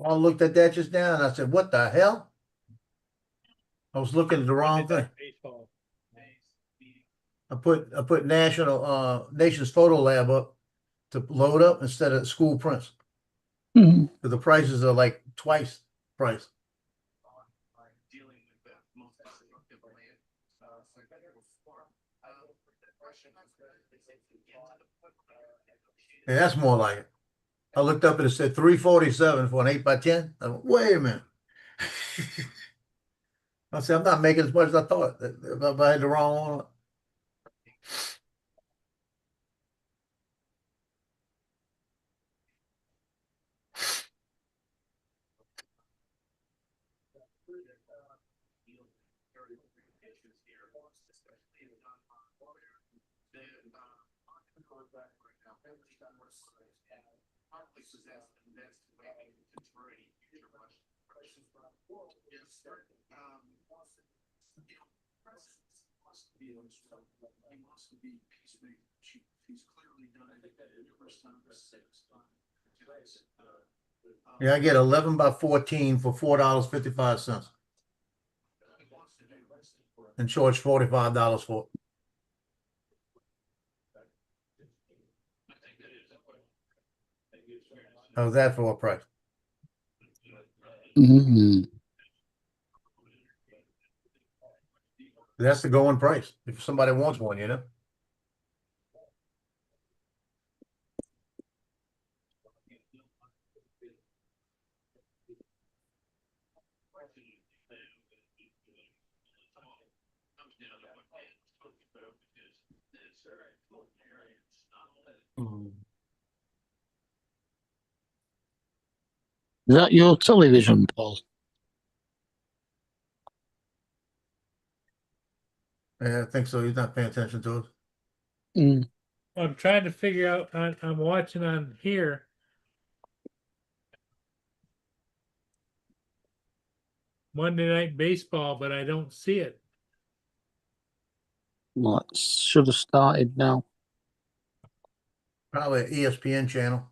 [SPEAKER 4] I looked at that just now and I said, what the hell? I was looking at the wrong
[SPEAKER 1] Monday
[SPEAKER 4] thing.
[SPEAKER 1] Night Baseball.
[SPEAKER 4] I put Nations Photo Lab up to load up instead of school prints.
[SPEAKER 5] Mm.
[SPEAKER 4] The prices are like twice price. Yeah, that's more like it. I looked up and it said 347 for an 8x10. I went, wait a minute. I said, I'm not making as much as I thought. If I had the wrong one. Yeah, I get 11x14 for $4.55 and charge $45 for it. How's that for a price?
[SPEAKER 5] Mm.
[SPEAKER 4] That's the going price if somebody wants one, you know.
[SPEAKER 5] Is that your television, Paul?
[SPEAKER 4] Yeah, I think so. He's not paying attention to it.
[SPEAKER 5] Mm.
[SPEAKER 1] I'm trying to figure out. I'm watching on here. Monday Night Baseball, but I don't see it.
[SPEAKER 5] Well, it should have started now.
[SPEAKER 4] Probably an ESPN channel.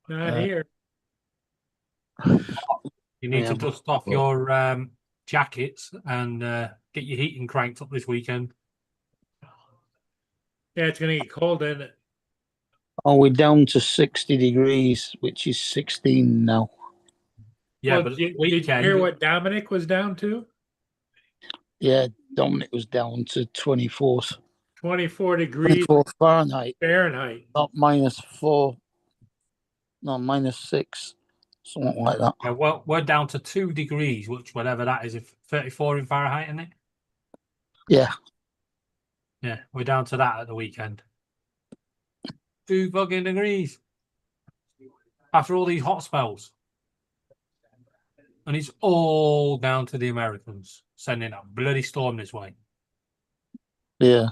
[SPEAKER 1] Not
[SPEAKER 5] Uh,
[SPEAKER 1] here.
[SPEAKER 10] You need
[SPEAKER 5] Yeah,
[SPEAKER 10] to
[SPEAKER 5] but-
[SPEAKER 10] dust off your jackets and get your heating cranked up this weekend.
[SPEAKER 1] Yeah, it's gonna get cold, isn't it?
[SPEAKER 5] Oh, we're down to 60 degrees, which is 16 now.
[SPEAKER 10] Yeah,
[SPEAKER 1] Well,
[SPEAKER 10] but
[SPEAKER 1] did you
[SPEAKER 10] weekend.
[SPEAKER 1] hear what Dominic was down to?
[SPEAKER 5] Yeah, Dominic was down to 24,
[SPEAKER 1] 24 degrees
[SPEAKER 5] 24 Fahrenheit,
[SPEAKER 1] Fahrenheit.
[SPEAKER 5] not -4, no, -6, something like that.
[SPEAKER 10] Yeah, well, we're down to 2 degrees, which whatever that is, if 34 in Fahrenheit, isn't it?
[SPEAKER 5] Yeah,
[SPEAKER 10] Yeah, we're down to that at the weekend. 2 fucking degrees. After all these hot spells. And it's all down to the Americans sending a bloody storm this way.
[SPEAKER 5] yeah.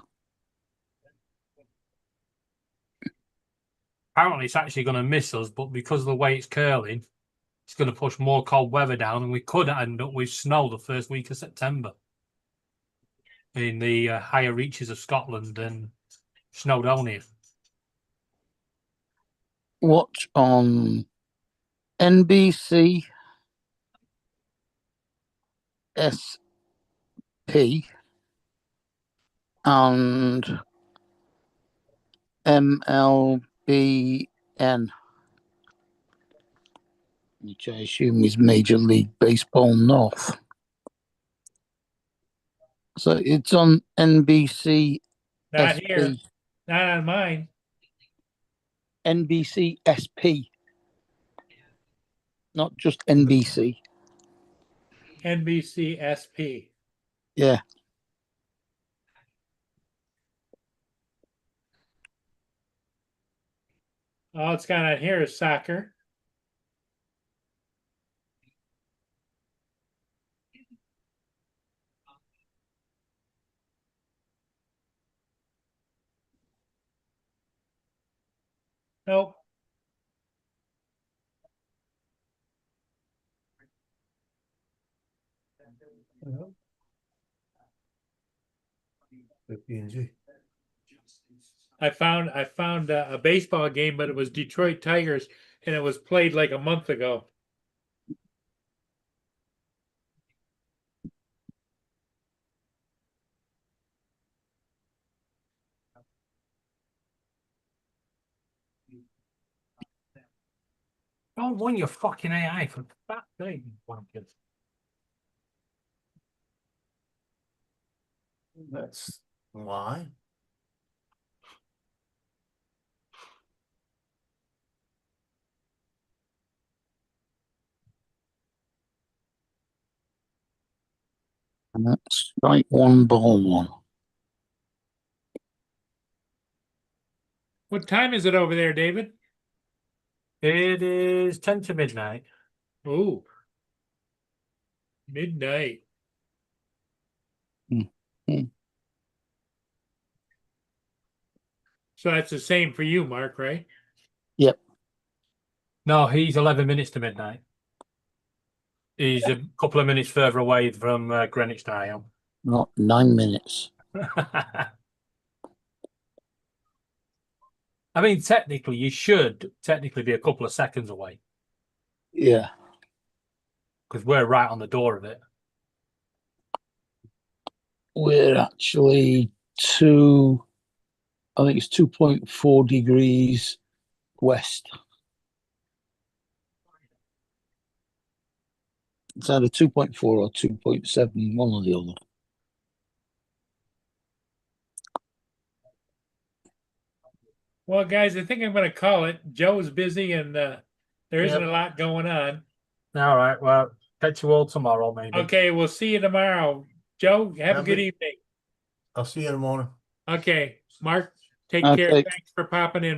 [SPEAKER 10] Apparently, it's actually going to miss us, but because of the way it's curling, it's going to push more cold weather down, and we could end up with snow the first week of September in the higher reaches of Scotland and snow down here.
[SPEAKER 5] Watch on NBC SP and MLBN, which I assume is Major League Baseball North. So it's on NBC
[SPEAKER 1] Not
[SPEAKER 5] SP,
[SPEAKER 1] here. Not on mine.
[SPEAKER 5] NBC SP, not just NBC.
[SPEAKER 1] NBC SP.
[SPEAKER 5] Yeah.
[SPEAKER 1] All it's got on here is soccer. Nope.
[SPEAKER 4] PNG.
[SPEAKER 1] I found a baseball game, but it was Detroit Tigers, and it was played like a month ago.
[SPEAKER 10] Don't win your fucking AI for that thing, wankers.
[SPEAKER 4] That's why.
[SPEAKER 5] And that's strike one, ball one.
[SPEAKER 1] What time is it over there, David?
[SPEAKER 10] It is 10 to midnight.
[SPEAKER 1] Ooh. Midnight. So that's the same for you, Mark, right?
[SPEAKER 5] Yep.
[SPEAKER 10] No, he's 11 minutes to midnight. He's a couple of minutes further away from Greenwich than I am.
[SPEAKER 5] Not 9 minutes.
[SPEAKER 10] I mean, technically, you should technically be a couple of seconds away
[SPEAKER 5] Yeah.
[SPEAKER 10] because we're right on the door of it.
[SPEAKER 5] We're actually I think it's 2.4 degrees west. It's either 2.4 or 2.7, one or the other.
[SPEAKER 1] Well, guys, I think I'm going to call it. Joe's busy and there isn't a lot going on.
[SPEAKER 10] All right. Well, catch you all tomorrow, maybe.
[SPEAKER 1] Okay, we'll see you tomorrow. Joe, have a good evening.
[SPEAKER 4] I'll see you in the morning.
[SPEAKER 1] Okay, Mark, take
[SPEAKER 5] Okay.
[SPEAKER 1] care. Thanks for popping in.